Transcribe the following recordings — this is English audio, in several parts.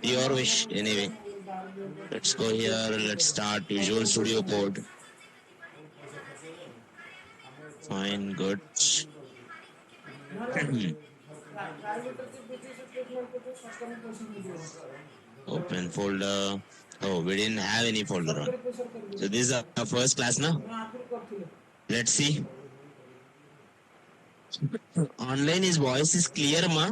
Your wish, anyway. Let's go here. Let's start Visual Studio Code. Fine, good. Open folder. Oh, we didn't have any folder on. So this is our first class now. Let's see. Online his voice is clear, ma.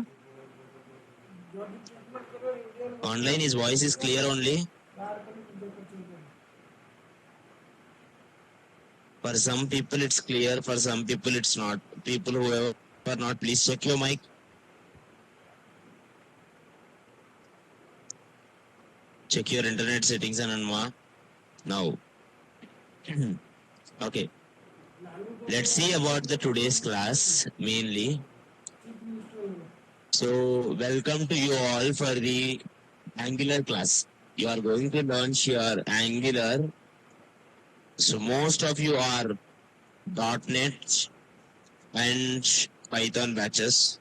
Online his voice is clear only. For some people it's clear, for some people it's not. People who are not, please check your mic. Check your internet settings and ma. Now. Okay. Let's see about the today's class mainly. So welcome to you all for the Angular class. You are going to launch your Angular. So most of you are .NET and Python batches.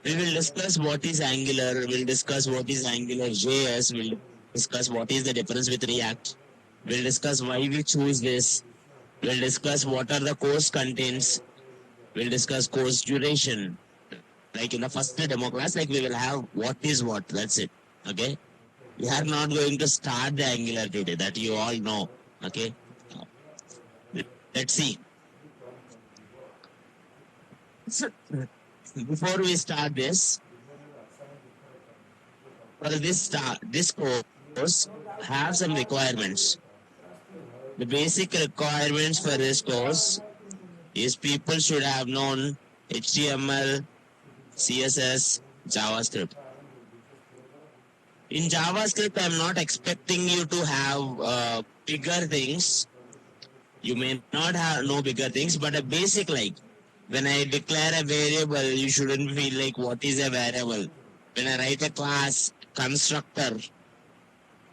We will discuss what is Angular. We'll discuss what is Angular JS. We'll discuss what is the difference with React. We'll discuss why we choose this. We'll discuss what are the course contents. We'll discuss course duration. Like in the first demo class, like we will have what is what. That's it. Okay. We are not going to start the Angular today. That you all know. Okay. Let's see. Before we start this, for this course have some requirements. The basic requirements for this course is people should have known HTML, CSS, JavaScript. In JavaScript, I'm not expecting you to have bigger things. You may not have no bigger things, but a basic like when I declare a variable, you shouldn't feel like what is a variable. When I write a class, constructor.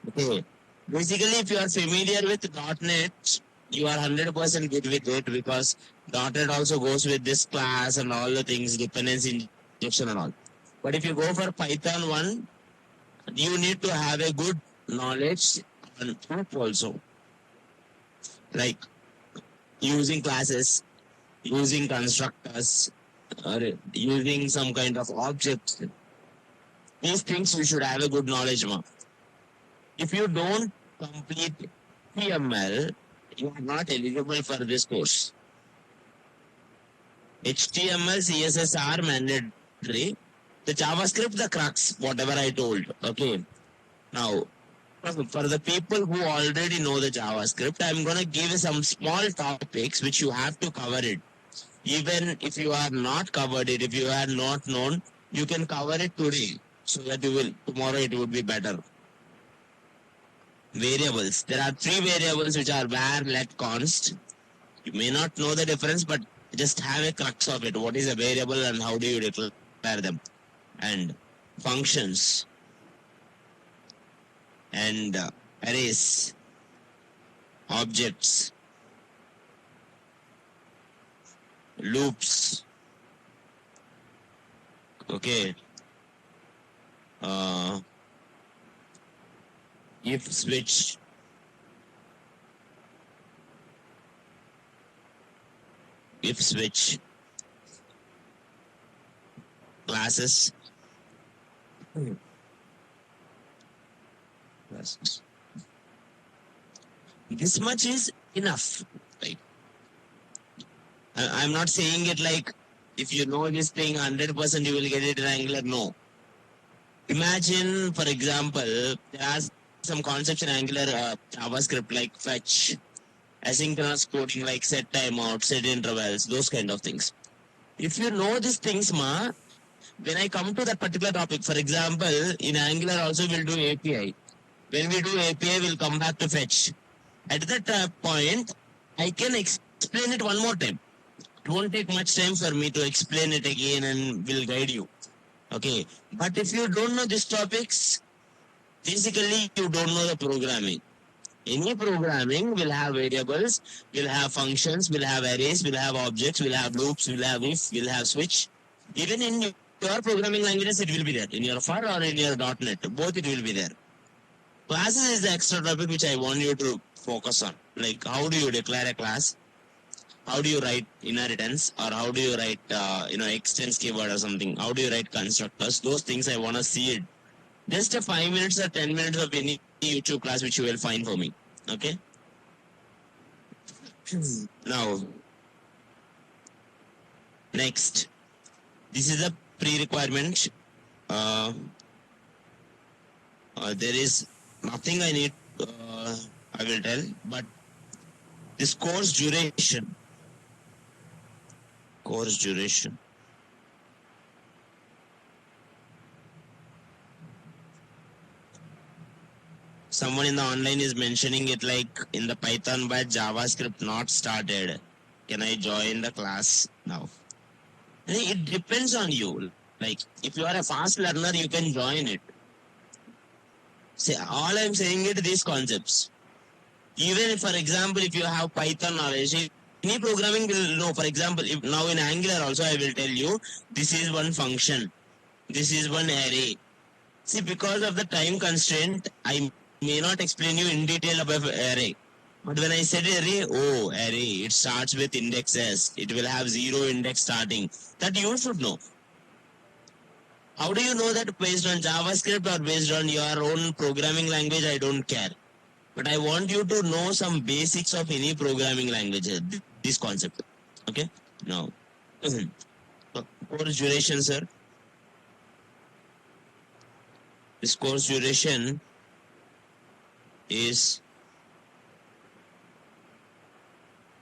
Okay. Basically, if you are familiar with .NET, you are 100% good with it because .NET also goes with this class and all the things, dependency injection and all. But if you go for Python 1, you need to have a good knowledge on that also. Like using classes, using constructors, or using some kind of objects. These things you should have a good knowledge of. If you don't complete HTML, you are not eligible for this course. HTML, CSS are mandatory. The JavaScript, the crux, whatever I told. Okay. Now, for the people who already know the JavaScript, I'm going to give you some small topics which you have to cover it. Even if you are not covered it, if you are not known, you can cover it today. So that tomorrow it would be better. Variables. There are 3 variables which are var, let, const. You may not know the difference, but just have a crux of it. What is a variable and how do you declare them? And functions. And arrays. Objects. Loops. Okay. If switch. If switch. Classes. Classes. This much is enough. Right? I'm not saying it like if you know this thing 100% you will get it in Angular. No. Imagine, for example, there are some concepts in Angular JavaScript like fetch, asynchronous coding like set timeout, set intervals, those kind of things. If you know these things, when I come to that particular topic, for example, in Angular also we'll do API. When we do API, we'll come back to fetch. At that point, I can explain it one more time. It won't take much time for me to explain it again and will guide you. Okay, but if you don't know these topics, basically you don't know the programming. Any programming will have variables, will have functions, will have arrays, will have objects, will have loops, will have if, will have switch. Even in your programming languages, it will be there. In your FAR or in your .NET, both it will be there. Classes is the extra topic which I want you to focus on. Like, how do you declare a class? How do you write inheritance, or how do you write extends keyword or something? How do you write constructors? Those things I want to see it. Just a 5 minutes or 10 minutes of any YouTube class which you will find for me. Okay. Now, next, this is a pre-requirement. There is nothing I need. I will tell, but this course duration. Course duration. Someone in the online is mentioning it like in the Python by JavaScript not started. Can I join the class now? It depends on you. Like, if you are a fast learner, you can join it. See, all I'm saying is these concepts. Even if, for example, if you have Python knowledge, any programming will know. For example, if now in Angular also I will tell you, this is one function, this is one array. See, because of the time constraint, I may not explain you in detail about array. But when I said array, oh, array, it starts with index S. It will have 0 index starting. That you should know. How do you know that based on JavaScript or based on your own programming language? I don't care. But I want you to know some basics of any programming language, this concept. Okay? Now, course duration, sir. This course duration is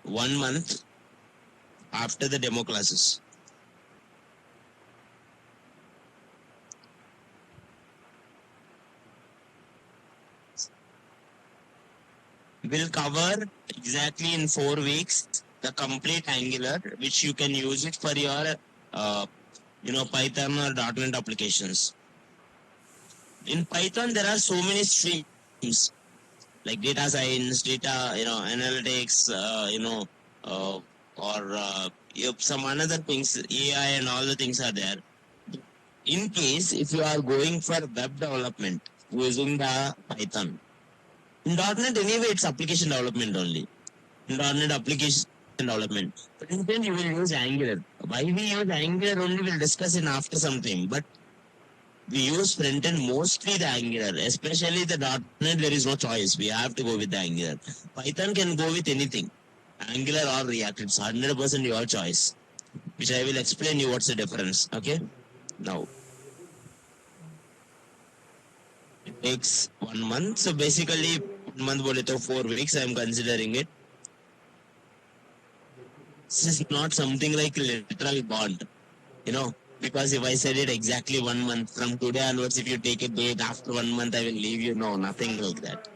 1 month after the demo classes. Will cover exactly in 4 weeks the complete Angular, which you can use it for your Python or .NET applications. In Python, there are so many streams like data science, data, analytics, some another things, AI and all the things are there. In case if you are going for web development using the Python, in .NET anyway it's application development only. In .NET application development, but then you will use Angular. Why we use Angular only we'll discuss in after some time. But we use front end mostly the Angular, especially the .NET. There is no choice. We have to go with the Angular. Python can go with anything, Angular or React. It's 100% your choice, which I will explain you what's the difference. Okay. Now, it takes 1 month. So basically, 1 month bole to 4 weeks. I am considering it. This is not something like literal bond, because if I said it exactly 1 month from today onwards, if you take a date after 1 month, I will leave you. No, nothing like that.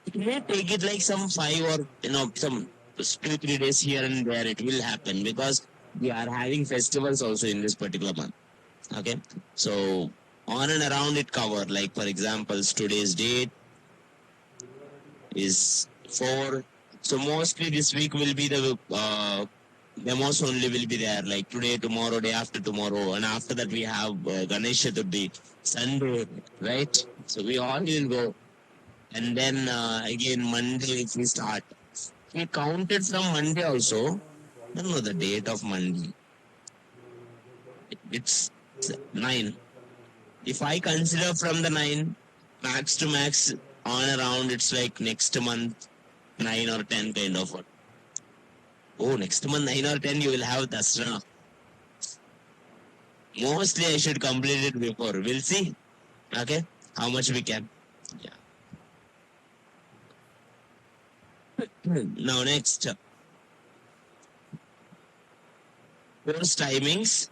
It may take it like some 5 or some 2-3 days here and there. It will happen because we are having festivals also in this particular month. Okay, so on and around it cover. Like for example, today's date is 4. So mostly this week will be the demos only will be there. Like today, tomorrow, day after tomorrow, and after that we have Ganesh Chaturthi, Sunday, right? So we all will go. And then again Monday if we start. We counted from Monday also. I don't know the date of Monday. It's 9. If I consider from the 9, max to max on around, it's like next month 9 or 10 kind of one. Oh, next month 9 or 10 you will have Dasra. Mostly I should complete it before. We'll see. Okay, how much we can. Yeah. Now next, course timings.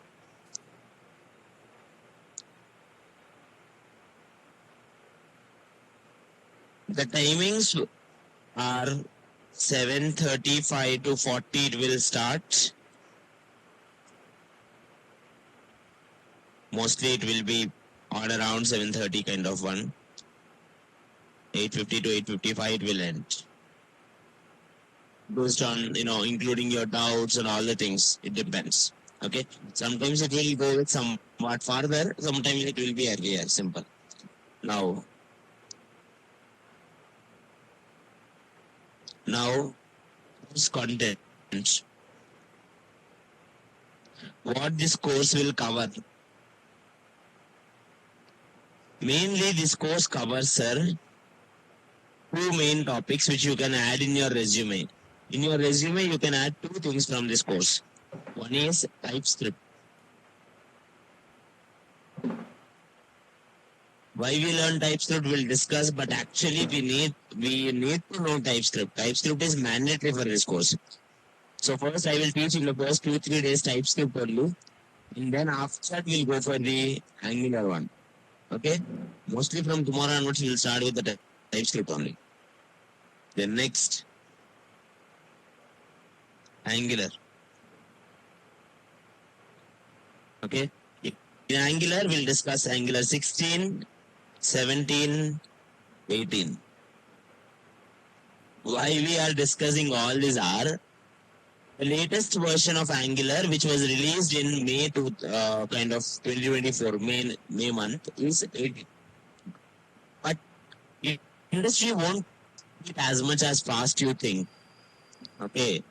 The timings are 7:35 to 40 it will start. Mostly it will be on around 7:30 kind of one. 8:50 to 8:55 it will end. Based on, including your doubts and all the things, it depends. Okay, sometimes it will go with somewhat farther, sometimes it will be earlier. Simple. Now this content. What this course will cover? Mainly, this course covers, sir, two main topics which you can add in your resume. In your resume, you can add two things from this course. One is TypeScript. Why we learn TypeScript we'll discuss, but actually we need to know TypeScript. TypeScript is mandatory for this course. So first I will teach in the first 2-3 days TypeScript only, and then after that we'll go for the Angular one. Okay? Mostly from tomorrow onwards we'll start with the TypeScript only. Then next, Angular. Okay? In Angular we'll discuss Angular 16, 17, 18. Why we are discussing all these are the latest version of Angular, which was released in May to 2024, May month, is 18. But industry won't it as much as fast you think. Okay.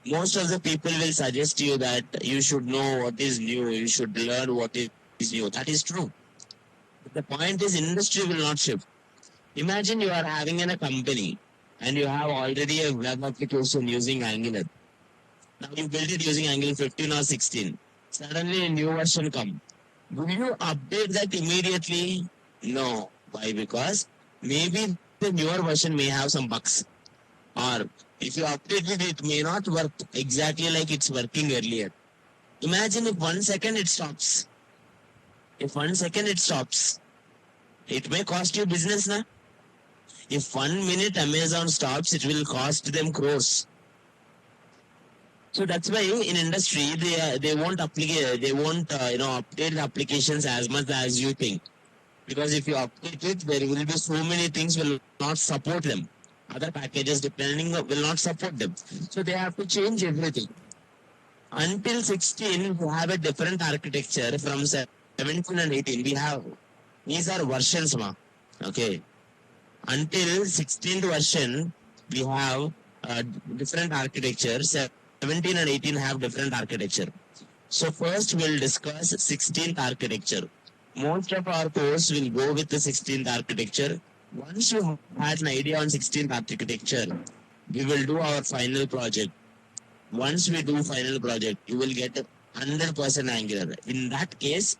Most of the people will suggest you that you should know what is new, you should learn what is new. That is true. But the point is industry will not shift. Imagine you are having in a company and you have already a web application using Angular. Now you build it using Angular 15 or 16. Suddenly a new version come. Will you update that immediately? No. Why? Because maybe the newer version may have some bugs. Or if you update it, it may not work exactly like it's working earlier. Imagine if 1 second it stops. If 1 second it stops, it may cost you business now. If 1 minute Amazon stops, it will cost them crores. So that's why in industry they won't update the applications as much as you think. Because if you update it, there will be so many things will not support them. Other packages depending will not support them. So they have to change everything. Until 16, we have a different architecture. From 17 and 18, we have these are versions, ma. Okay. Until 16th version, we have different architecture. 17 and 18 have different architecture. So first we'll discuss 16th architecture. Most of our course will go with the 16th architecture. Once you had an idea on 16th architecture, we will do our final project. Once we do final project, you will get 100% Angular. In that case,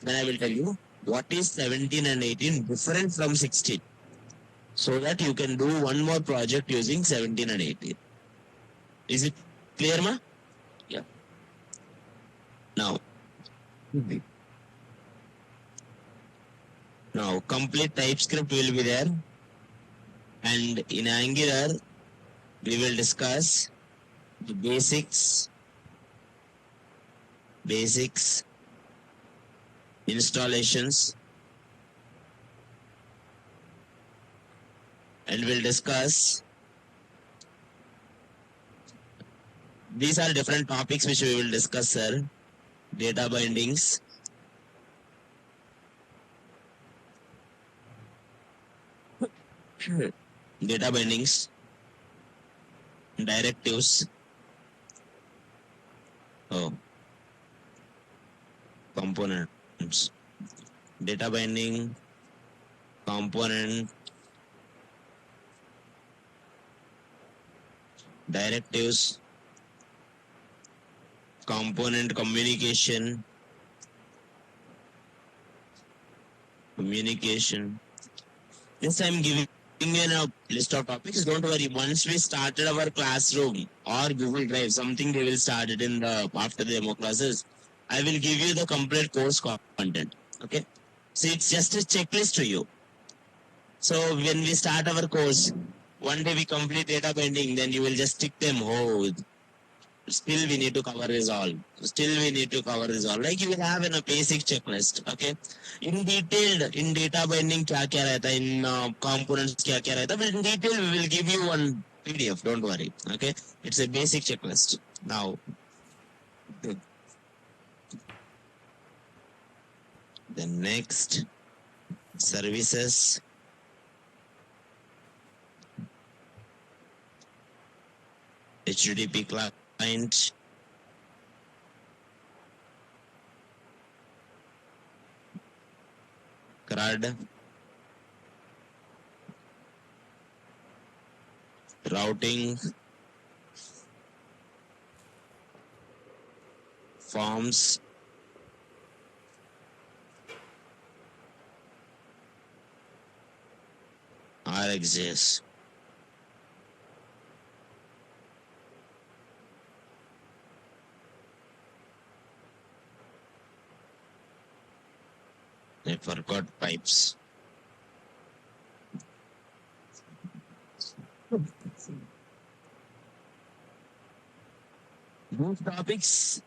then I will tell you what is 17 and 18 different from 16. So that you can do one more project using 17 and 18. Is it clear, ma? Yeah. Now, complete TypeScript will be there. And in Angular, we will discuss the basics, installations, and we'll discuss these are different topics which we will discuss, sir. Data bindings, directives, components, data binding, component, directives, component communication. Yes, I'm giving you a list of topics. Don't worry. Once we started our classroom or Google Drive, something they will start it in the after the demo classes. I will give you the complete course content. Okay. So it's just a checklist to you. So when we start our course, one day we complete data binding, then you will just tick them. Oh, still we need to cover this all. Like you will have in a basic checklist. Okay. In data binding kya rehta, in components kya rehta, but in detail we will give you one PDF. Don't worry. Okay. It's a basic checklist. Now, Then next, services. HTTP client. CRUD. Routing. Forms. RxJS. I forgot pipes. These topics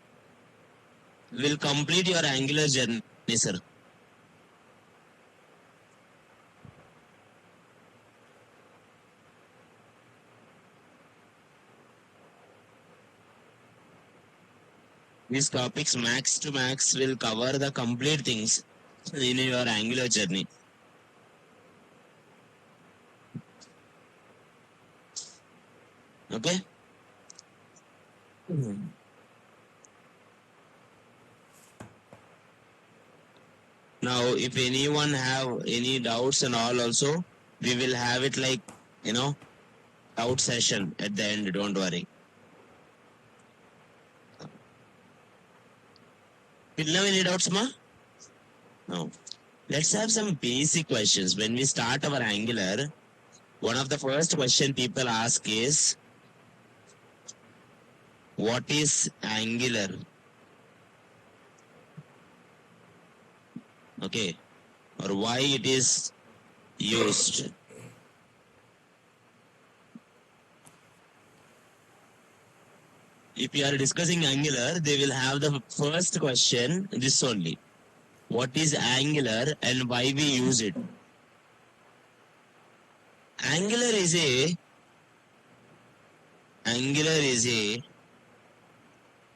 will complete your Angular journey, sir. These topics max to max will cover the complete things in your Angular journey. Okay? Now, if anyone have any doubts and all also, we will have it like, doubt session at the end. Don't worry. Still have any doubts, ma? No. Let's have some basic questions. When we start our Angular, one of the first question people ask is, what is Angular? Okay. Or why it is used. If you are discussing Angular, they will have the first question, this only. What is Angular and why we use it? Angular is a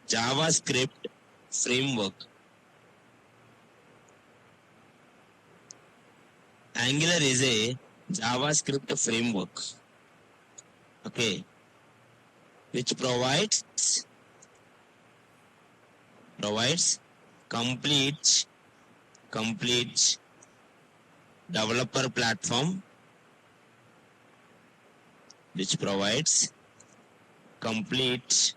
JavaScript framework. Angular is a JavaScript framework. Okay. Which provides complete developer platform, which provides complete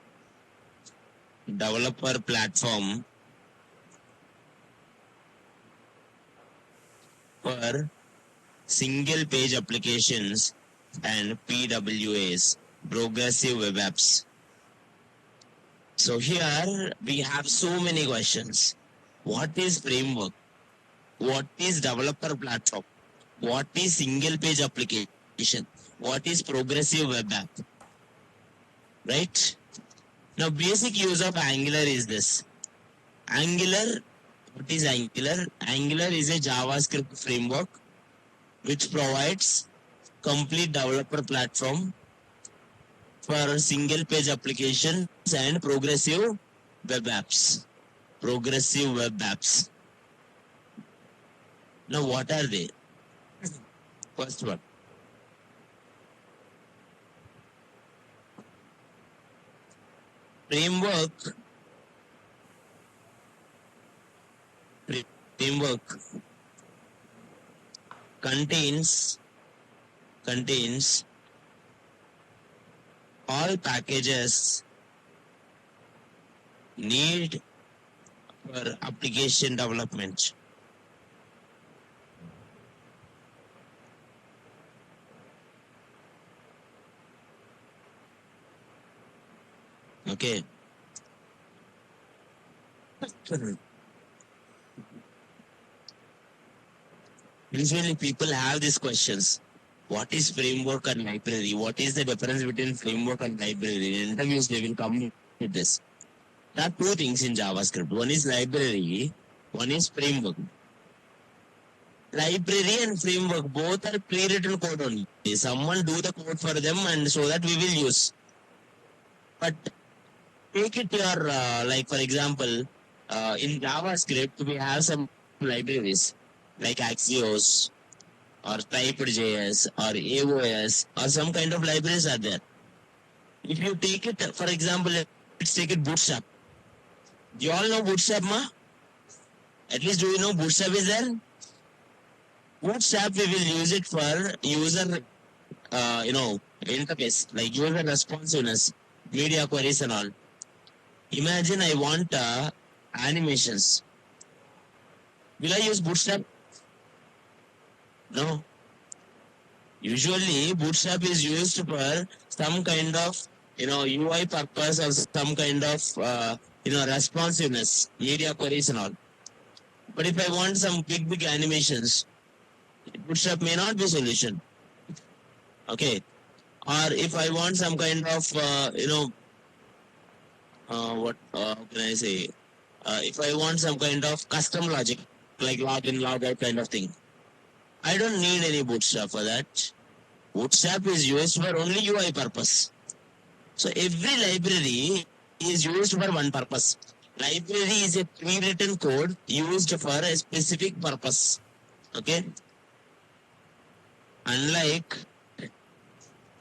developer platform for single page applications and PWAs, progressive web apps. So here we have so many questions. What is framework? What is developer platform? What is single page application? What is progressive web app? Right? Now basic use of Angular is this. What is Angular? Angular is a JavaScript framework which provides complete developer platform for single page applications and progressive web apps. Now what are they? First one. Framework contains all packages need for application development. Okay. Usually people have these questions. What is framework and library? What is the difference between framework and library? In interviews, they will come with this. There are two things in JavaScript. One is library, one is framework. Library and framework, both are pre-written code only. Someone do the code for them and so that we will use. But take it your, like for example, in JavaScript, we have some libraries like Axios or Typed.js or AOS or some kind of libraries are there. If you take it, for example, let's take it Bootstrap. You all know Bootstrap, ma? At least do you know Bootstrap is there? Bootstrap, we will use it for user, interface, like user responsiveness, media queries and all. Imagine I want animations. Will I use Bootstrap? No. Usually, Bootstrap is used for some kind of, UI purpose or some kind of, responsiveness, media queries and all. But if I want some big animations, Bootstrap may not be solution. Okay. Or if I want some kind of, what can I say? If I want some kind of custom logic, like login, logout kind of thing, I don't need any Bootstrap for that. Bootstrap is used for only UI purpose. So every library is used for one purpose. Library is a pre-written code used for a specific purpose. Okay. Unlike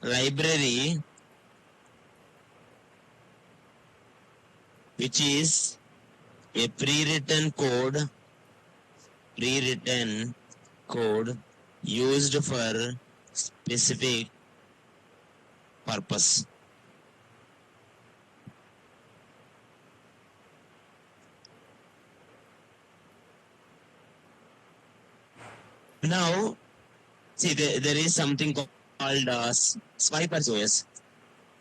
library, which is a pre-written code used for specific purpose. Now, see, there is something called Swiper.js.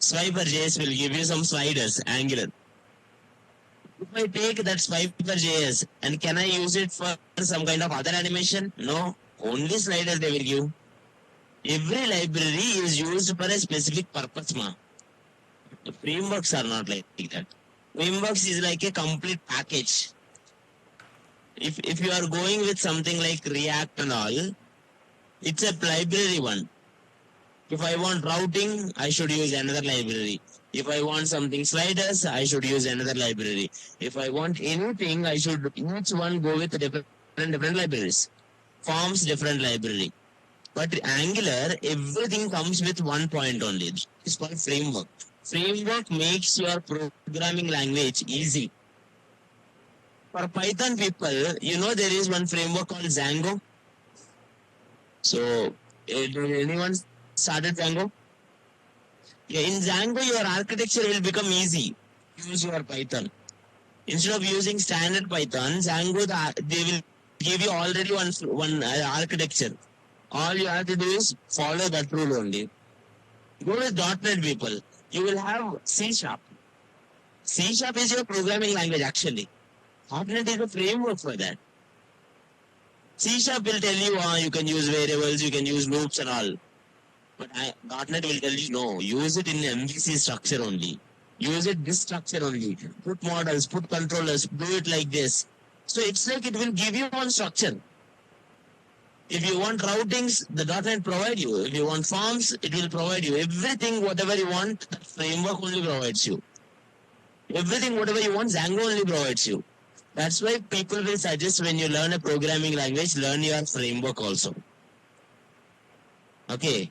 Swiper.js will give you some sliders, Angular. If I take that Swiper.js and can I use it for some kind of other animation? No, only sliders they will give. Every library is used for a specific purpose, ma. The frameworks are not like that. Frameworks is like a complete package. If you are going with something like React and all, it's a library one. If I want routing, I should use another library. If I want something sliders, I should use another library. If I want anything, I should each one go with different libraries. Forms, different library. But Angular, everything comes with one point only. It's called framework. Framework makes your programming language easy. For Python people, there is one framework called Django. So, did anyone started Django? Yeah, in Django, your architecture will become easy. Use your Python. Instead of using standard Python, Django, they will give you already one architecture. All you have to do is follow that rule only. Go with .NET people. You will have C#. C# is your programming language actually. .NET is a framework for that. C# will tell you you can use variables, you can use loops and all. But .NET will tell you no, use it in MVC structure only. Use it this structure only. Put models, put controllers, do it like this. So it's like it will give you one structure. If you want routings, the .NET provide you. If you want forms, it will provide you. Everything, whatever you want, that framework only provides you. Everything, whatever you want, Django only provides you. That's why people will suggest when you learn a programming language, learn your framework also. Okay.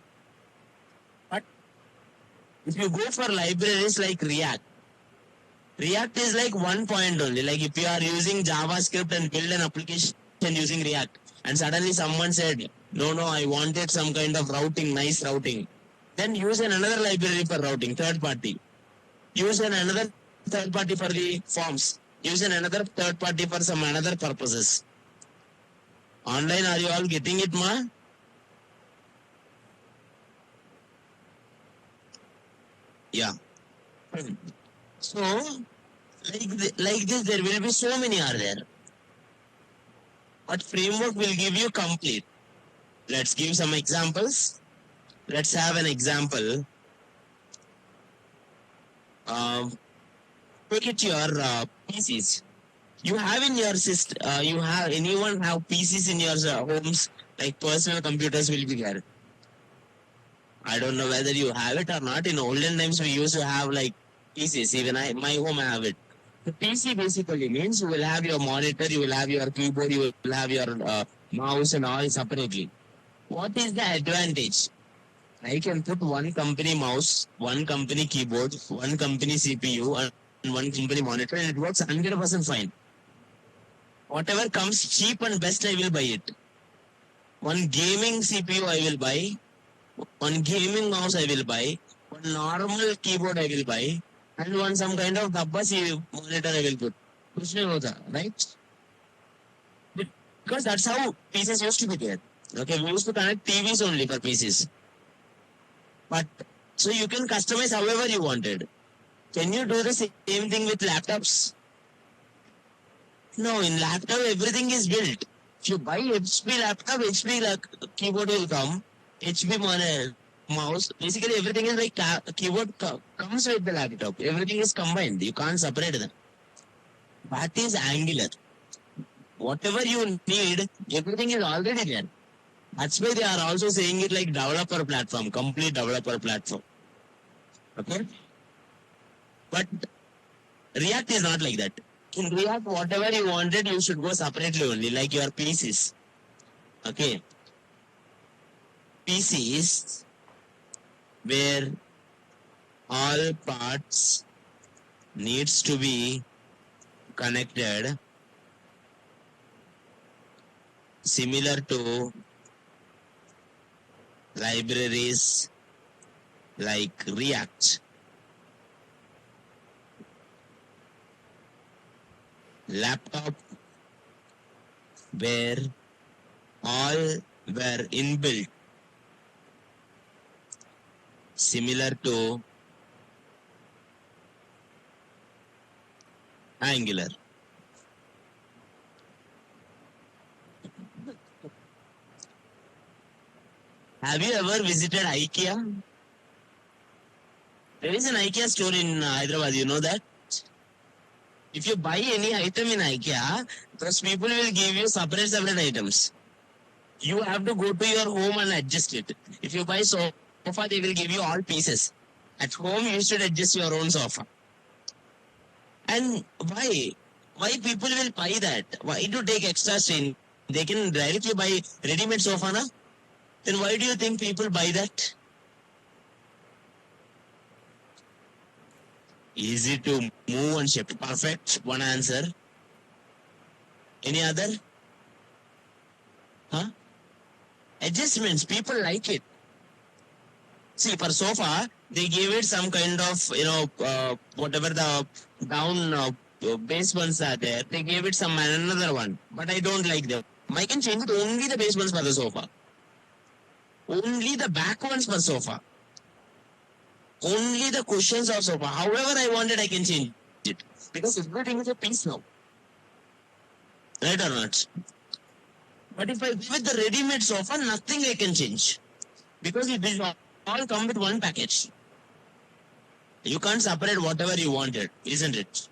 But if you go for libraries like React is like one point only. Like if you are using JavaScript and build an application using React, and suddenly someone said, no, I wanted some kind of routing, nice routing. Then use another library for routing, third party. Use another third party for the forms. Use another third party for some another purposes. Online, are you all getting it, ma? Yeah. So, like this, there will be so many are there. But framework will give you complete. Let's give some examples. Let's have an example. Take it to your PCs. You have in your system, anyone have PCs in your homes, like personal computers will be there. I don't know whether you have it or not. In olden times, we used to have like PCs. Even my home have it. The PC basically means you will have your monitor, you will have your keyboard, you will have your mouse and all separately. What is the advantage? I can put one company mouse, one company keyboard, one company CPU, and one company monitor, and it works 100% fine. Whatever comes cheap and best, I will buy it. One gaming CPU I will buy, one gaming mouse I will buy, one normal keyboard I will buy, and one some kind of dabba monitor I will put. कुछ नहीं होता, right? Because that's how PCs used to be there. Okay, we used to connect TVs only for PCs. But so you can customize however you wanted. Can you do the same thing with laptops? No, in laptop everything is built. If you buy HP laptop, HP keyboard will come, HP mouse. Basically everything is like keyboard comes with the laptop. Everything is combined. You can't separate them. That is Angular. Whatever you need, everything is already there. That's why they are also saying it like developer platform, complete developer platform. Okay? But React is not like that. In React, whatever you wanted, you should go separately only, like your PCs. Okay? PCs where all parts needs to be connected similar to libraries like React. Laptop where all were inbuilt similar to Angular. Have you ever visited IKEA? There is an IKEA store in Hyderabad, you know that? If you buy any item in IKEA, those people will give you separate items. You have to go to your home and adjust it. If you buy sofa, they will give you all pieces. At home, you should adjust your own sofa. And why? Why people will buy that? Why to take extra strain? They can directly buy ready-made sofa, na? Then why do you think people buy that? Easy to move and shift. Perfect. One answer. Any other? Huh? Adjustments. People like it. See, for sofa, they gave it some kind of, whatever the down base ones are there. They gave it some another one. But I don't like them. I can change it only the base ones for the sofa. Only the back ones for sofa. Only the cushions of sofa. However I wanted, I can change it. Because everything is a piece now. Right or not? But if I go with the ready-made sofa, nothing I can change. Because it will all come with one package. You can't separate whatever you wanted, isn't it?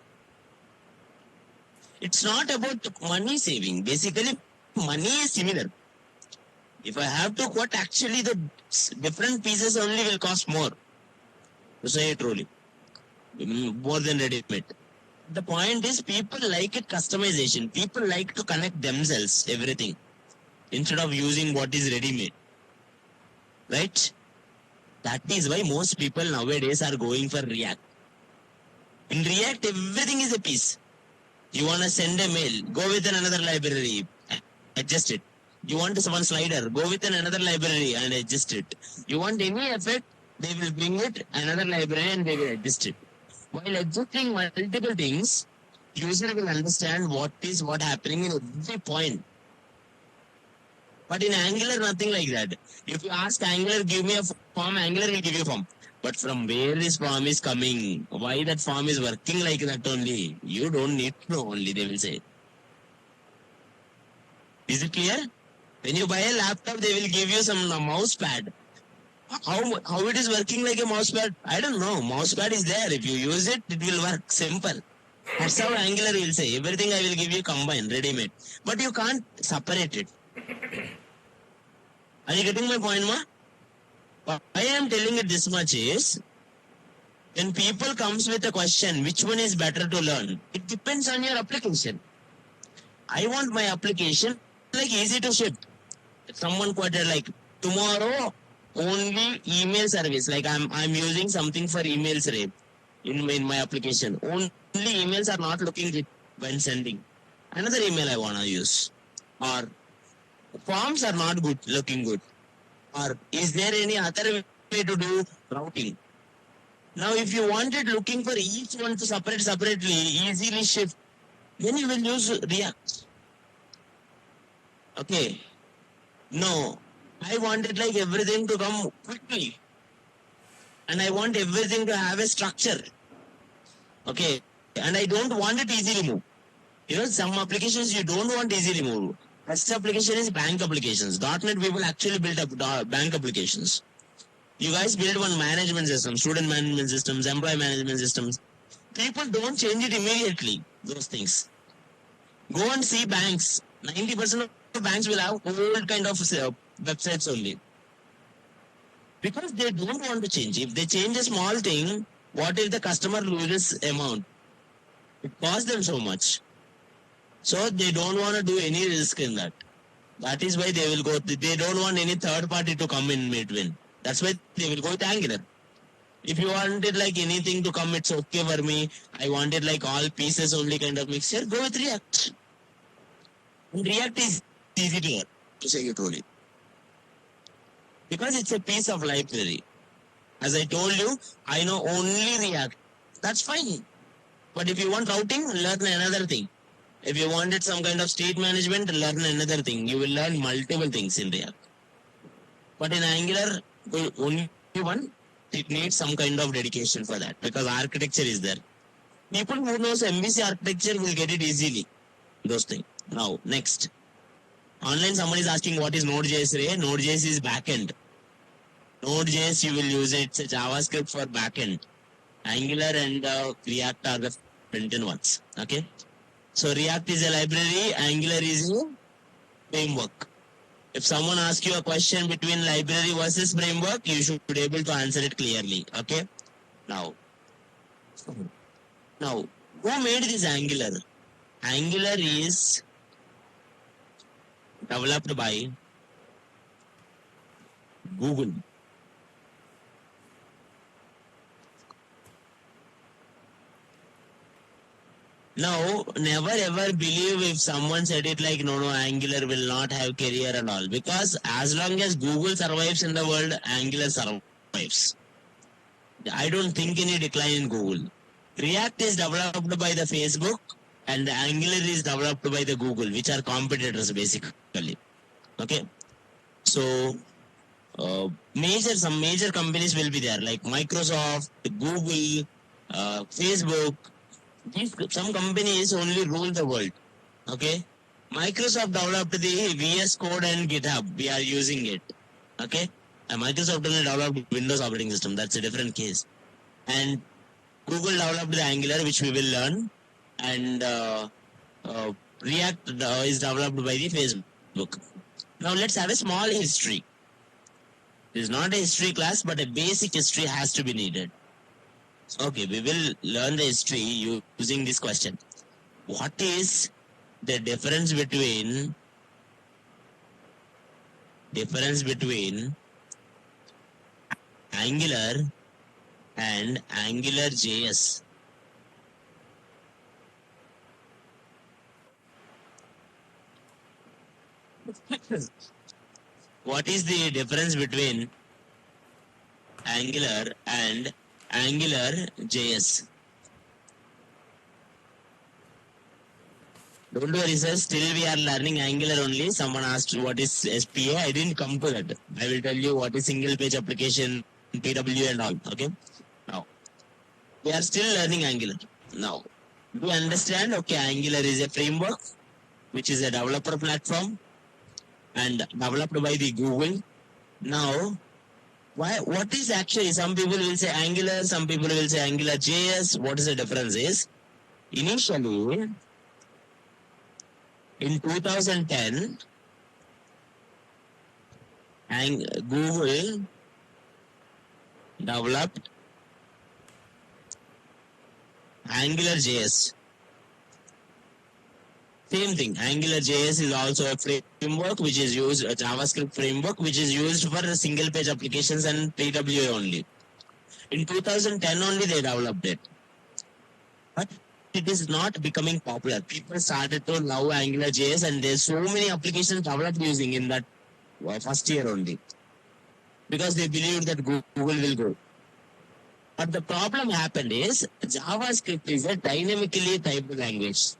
It's not about money saving. Basically, money is similar. If I have to quote, actually the different pieces only will cost more. To say it truly. More than ready-made. The point is people like it customization. People like to connect themselves, everything. Instead of using what is ready-made. Right? That is why most people nowadays are going for React. In React, everything is a piece. You want to send a mail, go with another library, adjust it. You want one slider, go with another library and adjust it. You want any effect, they will bring it another library and they will adjust it. While adjusting multiple things, user will understand what is happening in every point. But in Angular, nothing like that. If you ask Angular, give me a form, Angular will give you a form. But from where this form is coming, why that form is working like that only, you don't need to know only, they will say. Is it clear? When you buy a laptop, they will give you some mouse pad. How it is working like a mouse pad? I don't know. Mouse pad is there. If you use it, it will work simple. That's how Angular will say. Everything I will give you combined, ready-made. But you can't separate it. Are you getting my point, ma? Why I am telling it this much is, When people comes with a question, which one is better to learn? It depends on your application. I want my application like easy to ship. Someone quoted like tomorrow only email service. Like I'm using something for emails rate in my application. Only emails are not looking good when sending. Another email I wanna use. Or forms are not good looking good. Or is there any other way to do routing? Now if you wanted looking for each one to separately, easily shift, then you will use React. Okay. No. I wanted like everything to come quickly. And I want everything to have a structure. Okay. And I don't want it easily move. You know, some applications you don't want easily move. First application is bank applications. .NET people actually built up bank applications. You guys build one management system, student management systems, employee management systems. People don't change it immediately, those things. Go and see banks. 90% of banks will have old kind of websites only. Because they don't want to change. If they change a small thing, what if the customer loses amount? It costs them so much. So they don't want to do any risk in that. That is why they will go. They don't want any third party to come in between. That's why they will go with Angular. If you wanted like anything to come, it's okay for me. I wanted like all pieces only kind of mixture. Go with React. And React is easy to learn, to say it truly. Because it's a piece of library. As I told you, I know only React. That's fine. But if you want routing, learn another thing. If you wanted some kind of state management, learn another thing. You will learn multiple things in React. But in Angular, only one, it needs some kind of dedication for that because architecture is there. People who knows MVC architecture will get it easily. Those things. Now, next. Online, someone is asking what is Node.js Ray? Node.js is backend. Node.js, you will use it. It's a JavaScript for backend. Angular and React are the front-end ones. Okay. So React is a library. Angular is a framework. If someone asks you a question between library versus framework, you should be able to answer it clearly. Okay. Now, who made this Angular? Angular is developed by Google. Now, never ever believe if someone said it like, no, Angular will not have career and all. Because as long as Google survives in the world, Angular survives. I don't think any decline in Google. React is developed by the Facebook and the Angular is developed by the Google, which are competitors basically. Okay. So, some major companies will be there like Microsoft, Google, Facebook. Some companies only rule the world. Okay. Microsoft developed the VS Code and GitHub. We are using it. Okay. And Microsoft only developed Windows operating system. That's a different case. And Google developed the Angular, which we will learn. And React is developed by the Facebook. Now let's have a small history. It is not a history class, but a basic history has to be needed. Okay, we will learn the history using this question. What is the difference between Angular and Angular JS? What is the difference between Angular and Angular JS? Don't worry, sir. Still we are learning Angular only. Someone asked what is SPA. I didn't come to that. I will tell you what is single page application, PW and all. Okay. Now, we are still learning Angular. Now, do you understand? Okay, Angular is a framework, which is a developer platform and developed by the Google. Now, what is actually, some people will say Angular, some people will say Angular JS. What is the difference is, initially, in 2010, and Google developed Angular JS. Same thing. Angular JS is also a framework which is used, a JavaScript framework which is used for single page applications and PWA only. In 2010 only they developed it. But it is not becoming popular. People started to love Angular JS and there's so many applications developed using in that first year only. Because they believed that Google will grow. But the problem happened is JavaScript is a dynamically typed language.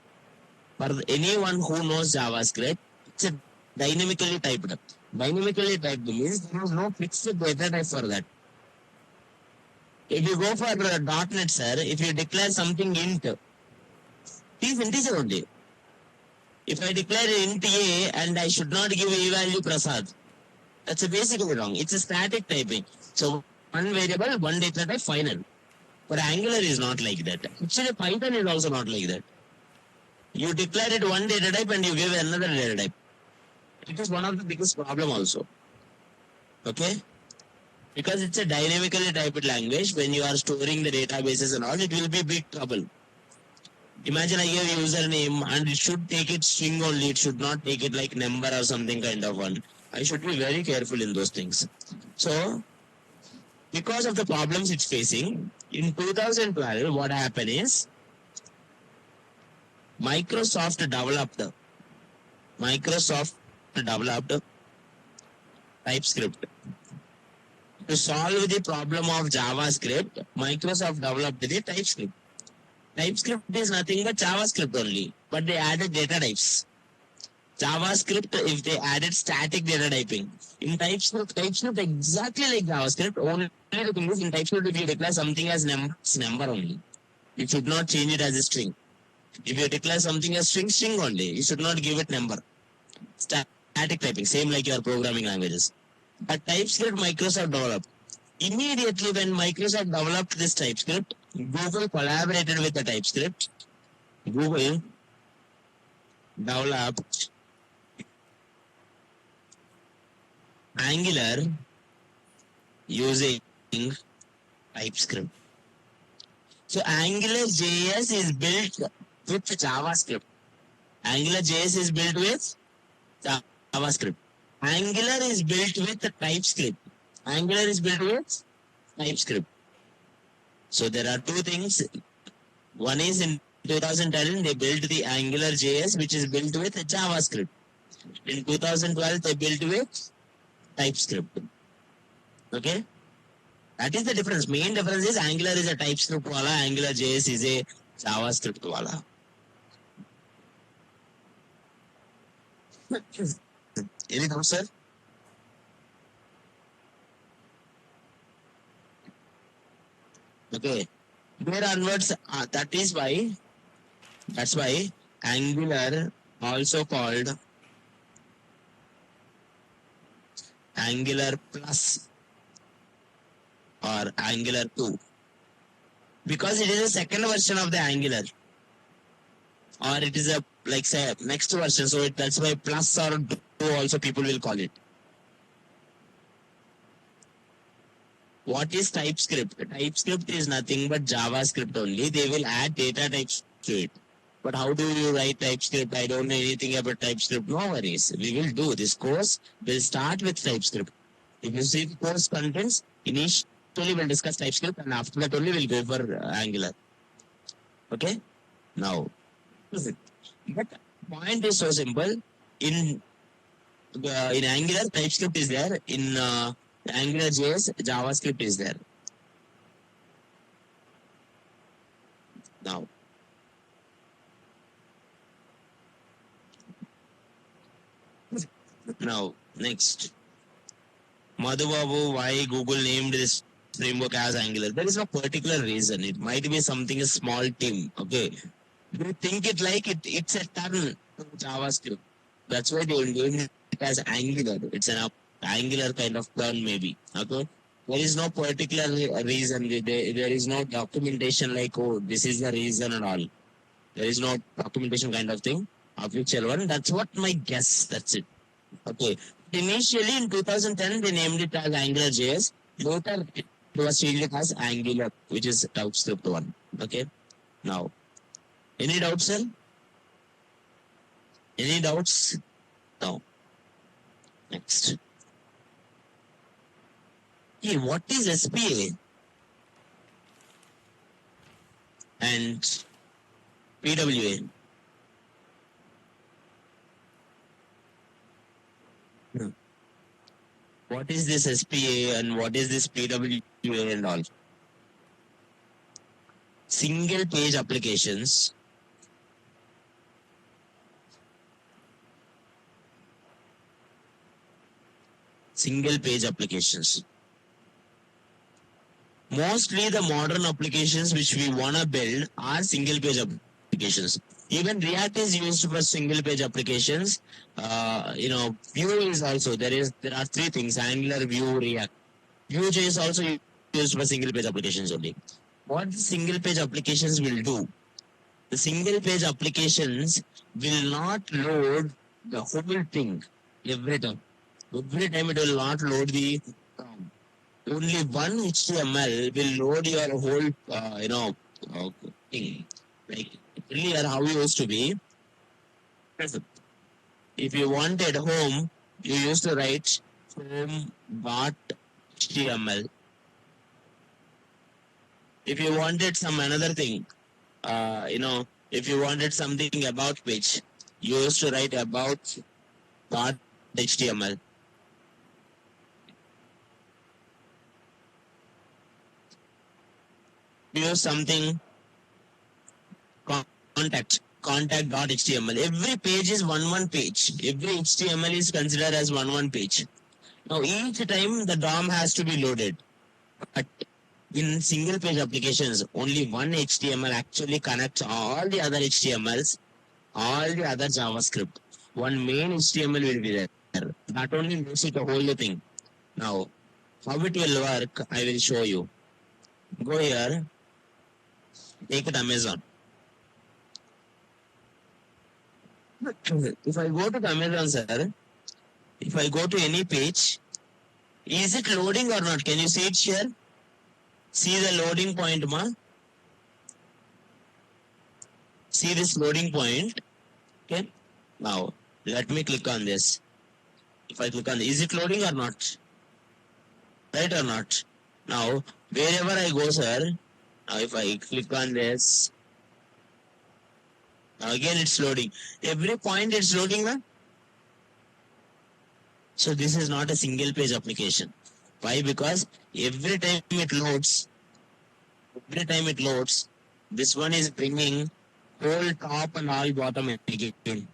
For anyone who knows JavaScript, it's a dynamically typed. Dynamically typed means there is no fixed data type for that. If you go for .NET, sir, if you declare something int, it is integer only. If I declare int A and I should not give a value Prasad, that's basically wrong. It's a static typing. So one variable, one data type, final. But Angular is not like that. Actually, Python is also not like that. You declare it one data type and you give another data type. It is one of the biggest problem also. Okay? Because it's a dynamically typed language, when you are storing the databases and all, it will be big trouble. Imagine I give username and it should take it string only. It should not take it like number or something kind of one. I should be very careful in those things. So, because of the problems it's facing, in 2012, what happened is, Microsoft developed TypeScript. To solve the problem of JavaScript, Microsoft developed the TypeScript. TypeScript is nothing but JavaScript only, but they added data types. JavaScript, if they added static data typing. In TypeScript exactly like JavaScript, only the thing is in TypeScript, if you declare something as number, it's number only. You should not change it as a string. If you declare something as string only, you should not give it number. Static typing, same like your programming languages. But TypeScript Microsoft developed. Immediately when Microsoft developed this TypeScript, Google collaborated with the TypeScript. Google developed Angular using TypeScript. So Angular JS is built with JavaScript. Angular JS is built with JavaScript. Angular is built with TypeScript. Angular is built with TypeScript. So there are two things. One is in 2010 they built the Angular JS, which is built with JavaScript. In 2012 they built with TypeScript. Okay? That is the difference. Main difference is Angular is a TypeScript wala, Angular JS is a JavaScript wala. Any doubt, sir? Okay. There onwards, that's why Angular also called Angular Plus or Angular 2. Because it is a second version of the Angular. Or it is a, like say, next version. So that's why Plus or 2 also people will call it. What is TypeScript? TypeScript is nothing but JavaScript only. They will add data types to it. But how do you write TypeScript? I don't know anything about TypeScript. No worries. We will do this course. We'll start with TypeScript. If you see the course contents, initially we'll discuss TypeScript and after that only we'll go for Angular. Okay? Now, but point is so simple. In Angular, TypeScript is there. In Angular JS, JavaScript is there. Now, next. Madhubabu, why Google named this framework as Angular? There is no particular reason. It might be something, a small team. Okay. They think it like it's a turn to JavaScript. That's why they named it as Angular. It's an Angular kind of turn maybe. Okay. There is no particular reason. There is no documentation like, oh, this is the reason and all. There is no documentation kind of thing. Official one. That's what my guess. That's it. Okay. Initially in 2010, they named it as Angular JS. Later, it was changed as Angular, which is TypeScript one. Okay. Now, any doubts, sir? Any doubts? No. Next. Hey, what is SPA and PWA? What is this SPA and what is this PWA and all? Single page applications. Single page applications. Mostly the modern applications which we want to build are single page applications. Even React is used for single page applications. Vue is also, there are three things: Angular, Vue, React. Vue is also used for single page applications only. What the single page applications will do? The single page applications will not load the whole thing every time. Every time it will not load the only one HTML will load your whole thing. Like earlier how it used to be. If you wanted home, you used to write home.html. If you wanted some another thing, if you wanted something about page, you used to write about.html. Use something contact.html. Every page is one page. Every HTML is considered as one page. Now each time the DOM has to be loaded. But in single page applications, only one HTML actually connects all the other HTMLs, all the other JavaScript. One main HTML will be there. That only makes it a whole thing. Now, how it will work, I will show you. Go here, take it Amazon. If I go to the Amazon, sir, if I go to any page, is it loading or not? Can you see it here? See the loading point, ma? See this loading point? Okay. Now, let me click on this. If I click on this, is it loading or not? Right or not? Now, wherever I go, sir, now if I click on this, now again it's loading. Every point it's loading, man. So this is not a single page application. Why? Because every time it loads, this one is bringing whole top and all bottom again.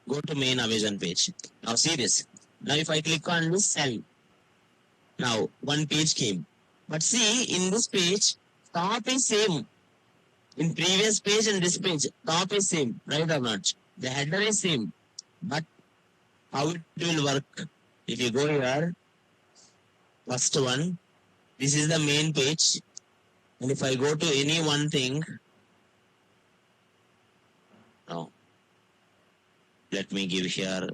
Go to main Amazon page. Now see this. Now if I click on this cell, now one page came. But see, in this page, top is same. In previous page and this page, top is same, right or not? The header is same. But how it will work? If you go here, first one, this is the main page. And if I go to any one thing, now, let me give here.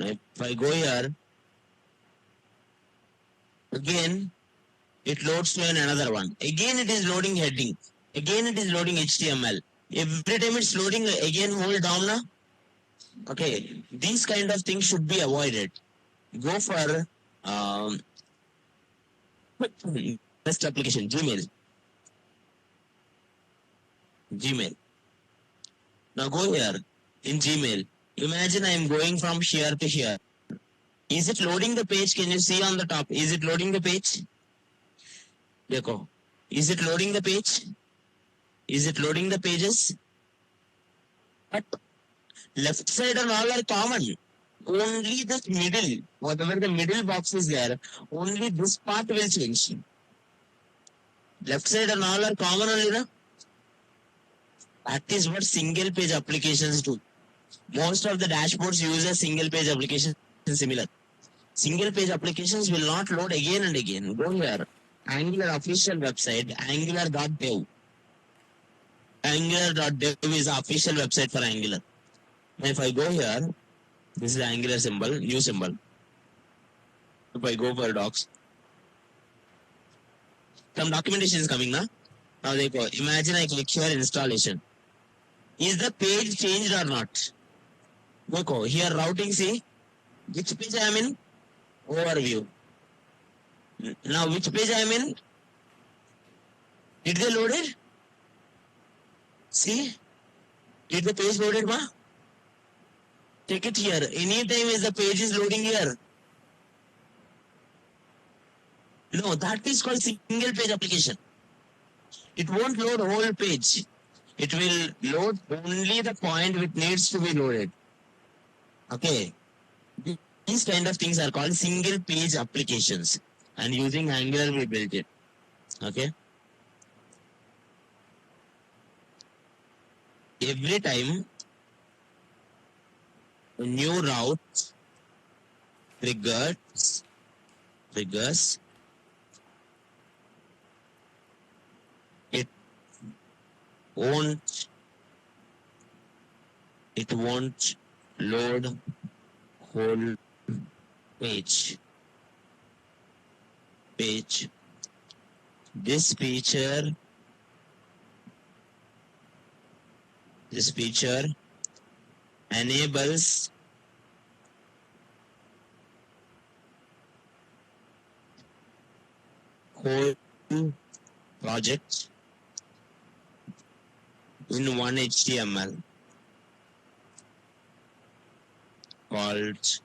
If I go here, again, it loads to another one. Again, it is loading heading. Again, it is loading HTML. Every time it's loading, again, hold down now. Okay, these kind of things should be avoided. Go for best application, Gmail. Now go here in Gmail. Imagine I am going from here to here. Is it loading the page? Can you see on the top? Is it loading the page? Dekho. Is it loading the page? Is it loading the pages? But left side and all are common. Only this middle, whatever the middle box is there, only this part will change. Left side and all are common only, na? That is what single page applications do. Most of the dashboards use a single page application similar. Single page applications will not load again and again. Go here. Angular official website, angular.dev. Angular.dev is the official website for Angular. Now if I go here, This is the Angular symbol, new symbol. If I go for docs, some documentation is coming now. Now they go. Imagine I click here installation. Is the page changed or not? Go here routing. See which page I am in. Overview. Now which page I am in? Did they load it? See? Did the page loaded, ma? Take it here. Anytime is the page is loading here. No, that is called single page application. It won't load whole page. It will load only the point which needs to be loaded. Okay. These kind of things are called single page applications. And using Angular we built it. Okay. Every time a new route triggers it won't load whole page. This feature enables whole project in one HTML called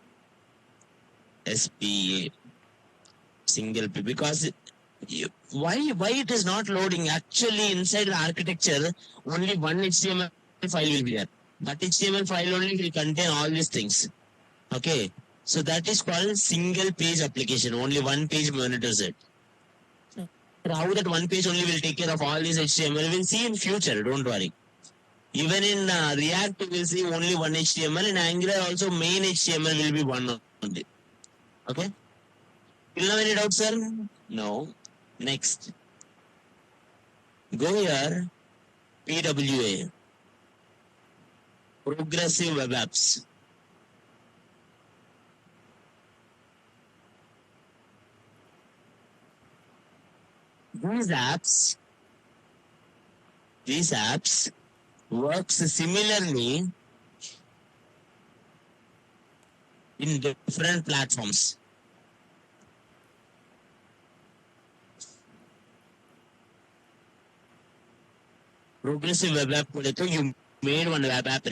SPA, single P, because why it is not loading? Actually inside the architecture only one HTML file will be there. That HTML file only will contain all these things. Okay, so that is called single page application. Only one page monitors it. How that one page only will take care of all these HTML, we'll see in future, don't worry. Even in React, we will see only one HTML. In Angular also main HTML will be one only. Okay? Till now any doubt, sir? No. Next. Go here. PWA. Progressive Web Apps. These apps works similarly in different platforms. Progressive web app you made one web app.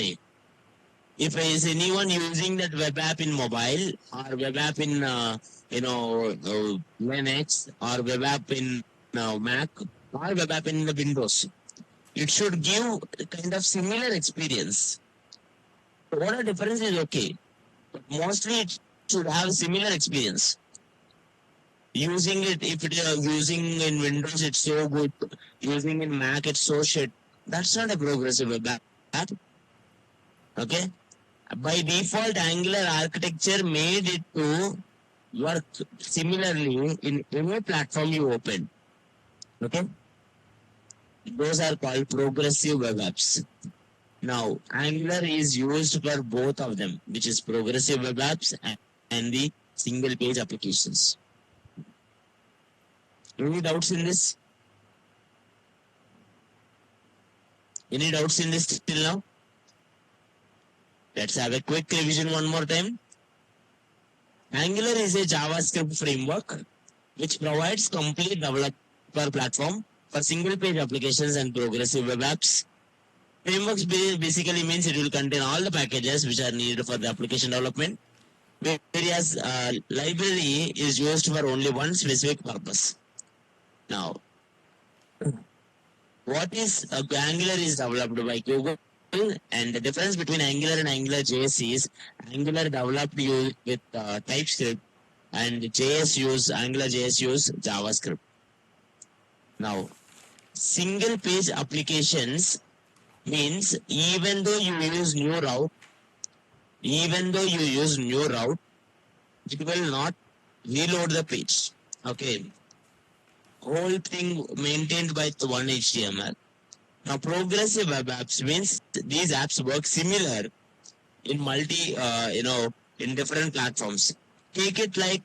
If is anyone using that web app in mobile or web app in Linux or web app in Mac or web app in the Windows, it should give kind of similar experience. What a difference is okay, but mostly it should have similar experience. Using it, if it is using in Windows, it's so good. Using in Mac, it's so shit. That's not a progressive web app. Okay. By default, Angular architecture made it to work similarly in any platform you open. Okay. Those are called progressive web apps. Now, Angular is used for both of them, which is progressive web apps and the single page applications. Any doubts in this? Any doubts in this till now? Let's have a quick revision one more time. Angular is a JavaScript framework which provides complete developer platform for single page applications and progressive web apps. Frameworks basically means it will contain all the packages which are needed for the application development, whereas library is used for only one specific purpose. Now, what is Angular is developed by Google, and the difference between Angular and Angular JS is Angular developed with TypeScript and Angular JS use JavaScript. Now, single page applications means even though you use new route, it will not reload the page. Okay. Whole thing maintained by the one HTML. Now, progressive web apps means these apps work similar in in different platforms. Take it like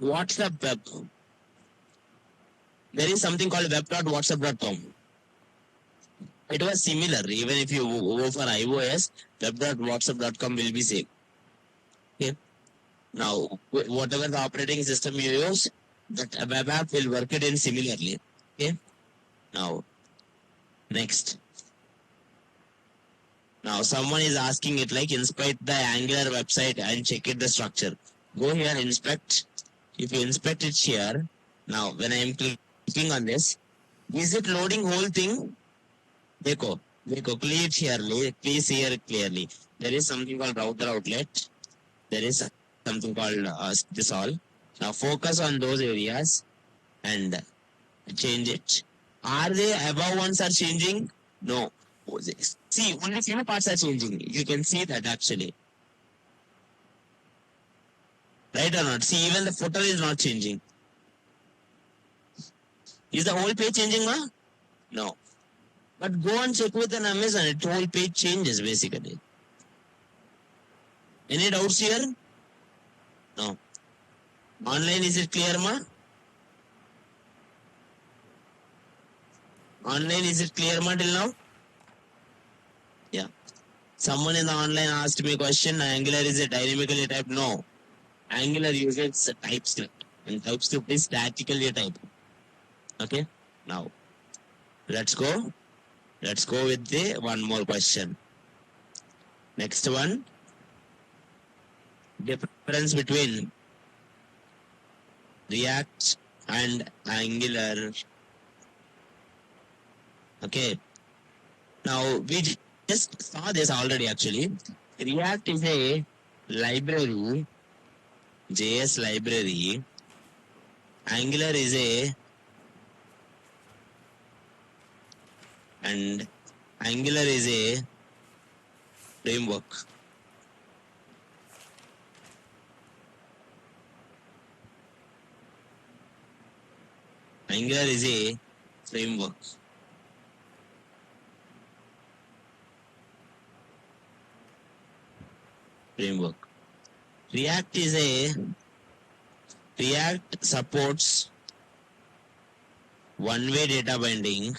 WhatsApp web. There is something called web.whatsapp.com. It was similar. Even if you go for iOS, web.whatsapp.com will be same. Okay. Now, whatever the operating system you use, that web app will work it in similarly. Okay. Now, next. Now, someone is asking it like inspect the Angular website and check it the structure. Go here, inspect. If you inspect it here, now when I am clicking on this, is it loading whole thing? Dekho, please here clearly. There is something called router outlet. There is something called this all. Now focus on those areas and change it. Are they above ones are changing? No. See, only few parts are changing. You can see that actually. Right or not? See, even the footer is not changing. Is the whole page changing, ma? No. But go and check with an Amazon. Its whole page changes basically. Any doubts here? No. Online, is it clear, ma? Online, is it clear, ma, till now? Yeah. Someone in the online asked me a question. Angular is a dynamically typed. No. Angular uses TypeScript. And TypeScript is statically typed. Okay. Now, let's go. Let's go with the one more question. Next one. Difference between React and Angular. Okay. Now, we just saw this already actually. React is a library, JS library. Angular is a framework. Angular is a framework. React supports one-way data binding.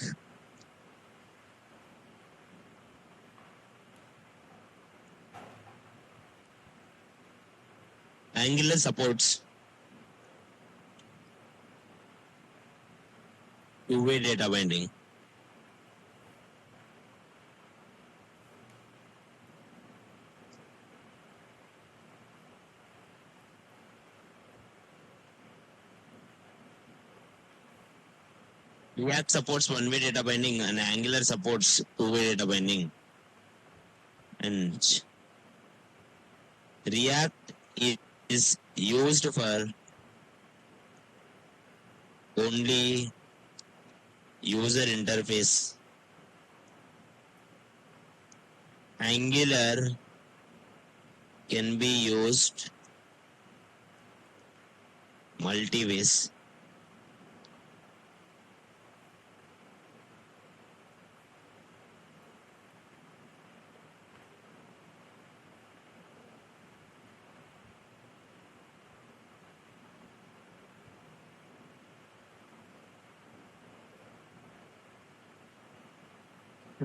Angular supports two-way data binding. React supports one-way data binding and Angular supports two-way data binding. And React is used for only user interface. Angular can be used multi-ways.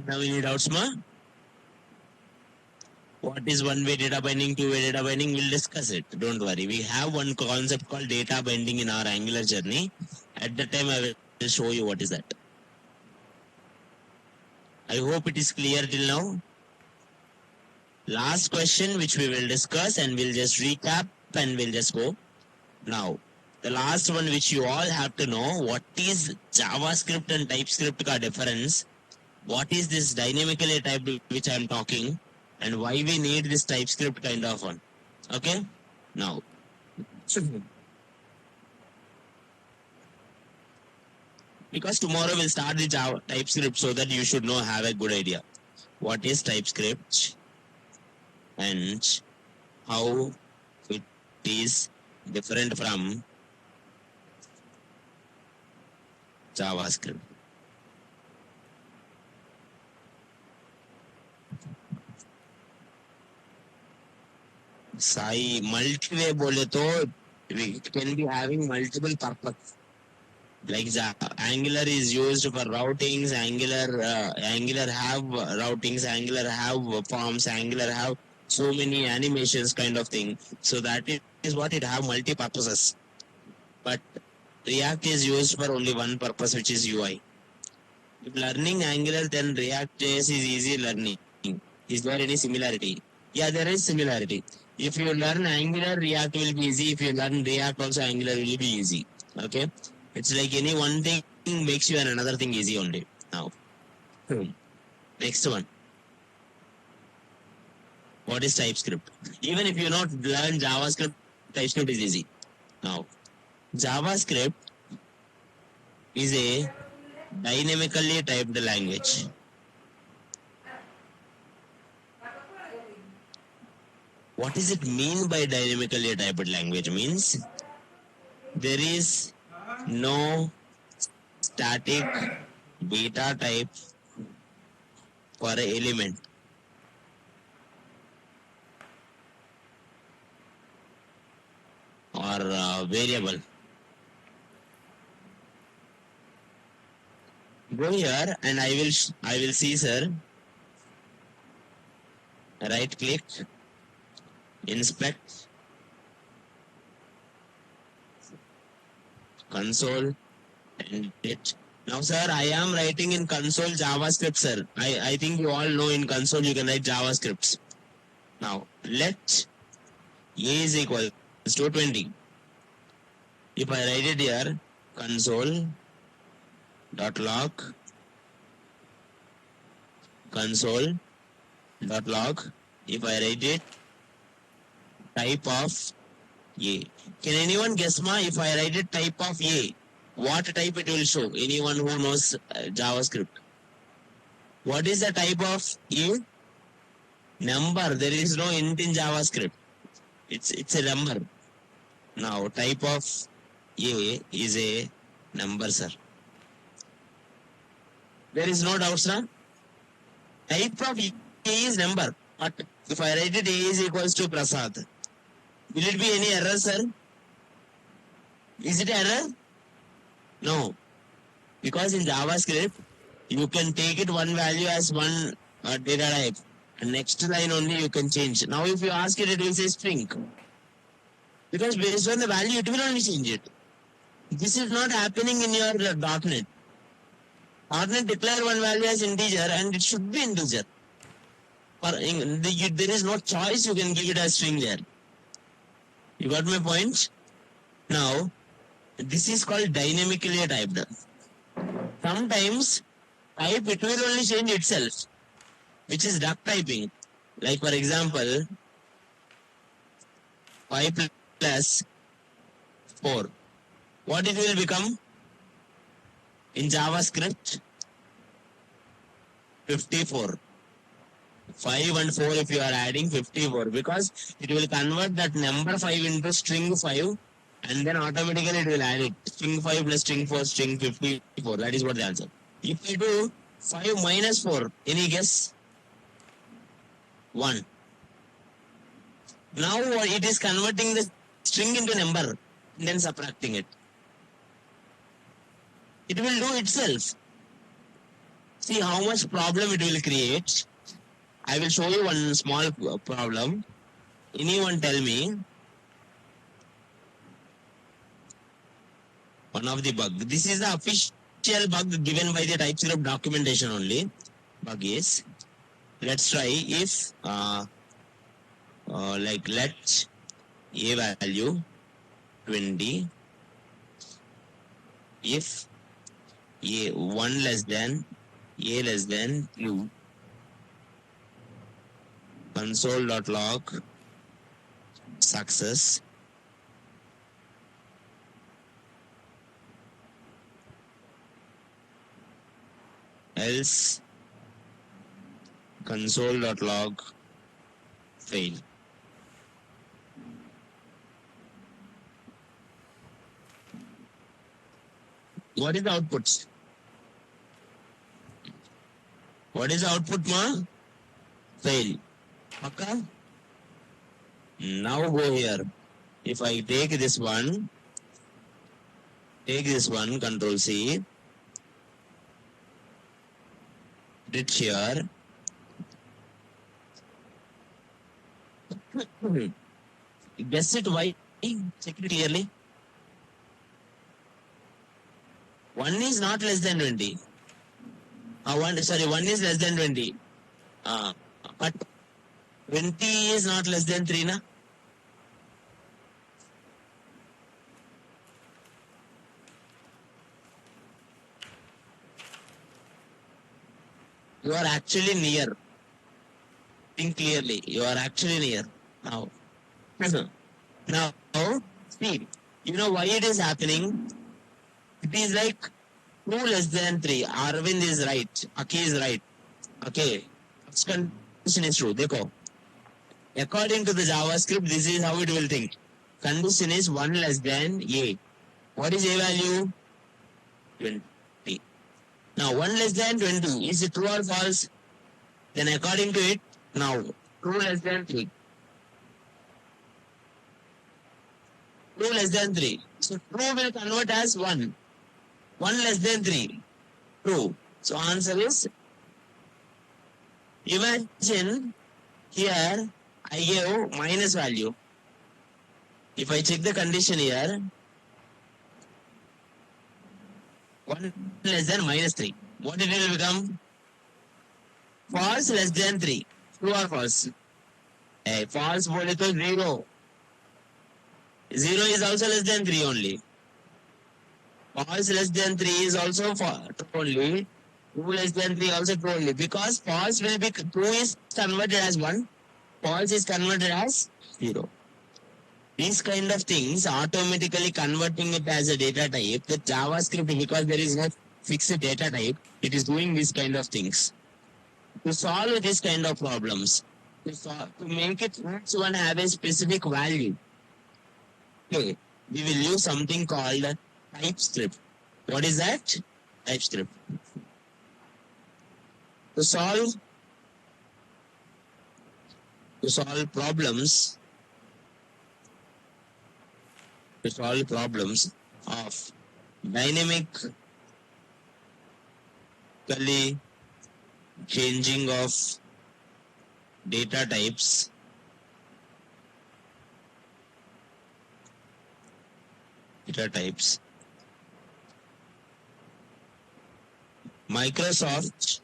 Now any doubts, ma? What is one-way data binding, two-way data binding? We'll discuss it. Don't worry. We have one concept called data binding in our Angular journey. At the time, I will show you what is that. I hope it is clear till now. Last question which we will discuss and we'll just recap and we'll just go. Now, the last one which you all have to know, what is JavaScript and TypeScript ka difference? What is this dynamically typed which I am talking? And why we need this TypeScript kind of one. Okay? Now, because tomorrow we'll start the Java TypeScript so that you should have a good idea. What is TypeScript and how it is different from JavaScript. Sai multi-way bole to it can be having multiple purpose. Like Angular is used for routings, Angular have routings, Angular have forms, Angular have so many animations kind of thing. So that is what it have multi purposes. But React is used for only one purpose, which is UI. If learning Angular, then React JS is easy learning. Is there any similarity? Yeah, there is similarity. If you learn Angular, React will be easy. If you learn React, also Angular will be easy. Okay, it's like any one thing makes you another thing easy only. Now, next one. What is TypeScript? Even if you not learn JavaScript, TypeScript is easy. Now, JavaScript is a dynamically typed language. What does it mean by dynamically typed language? Means there is no static data type for an element or variable. Go here and I will see, sir. Right click, inspect, console, and it. Now, sir, I am writing in console JavaScript, sir. I think you all know in console you can write JavaScripts. Now, let A is equal to 20. If I write it here, console.log, console.log, if I write it, type of A. Can anyone guess if I write it type of A, what type it will show? Anyone who knows JavaScript? What is the type of A? Number. There is no int in JavaScript. It's a number. Now type of A is a number, sir. There is no doubt, sir. Type of A is number. But if I write it A is equals to Prasad, will it be any error, sir? Is it error? No. Because in JavaScript, you can take it one value as one data type. And next line only you can change. Now if you ask it, it will say string. Because based on the value, it will only change it. This is not happening in your .NET. .NET declare one value as integer and it should be integer. There is no choice, you can give it as string there. You got my point? Now, this is called dynamically typed. Sometimes type it will only change itself, which is duck typing. Like for example, 5 plus 4. What it will become? In JavaScript, 54. 5 and 4 if you are adding 54, because it will convert that number 5 into string 5 and then automatically it will add it. String 5 plus string 4, string 54. That is what the answer. If I do 5 minus 4, any guess? 1. Now it is converting the string into number and then subtracting it. It will do itself. See how much problem it will create. I will show you one small problem. Anyone tell me one of the bug. This is the official bug given by the TypeScript documentation only. Bug is, let's try if like let A value 20 if A 1 less than A less than 2, console.log success, else console.log fail. What is the output? What is the output, ma? Fail. Okay? Now go here. If I take this one, Control C, it here. Guess it why? Check it clearly. 1 is not less than 20. 1 is less than 20. But 20 is not less than 3, na? You are actually near. Think clearly. You are actually near. Now, see, you know why it is happening? It is like 2 less than 3. Arvind is right. Aki is right. Okay. First condition is true. Dekho. According to the JavaScript, this is how it will think. Condition is 1 less than A. What is A value? 20. Now, 1 less than 20. Is it true or false? Then according to it, now, 2 less than 3. 2 less than 3. So, true will convert as 1. 1 less than 3. True. So, answer is, imagine here I gave minus value. If I check the condition here, 1 less than minus 3. What it will become? False less than 3. True or false? False bole to 0. 0 is also less than 3 only. False less than 3 is also true only. 2 less than 3 also true only. Because false will be, 2 is converted as 1. False is converted as 0. These kind of things automatically converting it as a data type. The JavaScript, because there is no fixed data type, it is doing these kind of things. To solve this kind of problems, to make it each one have a specific value, okay, we will use something called TypeScript. What is that? TypeScript. To solve problems of dynamically changing of data types, Microsoft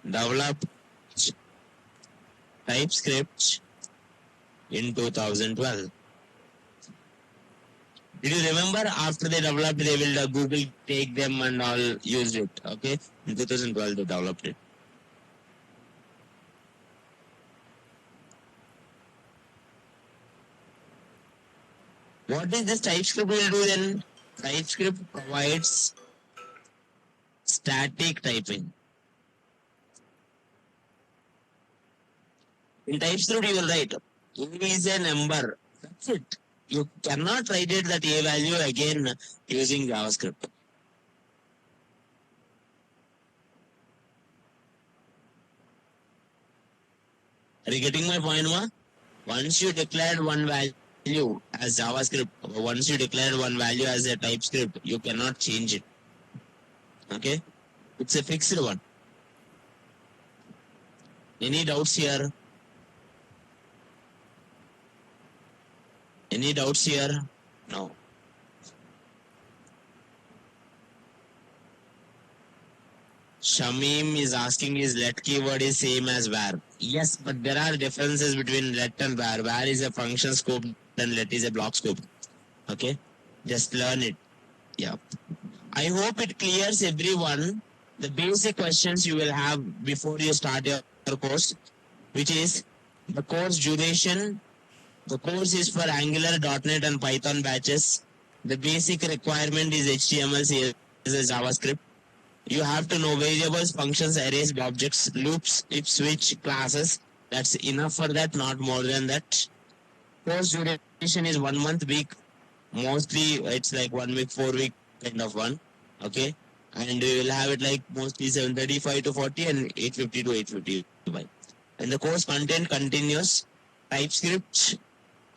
developed TypeScript in 2012. Did you remember after they developed, they will Google take them and all used it? Okay, in 2012 they developed it. What is this TypeScript will do then? TypeScript provides static typing. In TypeScript you will write A is a number. That's it. You cannot write it that A value again using JavaScript. Are you getting my point, ma? Once you declared one value as JavaScript, once you declared one value as a TypeScript, you cannot change it. Okay? It's a fixed one. Any doubts here? Any doubts here? No. Shamim is asking, is let keyword is same as var? Yes, but there are differences between let and var. Var is a function scope and let is a block scope. Okay? Just learn it. Yeah. I hope it clears everyone the basic questions you will have before you start your course, which is the course duration. The course is for Angular, .NET and Python batches. The basic requirement is HTML, CSS, JavaScript. You have to know variables, functions, arrays, objects, loops, if switch, classes. That's enough for that, not more than that. Course duration is 1 month, week. Mostly it's like 1 week, 4 week kind of one. Okay. And we will have it like mostly 735 to 40 and 850 to 855. And the course content continues. TypeScript,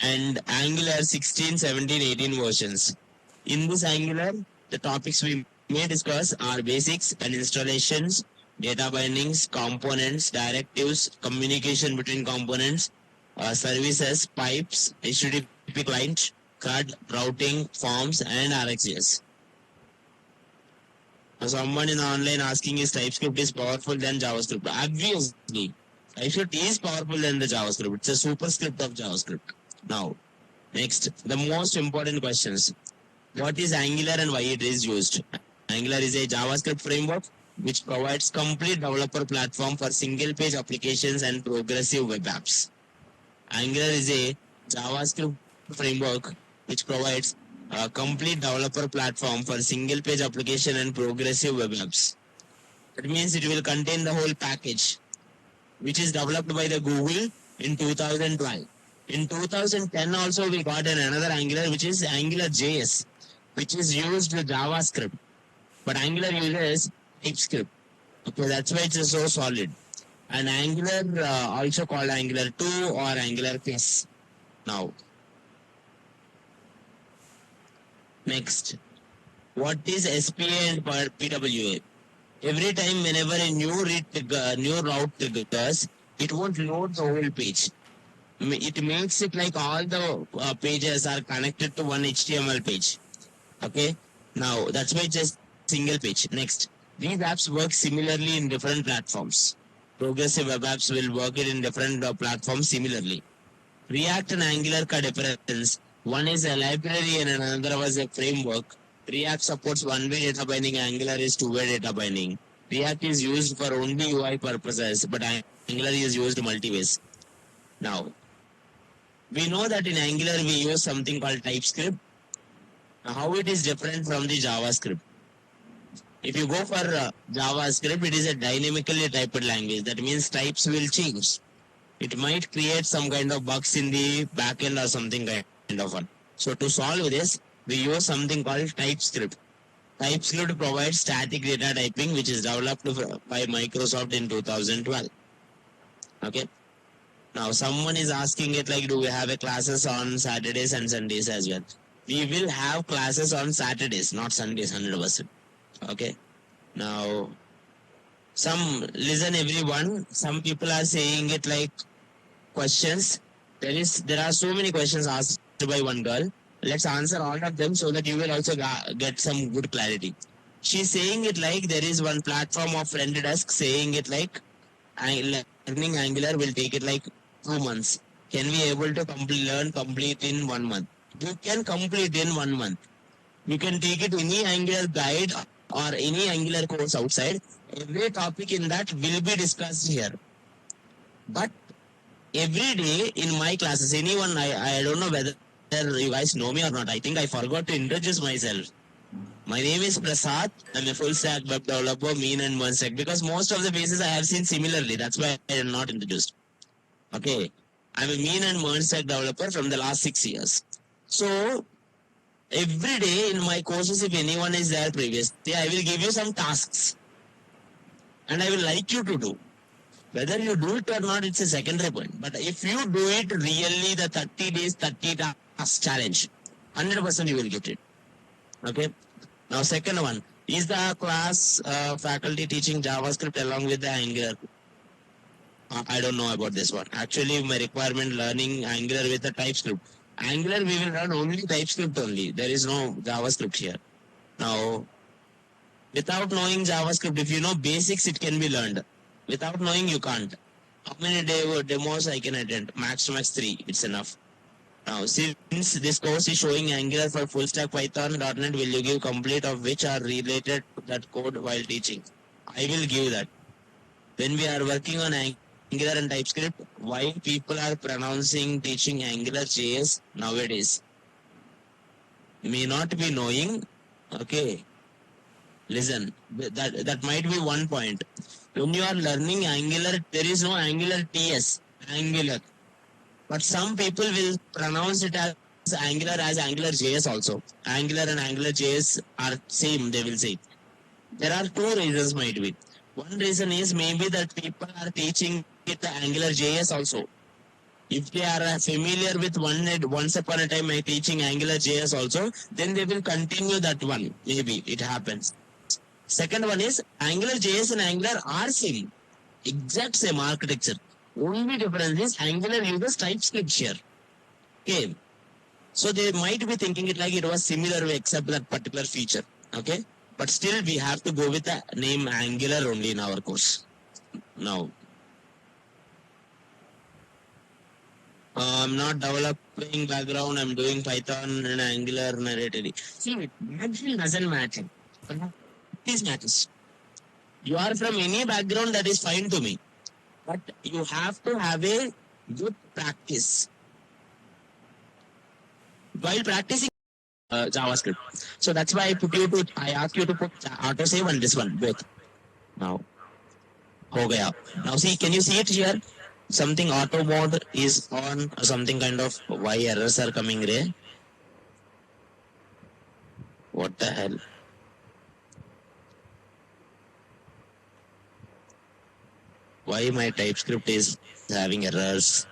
and Angular 16, 17, 18 versions. In this Angular, the topics we may discuss are basics and installations, data bindings, components, directives, communication between components, services, pipes, HTTP client, CRUD, routing, forms, and RxJS. Now, someone in online asking is TypeScript is powerful than JavaScript. Obviously, TypeScript is powerful than the JavaScript. It's a superscript of JavaScript. Now, next, the most important questions. What is Angular and why it is used? Angular is a JavaScript framework which provides complete developer platform for single-page applications and progressive web apps. Angular is a JavaScript framework which provides a complete developer platform for single-page application and progressive web apps. That means it will contain the whole package, which is developed by the Google in 2012. In 2010 also we got another Angular, which is Angular JS, which is used with JavaScript. But Angular uses TypeScript. Okay, that's why it's so solid. And Angular, also called Angular 2 or Angular Plus. Now, next, what is SPA and PWA? Every time whenever a new route triggers, it won't load the whole page. It makes it like all the pages are connected to one HTML page. Okay, now that's why it's a single page. Next, these apps work similarly in different platforms. Progressive web apps will work it in different platforms similarly. React and Angular ka difference. One is a library and another was a framework. React supports one-way data binding, Angular is two-way data binding. React is used for only UI purposes, but Angular is used multi-ways. Now, we know that in Angular we use something called TypeScript. Now, how it is different from the JavaScript? If you go for JavaScript, it is a dynamically typed language. That means types will change. It might create some kind of bugs in the backend or something kind of one. So to solve this, we use something called TypeScript. TypeScript provides static data typing, which is developed by Microsoft in 2012. Okay. Now someone is asking it like, do we have a classes on Saturdays and Sundays as well? We will have classes on Saturdays, not Sundays, 100%. Okay. Now, listen everyone. Some people are saying it like questions. There are so many questions asked by one girl. Let's answer all of them so that you will also get some good clarity. She's saying it like there is one platform of Friend Desk saying it like learning Angular will take it like 2 months. Can we able to learn complete in 1 month? You can complete in 1 month. You can take it any Angular guide or any Angular course outside. Every topic in that will be discussed here. But every day in my classes, anyone, I don't know whether you guys know me or not. I think I forgot to introduce myself. My name is Prasad. I'm a full stack web developer, mean and one stack. Because most of the faces I have seen similarly. That's why I am not introduced. Okay. I'm a mean and one stack developer from the last 6 years. So, every day in my courses, if anyone is there previously, I will give you some tasks. And I will like you to do. Whether you do it or not, it's a secondary point. But if you do it really, the 30 days, 30 tasks challenge, 100% you will get it. Okay. Now, second one, is the class faculty teaching JavaScript along with the Angular? I don't know about this one. Actually, my requirement learning Angular with the TypeScript. Angular, we will learn only TypeScript only. There is no JavaScript here. Now, without knowing JavaScript, if you know basics, it can be learned. Without knowing, you can't. How many demos I can attend? Max to max 3. It's enough. Now, since this course is showing Angular for full stack Python.NET, will you give complete of which are related to that code while teaching? I will give that. When we are working on Angular and TypeScript, why people are pronouncing teaching Angular JS nowadays? May not be knowing. Okay. Listen, that might be one point. When you are learning Angular, there is no Angular TS, Angular. But some people will pronounce it as Angular JS also. Angular and Angular JS are same, they will say. There are two reasons might be. One reason is maybe that people are teaching it Angular JS also. If they are familiar with once upon a time I teaching Angular JS also, then they will continue that one. Maybe it happens. Second one is Angular JS and Angular are same. Exact same architecture. Only difference is Angular uses TypeScript here. Okay. So they might be thinking it like it was similar except that particular feature. Okay. But still we have to go with the name Angular only in our course. Now, I'm not developing background. I'm doing Python and Angular narrated. See, background doesn't matter. This matters. You are from any background, that is fine to me. But you have to have a good practice. While practicing JavaScript. So that's why I ask you to put autosave on this one, both. Now, ho gaya. Now see, can you see it here? Something auto mode is on, something kind of why errors are coming, Ray? What the hell? Why my TypeScript is having errors?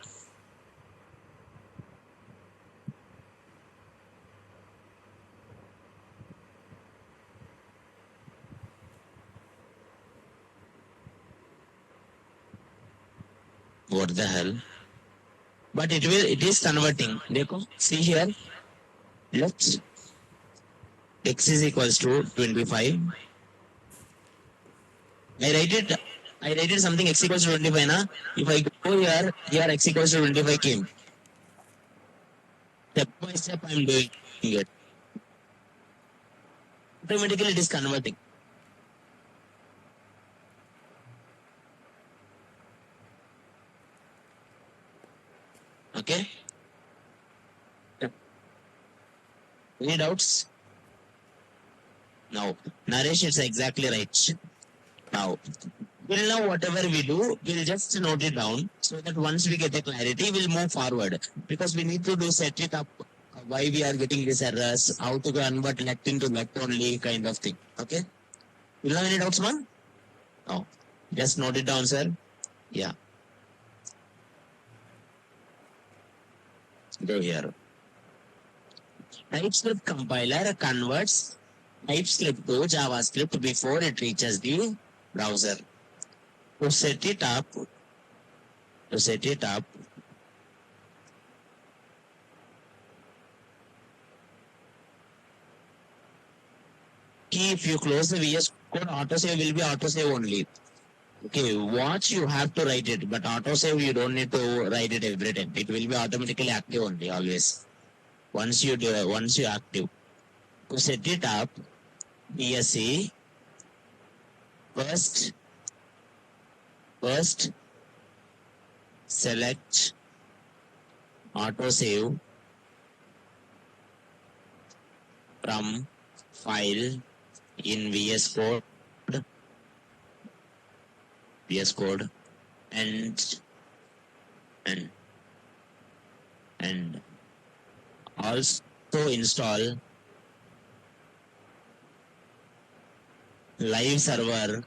What the hell? But it is converting. Dekho, see here. Let's x is equals to 25. I write it something x equals to 25 na. If I go here x equals to 25 came. Step by step I am doing it. Automatically it is converting. Okay. Any doubts? Now, Naresh, it's exactly right. Now, till now whatever we do, we'll just note it down so that once we get the clarity, we'll move forward. Because we need to set it up, why we are getting these errors, how to convert left into left only kind of thing. Okay? Will have any doubts, man? No. Just note it down, sir. Yeah. Go here. TypeScript compiler converts TypeScript to JavaScript before it reaches the browser. To set it up, if you close the VS Code, autosave will be autosave only. Okay, watch you have to write it, but autosave you don't need to write it every time. It will be automatically active only always. Once you active. To set it up, BSC first select autosave from file in VS Code and also install live server,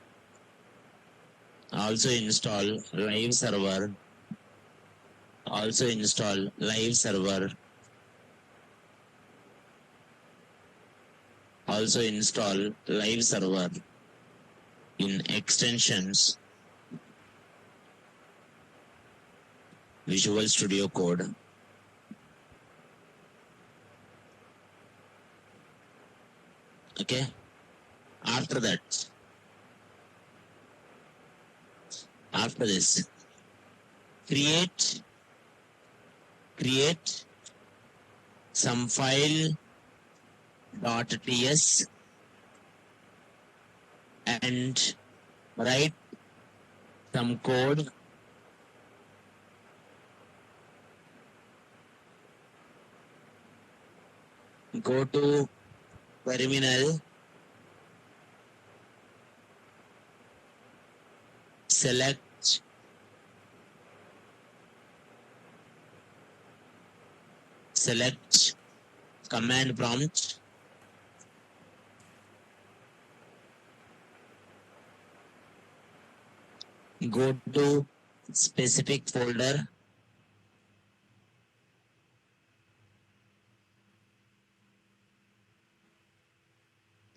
also install live server in extensions Visual Studio Code. Okay. After this, create some file .ts and write some code go to terminal, select command prompt, go to specific folder,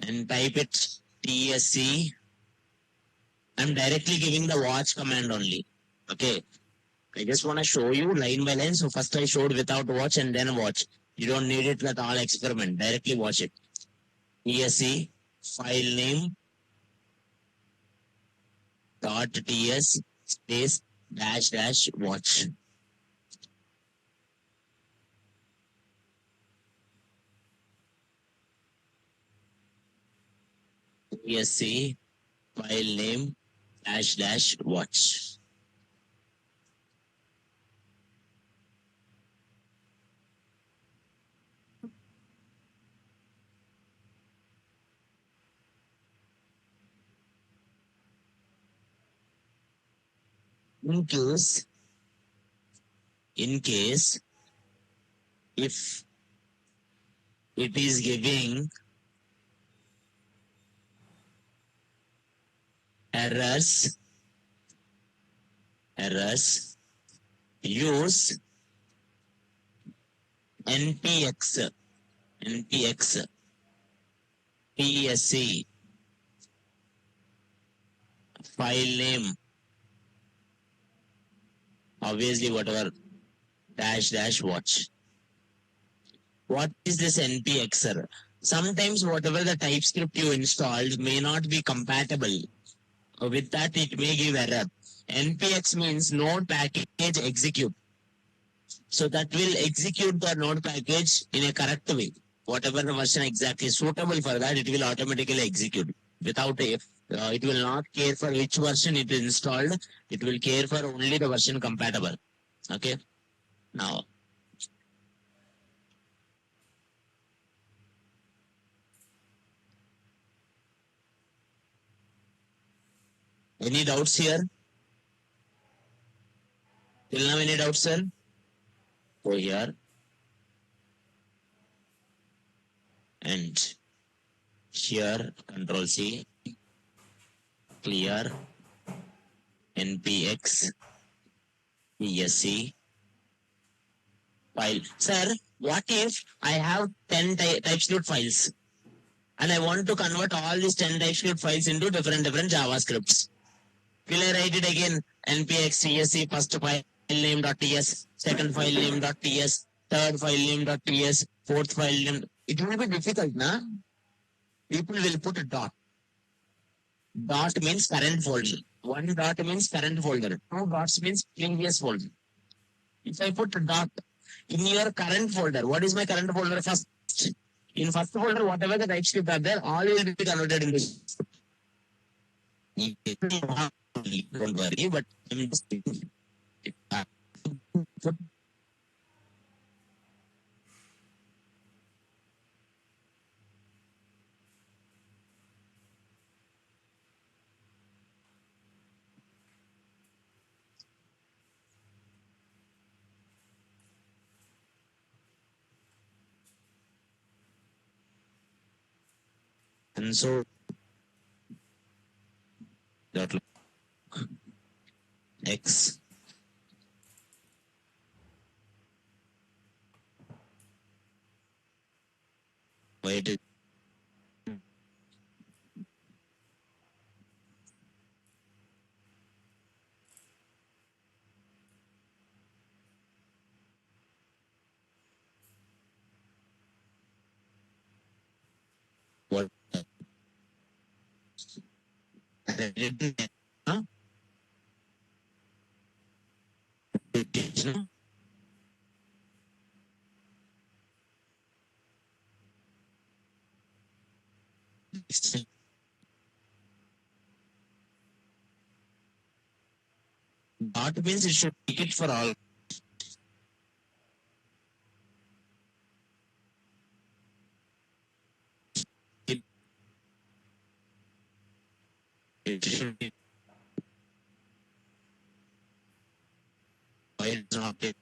and type it TSC. I'm directly giving the watch command only. Okay. I just want to show you line by line. So first I showed without watch and then watch. You don't need it with all experiment. Directly watch it. TSC file name dot TS space dash dash watch. TSC file name dash dash watch. In case if it is giving errors use npx tsc file name, obviously whatever, dash dash watch. What is this npxer? Sometimes whatever the TypeScript you installed may not be compatible. With that, it may give error. npx means node package execute. So that will execute the node package in a correct way. Whatever the version exactly suitable for that, it will automatically execute. Without a, it will not care for which version it is installed. It will care for only the version compatible. Okay. Now, any doubts here? Till now, any doubts, sir? Go here and here, Control C, clear, npx, tsc, file. Sir, what if I have 10 TypeScript files and I want to convert all these 10 TypeScript files into different JavaScripts? Will I write it again? npx, tsc, first file name.ts, second file name.ts, third file name.ts, fourth file name. It will be difficult, na? People will put a dot. Dot means current folder. One dot means current folder. Two dots means previous folder. If I put a dot in your current folder, what is my current folder first? In first folder, whatever the TypeScript are there, all will be converted into. Don't worry, but I'm just thinking. And so dot x y what huh? Dot means it should take it for all. It should be why it's not take.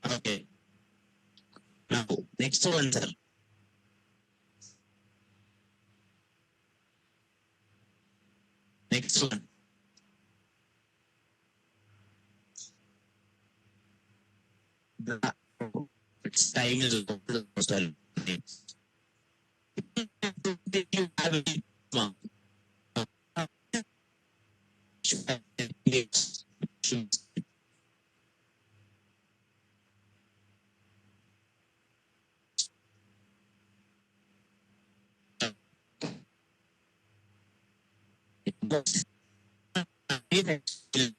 Okay. Now, next one, sir. Next Next one. Its time is almost done. You have it.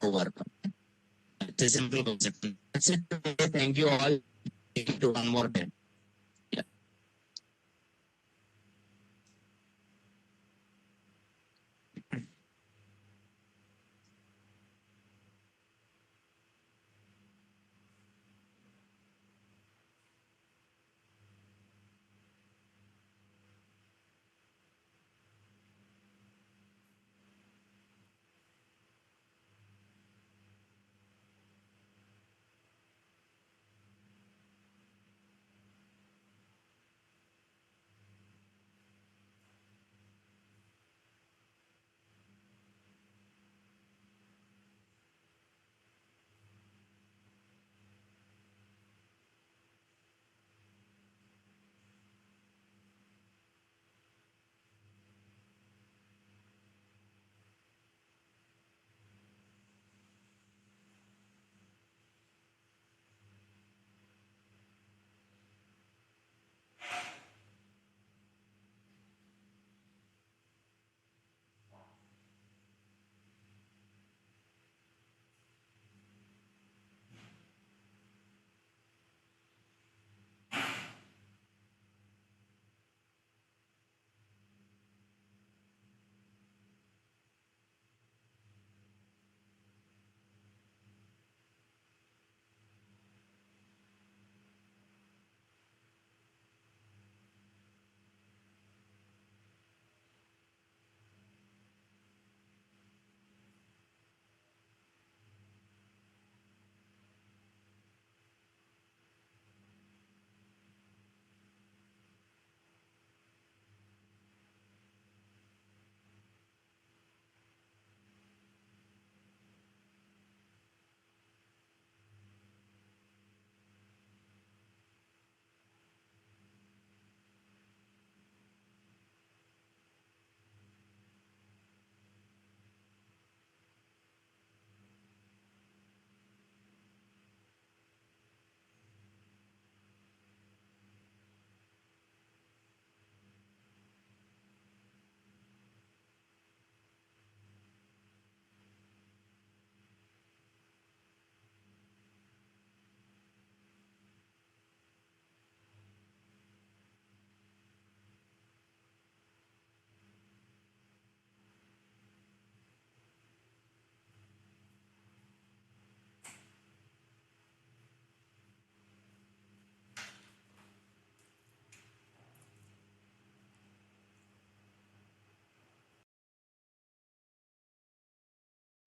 Over. It's a simple concept. That's it. Thank you all. To one more time. Yeah.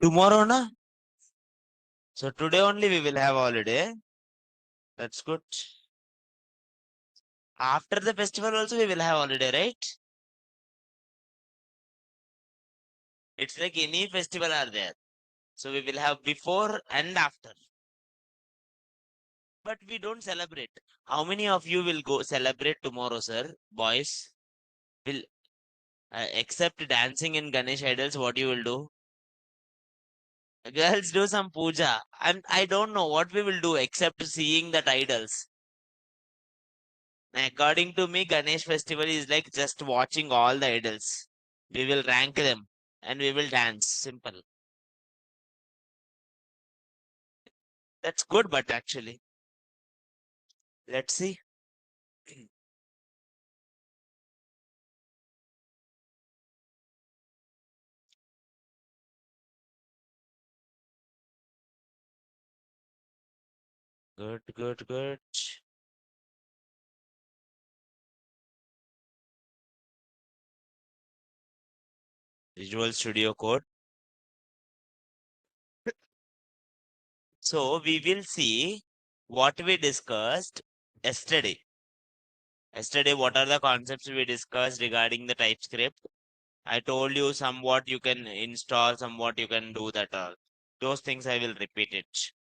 Tomorrow, na? So today only we will have holiday. That's good. After the festival also we will have holiday, right? It's like any festival are there. So we will have before and after. But we don't celebrate. How many of you will go celebrate tomorrow, sir? Boys will except dancing in Ganesh idols, what you will do? Girls do some puja. I don't know what we will do except seeing that idols. According to me, Ganesh festival is like just watching all the idols. We will rank them and we will dance. Simple. That's good, but actually, let's see. Good, good, good. Visual Studio Code. So we will see what we discussed yesterday. Yesterday, what are the concepts we discussed regarding the TypeScript? I told you somewhat you can install, somewhat you can do that. Those things I will repeat it.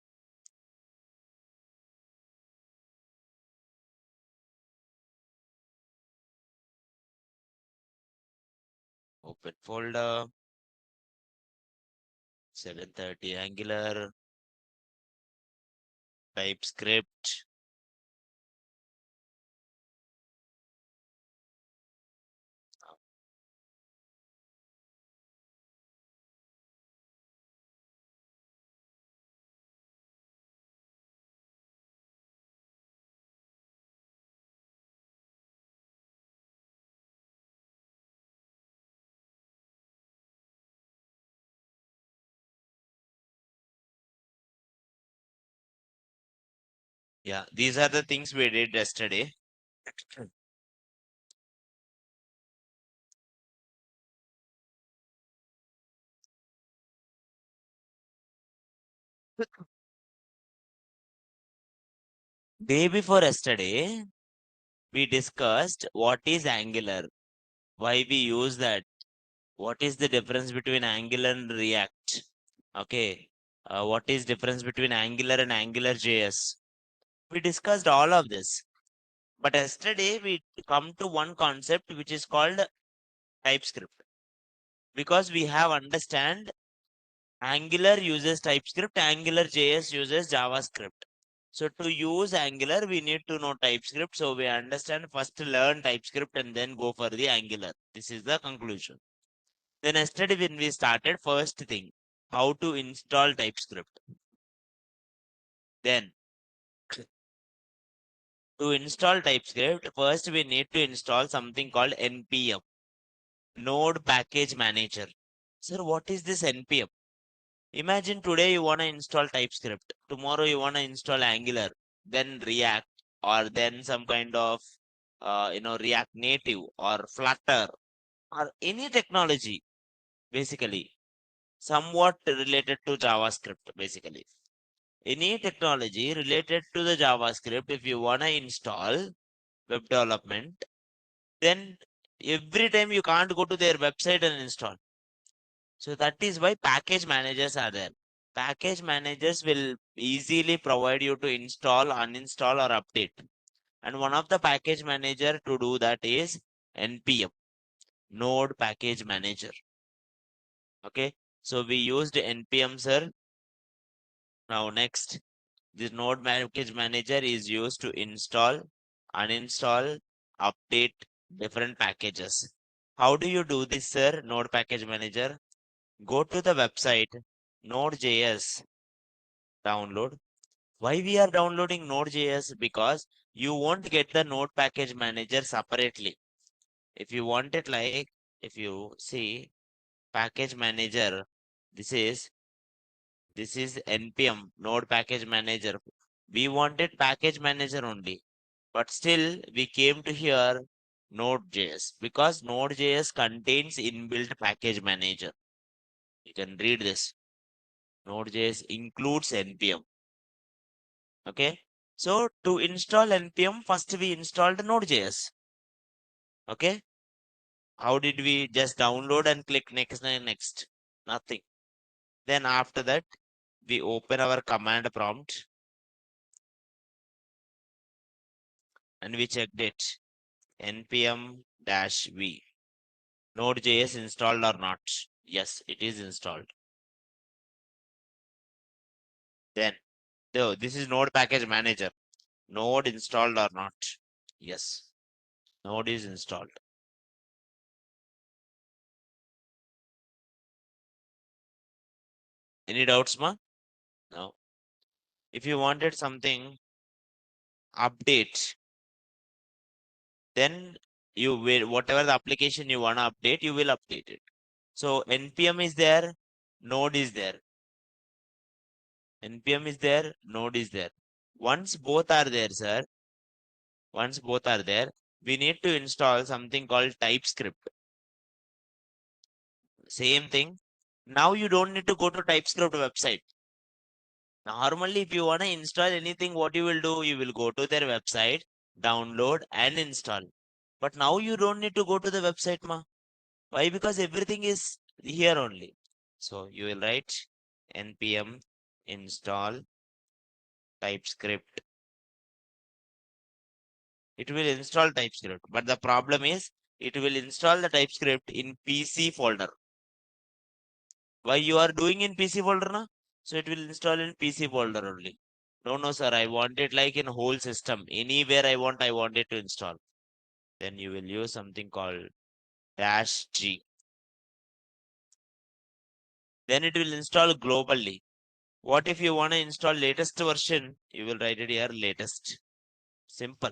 Open folder, 730 Angular, TypeScript. Yeah, these are the things we did yesterday. Day before yesterday, we discussed what is Angular, why we use that, what is the difference between Angular and React. Okay, what is difference between Angular and Angular JS. We discussed all of this. But yesterday we come to one concept which is called TypeScript. Because we have understand Angular uses TypeScript, Angular JS uses JavaScript. So to use Angular, we need to know TypeScript. So we understand first learn TypeScript and then go for the Angular. This is the conclusion. Then yesterday when we started, first thing, how to install TypeScript. Then to install TypeScript, first we need to install something called NPM, Node Package Manager. Sir, what is this NPM? Imagine today you want to install TypeScript, tomorrow you want to install Angular, then React, or then some kind of React Native or Flutter or any technology, basically, somewhat related to JavaScript, basically. Any technology related to the JavaScript, if you want to install web development, then every time you can't go to their website and install. So that is why package managers are there. Package managers will easily provide you to install, uninstall, or update. And one of the package manager to do that is NPM, Node Package Manager. Okay, so we used NPM, sir. Now next, this Node Package Manager is used to install, uninstall, update different packages. How do you do this, sir? Node Package Manager. Go to the website Node.js, download. Why we are downloading Node.js? Because you won't get the Node Package Manager separately. If you want it like, if you see Package Manager, this is NPM Node Package Manager. We wanted Package Manager only, but still we came to here Node.js because Node.js contains inbuilt Package Manager. You can read this. Node.js includes NPM. Okay. So to install NPM, first we installed Node.js. Okay. How did we just download and click next and next? Nothing. Then after that, we open our command prompt and we checked it. npm-v. Node.js installed or not? Yes, it is installed. Then, this is Node Package Manager. Node installed or not? Yes, Node is installed. Any doubts, ma? No. If you wanted something update, then you will, whatever the application you want to update, you will update it. So npm is there, node is there. Npm is there, node is there. Once both are there, sir, once both are there, we need to install something called TypeScript. Same thing. Now you don't need to go to TypeScript website. Normally, if you want to install anything, what you will do, you will go to their website, download and install. But now you don't need to go to the website, ma. Why? Because everything is here only. So you will write npm install TypeScript. It will install TypeScript, but the problem is it will install the TypeScript in PC folder. Why you are doing in PC folder now? So it will install in PC folder only. No, sir, I want it like in whole system. Anywhere I want it to install. Then you will use something called -g. Then it will install globally. What if you want to install latest version? You will write it here latest. Simple.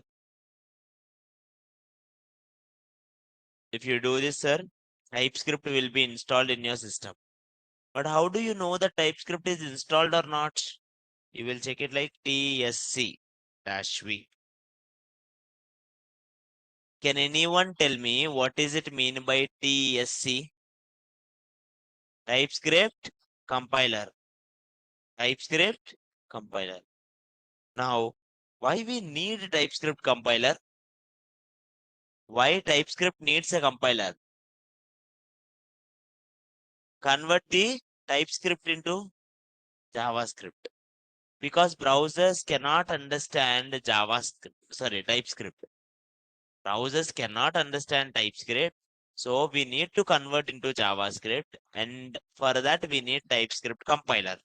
If you do this, sir, TypeScript will be installed in your system. But how do you know the TypeScript is installed or not? You will check it like tsc-v. Can anyone tell me what is it mean by tsc? TypeScript compiler. TypeScript compiler. Now, why we need TypeScript compiler? Why TypeScript needs a compiler? Convert the TypeScript into JavaScript. Because browsers cannot understand JavaScript. Sorry, TypeScript. Browsers cannot understand TypeScript. So we need to convert into JavaScript. And for that, we need TypeScript compiler.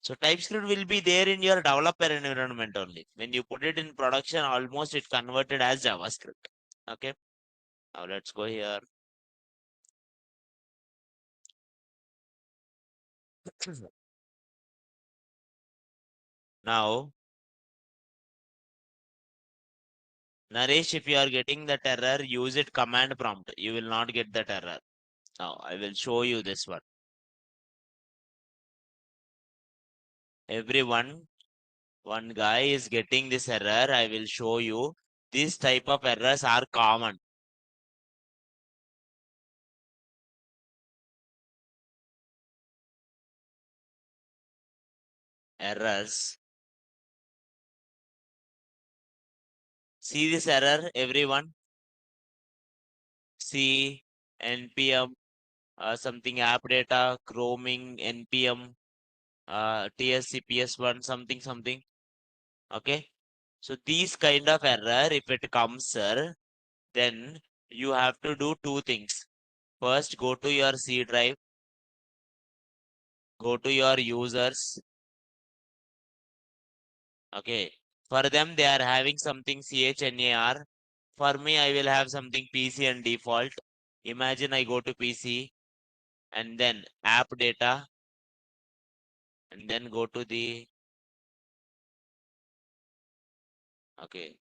So TypeScript will be there in your developer environment only. When you put it in production, almost it converted as JavaScript. Okay. Now let's go here. Now, Naresh, if you are getting that error, use it command prompt. You will not get that error. Now I will show you this one. Everyone, one guy is getting this error. I will show you. These type of errors are common. Errors. See this error, everyone. See npm something app data, chroming, npm, tscps1, something. Okay. So these kind of error, if it comes, sir, then you have to do two things. First, go to your C drive, go to your users. Okay. For them, they are having something chnar. For me, I will have something PC and default. Imagine I go to PC and then app data and then go to the, okay.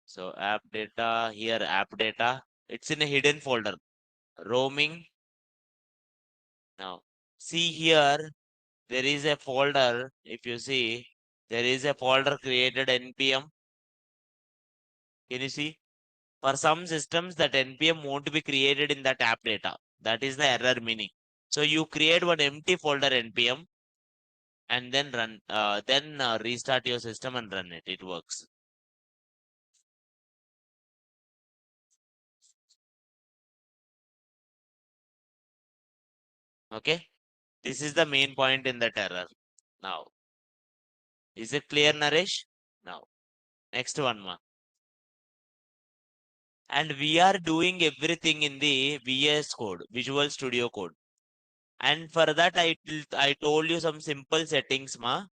So app data, here app data, it's in a hidden folder. Roaming. Now, see here, there is a folder. If you see, there is a folder created npm. Can you see? For some systems, that npm won't be created in that app data. That is the error meaning. So you create one empty folder npm and then run, restart your system and run it. It works. Okay. This is the main point in that error. Now, is it clear, Naresh? Now, next one, ma. And we are doing everything in the VS code, Visual Studio Code. And for that, I told you some simple settings, ma.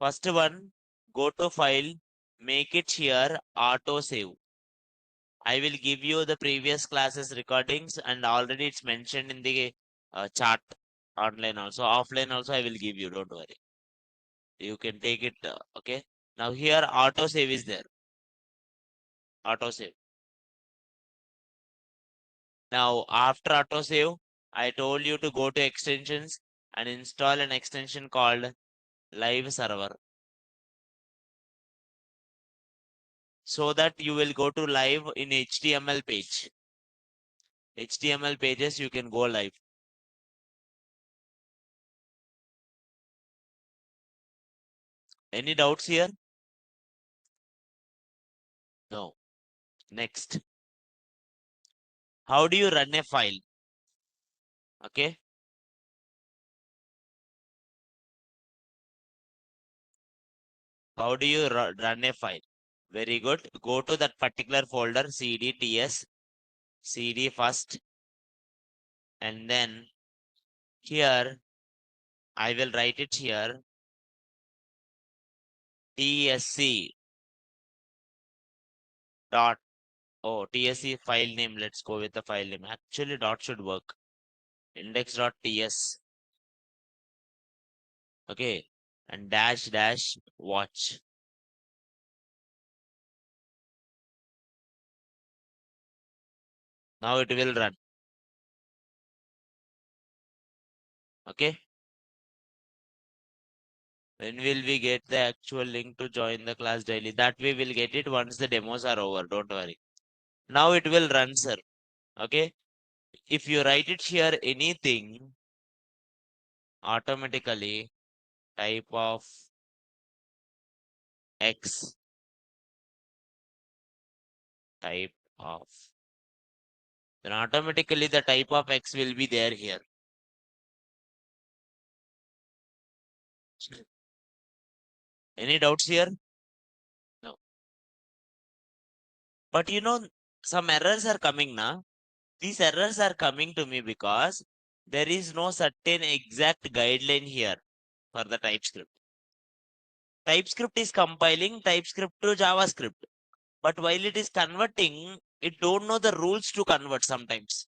First one, go to file, make it here, auto save. I will give you the previous classes recordings and already it's mentioned in the chart online also. Offline also I will give you, don't worry. You can take it, okay. Now here auto save is there. Auto save. Now after auto save, I told you to go to extensions and install an extension called live server. So that you will go to live in HTML page. HTML pages you can go live. Any doubts here? No. Next. How do you run a file? Okay. How do you run a file? Very good. Go to that particular folder, cd ts, cd first, and then here I will write it here, tsc dot, oh, tsc file name. Let's go with the file name. Actually, dot should work. Index.ts. Okay. And dash dash watch. Now it will run. Okay. When will we get the actual link to join the class daily? That we will get it once the demos are over. Don't worry. Now it will run, sir. Okay. If you write it here anything, automatically type of X, type of, then automatically the type of X will be there here. Any doubts here? No. But some errors are coming now. These errors are coming to me because there is no certain exact guideline here for the TypeScript. TypeScript is compiling TypeScript to JavaScript. But while it is converting, it don't know the rules to convert sometimes.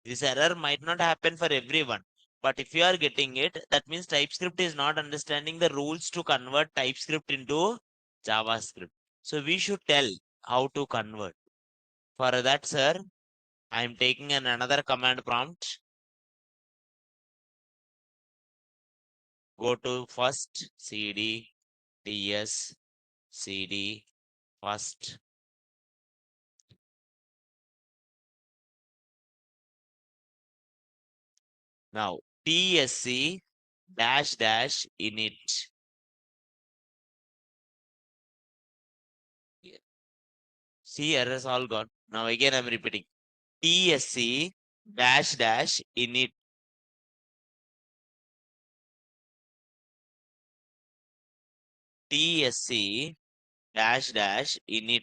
This error might not happen for everyone. But if you are getting it, that means TypeScript is not understanding the rules to convert TypeScript into JavaScript. So we should tell how to convert. For that, sir, I am taking another command prompt. Go to first cd ts cd first. Now tsc dash dash init. See, errors all gone. Now again I'm repeating. tsc dash dash init. tsc dash dash init.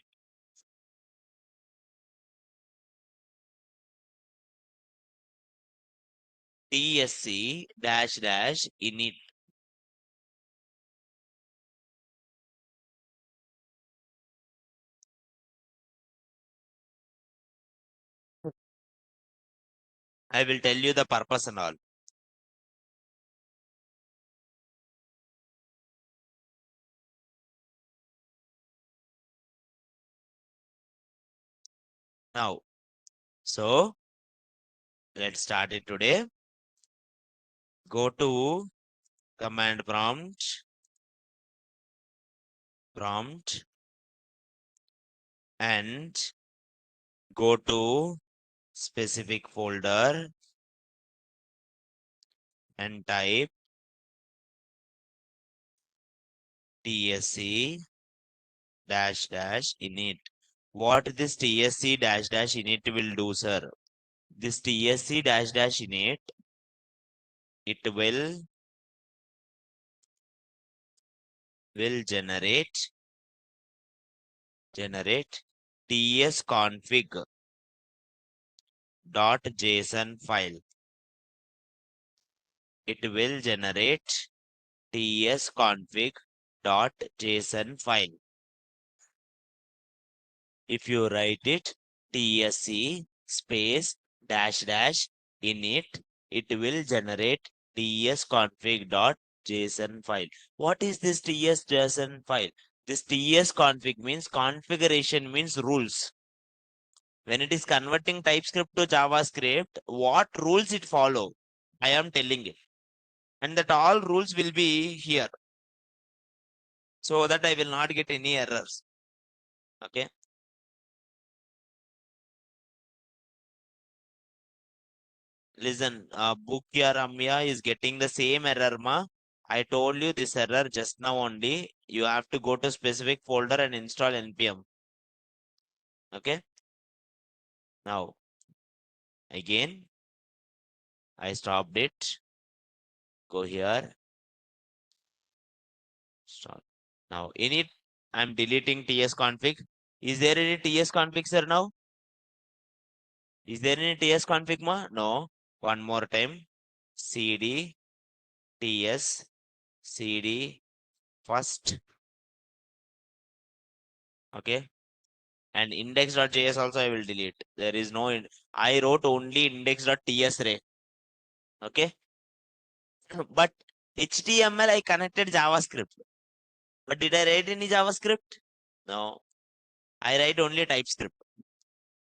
tsc dash dash init. I will tell you the purpose and all. Now, so let's start it today. Go to command prompt and go to specific folder and type tsc dash dash init. What this tsc dash dash init will do, sir? This tsc dash dash init, it will generate tsconfig dot json file. It will generate tsconfig dot json file. If you write it tsc space dash dash init, it will generate tsconfig dot json file. What is this tsjson file? This tsconfig means configuration, means rules. When it is converting TypeScript to JavaScript, what rules it follow? I am telling it. And that all rules will be here, so that I will not get any errors. Okay. Listen, Bukya Ramya is getting the same error, ma. I told you this error just now only. You have to go to specific folder and install npm. Okay. Now, Again, I stopped it. Go here. Stop. Now, init, I'm deleting tsconfig. Is there any tsconfig, sir, now? Is there any tsconfig, ma? No. One more time. cd ts cd first. Okay. And index.js also I will delete. There is no, I wrote only index.ts ray. Okay. But HTML I connected JavaScript. But did I write any JavaScript? No. I write only TypeScript.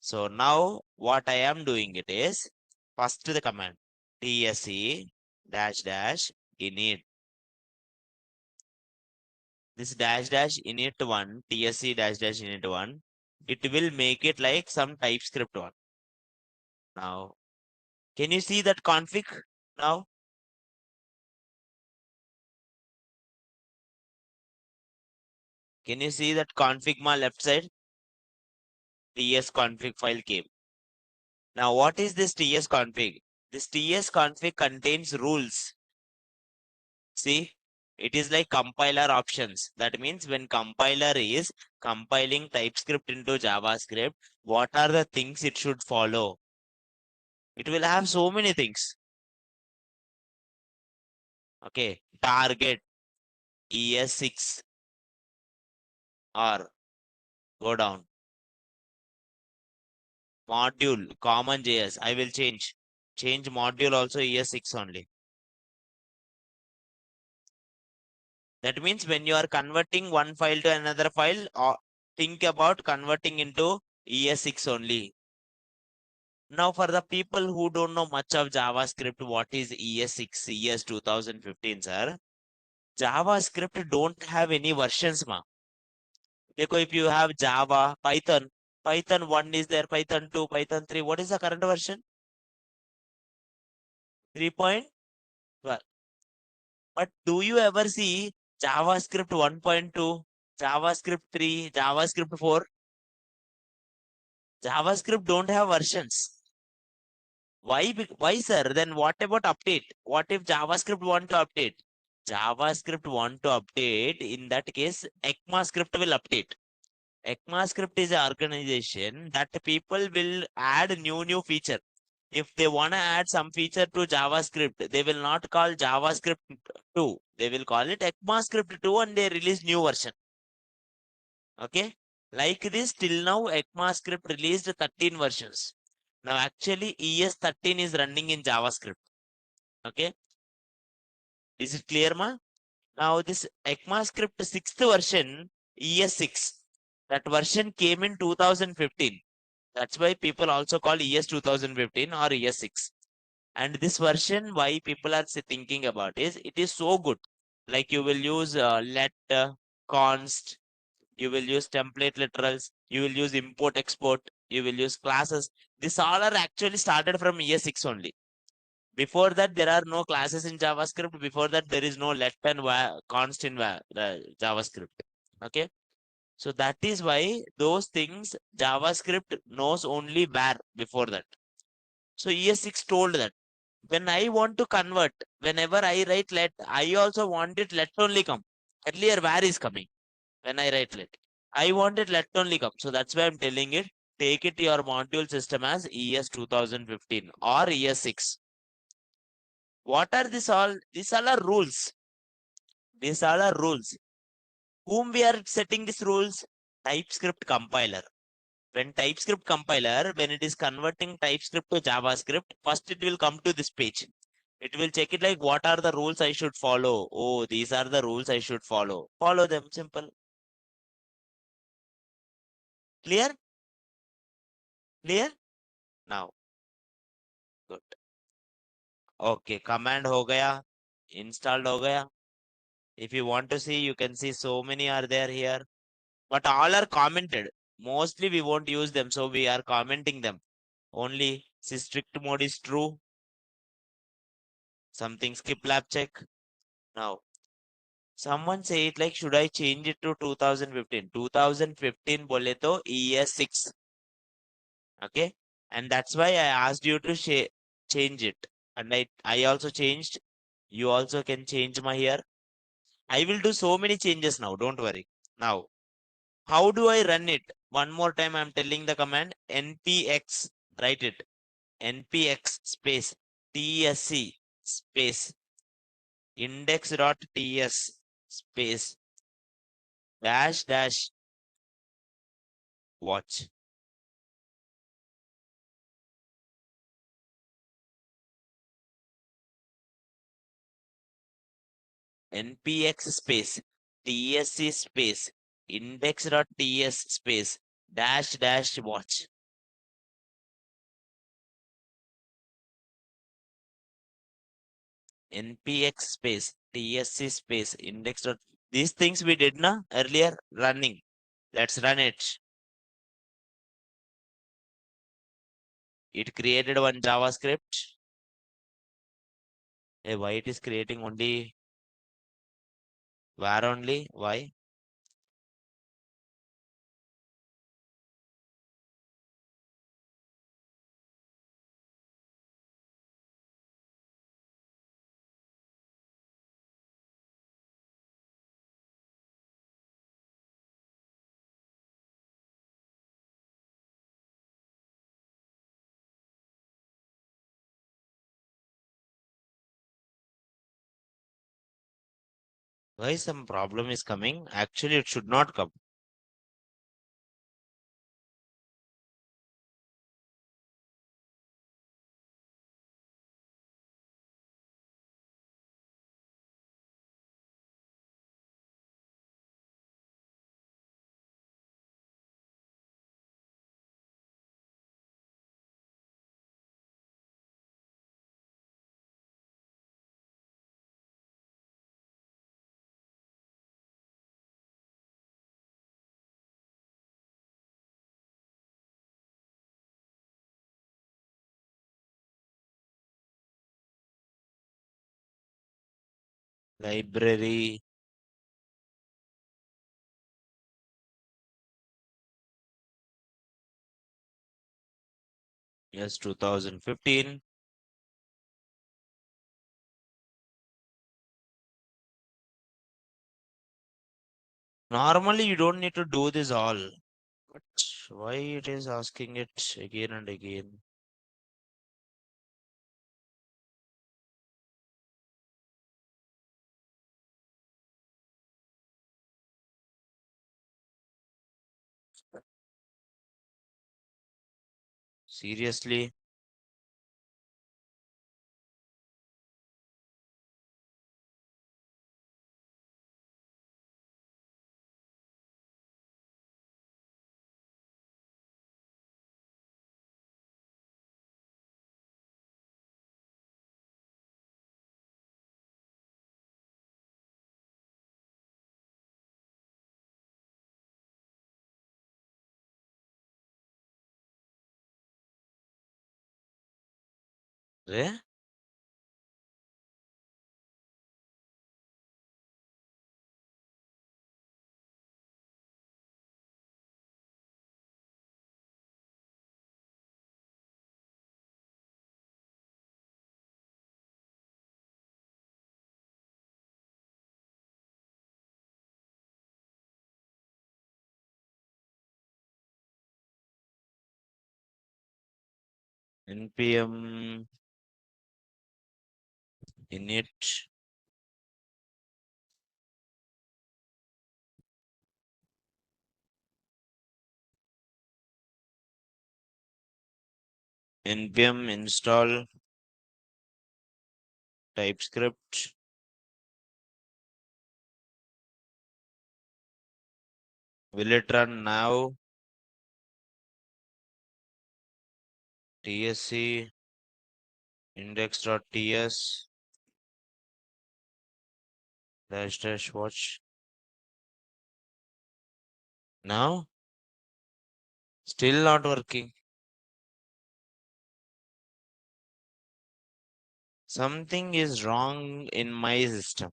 So now what I am doing it is first the command tsc dash dash init. This dash dash init one, tsc dash dash init one, it will make it like some TypeScript one. Now, can you see that config now? Can you see that config ma left side? TS config file came. Now, what is this TS config? This TS config contains rules. See, it is like compiler options. That means when compiler is compiling TypeScript into JavaScript, what are the things it should follow? It will have so many things. Okay, target ES6 or go down. Module common JS. I will change. Change module also ES6 only. That means when you are converting one file to another file, think about converting into ES6 only. Now, for the people who don't know much of JavaScript, what is ES6, ES 2015, sir? JavaScript don't have any versions, ma. Because if you have Java, Python, Python 1 is there, Python 2, Python 3. What is the current version? 3.12. But do you ever see JavaScript 1.2, JavaScript 3, JavaScript 4? JavaScript don't have versions. Why? Why, sir? Then what about update? What if JavaScript want to update? JavaScript want to update. In that case, ECMAScript will update. ECMAScript is an organization that people will add new feature. If they want to add some feature to JavaScript, they will not call JavaScript 2. They will call it ECMAScript 2 and they release new version. Okay. Like this, till now, ECMAScript released 13 versions. Now, actually, ES13 is running in JavaScript. Okay. Is it clear, ma? Now, this ECMAScript 6th version, ES6, that version came in 2015. That's why people also call ES 2015 or ES6. And this version, why people are thinking about is it is so good. Like you will use let, const, you will use template literals, you will use import export, you will use classes. These all are actually started from ES6 only. Before that, there are no classes in JavaScript. Before that, there is no let and const in JavaScript. Okay. So that is why those things JavaScript knows only where before that. So ES6 told that when I want to convert, whenever I write let, I also want it let only come. Earlier, where is coming when I write let? I want it let only come. So that's why I'm telling it. Take it to your module system as ES 2015 or ES6. What are these all? These all are rules. These all are rules. Whom we are setting these rules? TypeScript compiler. When TypeScript compiler, when it is converting TypeScript to JavaScript, first it will come to this page. It will check it like what are the rules I should follow. Oh, these are the rules I should follow. Follow them, simple. Clear? Clear? Now, good. Okay, command ho gaya, installed ho gaya. If you want to see, you can see so many are there here. But all are commented. Mostly we won't use them, so we are commenting them. Only strict mode is true. Something skip lab check. Now, someone say it like, should I change it to 2015? 2015 bole to ES6. Okay. and that's why I asked you to change it, and I also changed. You also can change my here. I will do so many changes now, don't worry. Now, how do I run it? One more time, I'm telling the command npx, write it, npx space tsc space index.ts space dash dash watch. npx space tsc space index.ts space dash dash watch. npx space tsc space index dot, these things we did na earlier running. Let's run it. It created one JavaScript. Hey, why it is creating only var only? Why? Why some problem is coming? Actually, it should not come. Library. Yes, 2015. Normally, you don't need to do this all. But why it is asking it again and again? Seriously? Eh? npm init npm install TypeScript. Will it run now? tsc index.ts dash dash watch. Now, still not working. Something is wrong in my system.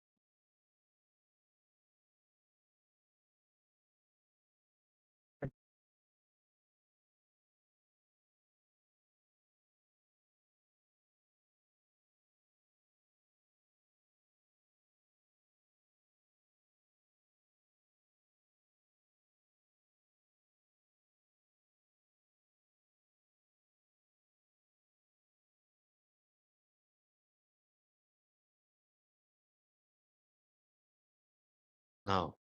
Now,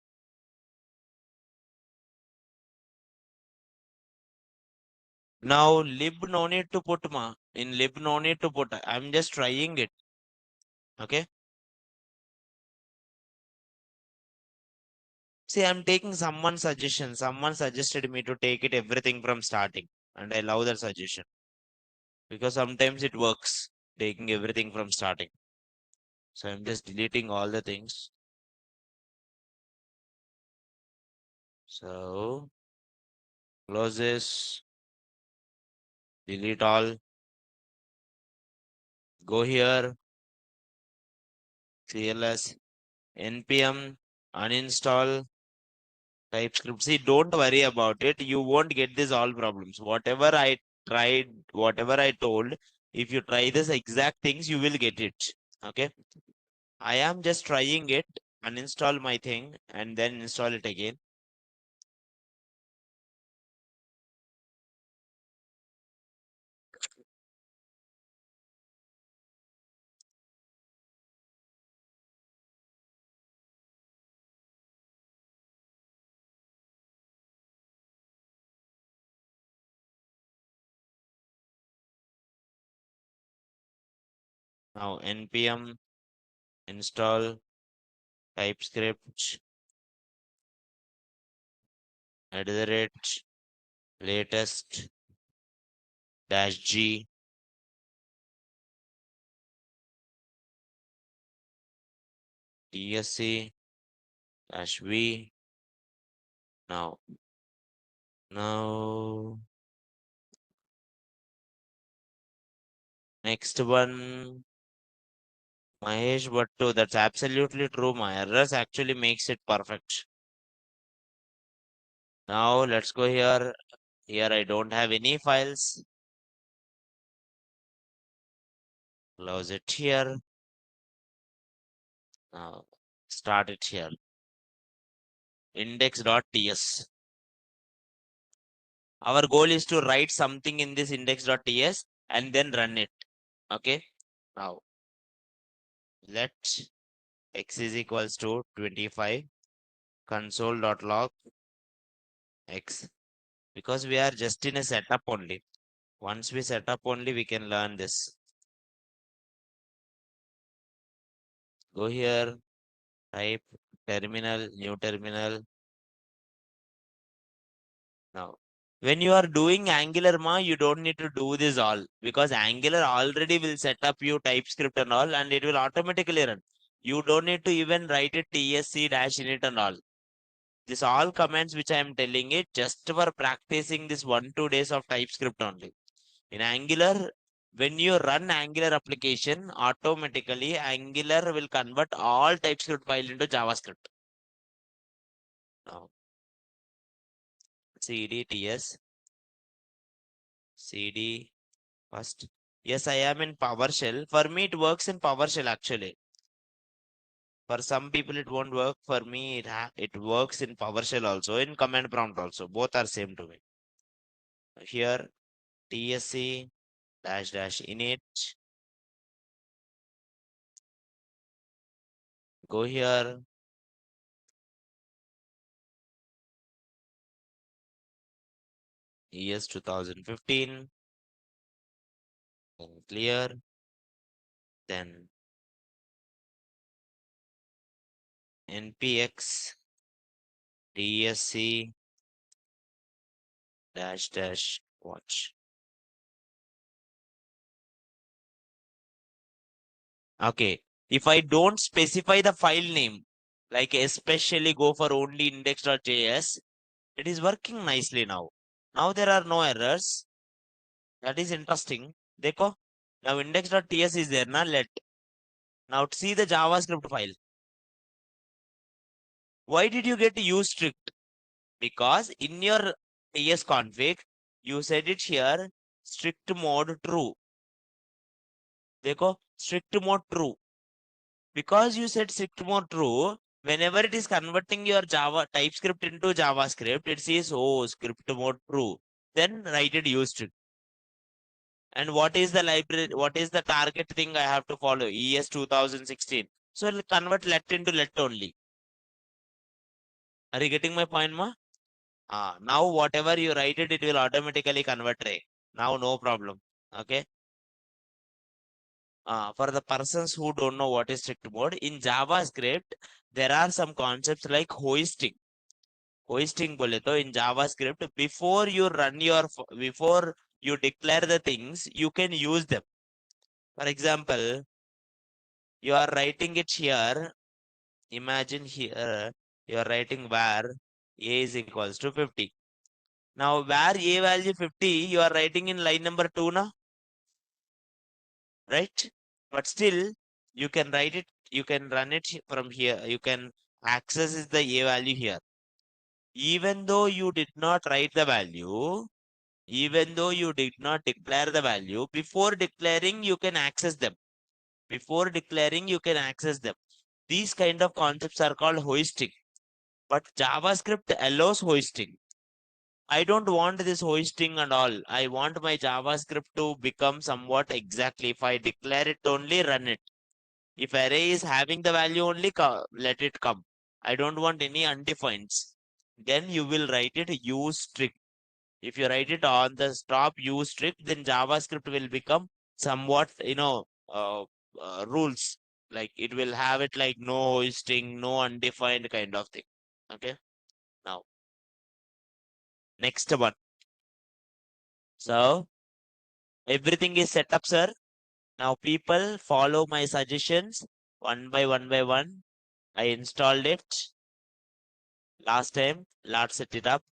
lib no need to put ma. In lib no need to put. I'm just trying it. Okay. See, I'm taking someone's suggestion. Someone suggested me to take it everything from starting. And I love that suggestion. Because sometimes it works. Taking everything from starting. So I'm just deleting all the things. So close this. Delete all. Go here. CLS. NPM. Uninstall. TypeScript. See, don't worry about it. You won't get these all problems. Whatever I tried, whatever I told, if you try this exact things, you will get it. Okay. I am just trying it, uninstall my thing, and then install it again. Now npm install TypeScript latest -g tsc -v. Now next one, Mahesh Bhattu. That's absolutely true. My errors actually makes it perfect. Now let's go here. Here I don't have any files. Close it here. Now start it here. Index.ts. Our goal is to write something in this index.ts and then run it. Okay. Now let x is equals to 25 console.log x, because we are just in a setup only. Once we set up only, we can learn this. Go here, type terminal, new terminal. Now, when you are doing Angular, you don't need to do this all, because Angular already will set up your TypeScript and all, and it will automatically run. You don't need to even write it tsc-init and all. This all commands which I am telling it just for practicing this 1-2 days of TypeScript only. In Angular, when you run Angular application, automatically Angular will convert all TypeScript file into JavaScript. Now, cd ts cd first. Yes, I am in PowerShell. For me, it works in PowerShell actually. For some people, it won't work. For me, it works in PowerShell also, in command prompt also. Both are same to me. Here, tsc -init. Go here. ES 2015. Then clear. Then npx tsc watch. Okay. If I don't specify the file name, like especially go for only index.js, it is working nicely now. Now there are no errors. That is interesting. Dekho. Now index.ts is there. Now now see the JavaScript file. Why did you get use strict? Because in your ts config, you said it here strict mode true. Dekho, strict mode true. Because you said strict mode true, whenever it is converting your Java TypeScript into JavaScript, it says, oh, script mode true. Then write it use strict. And what is the library? What is the target thing I have to follow? ES 2016. So it'll convert let into let only. Are you getting my point, ma? Now whatever you write it will automatically convert it. Now no problem. Okay. For the persons who don't know what is strict mode, in JavaScript, there are some concepts like hoisting. Hoisting bole to in JavaScript, before you before you declare the things, you can use them. For example, you are writing it here. Imagine here, you are writing where a is equals to 50. Now, where a value 50, you are writing in line number 2 now, right? But still, you can write it, you can run it from here. You can access the a value here. Even though you did not write the value, even though you did not declare the value, before declaring, you can access them. Before declaring, you can access them. These kind of concepts are called hoisting. But JavaScript allows hoisting. I don't want this hoisting and all. I want my JavaScript to become somewhat exactly. If I declare it only, run it. If array is having the value only, let it come. I don't want any undefined. Then you will write it use strict. If you write it on the stop use strict, then JavaScript will become somewhat, rules. Like it will have it like no hoisting, no undefined kind of thing. Okay. Now, next one. So everything is set up, sir. Now people follow my suggestions one by one by one. I installed it last time. Let's set it up.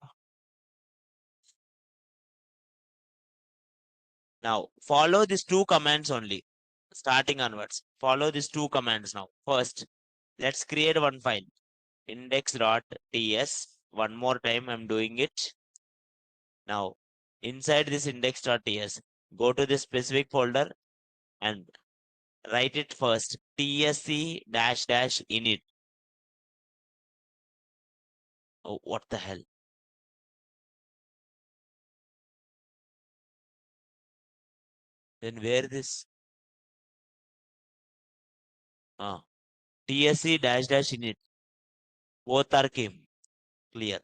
Now follow these two commands only. Starting onwards. Follow these two commands now. First, let's create one file. Index.ts. One more time I'm doing it. Now inside this index.ts, go to this specific folder and write it first. tsc dash dash init. Oh, what the hell? Then where this? TSC dash dash init. Both are came. Clear.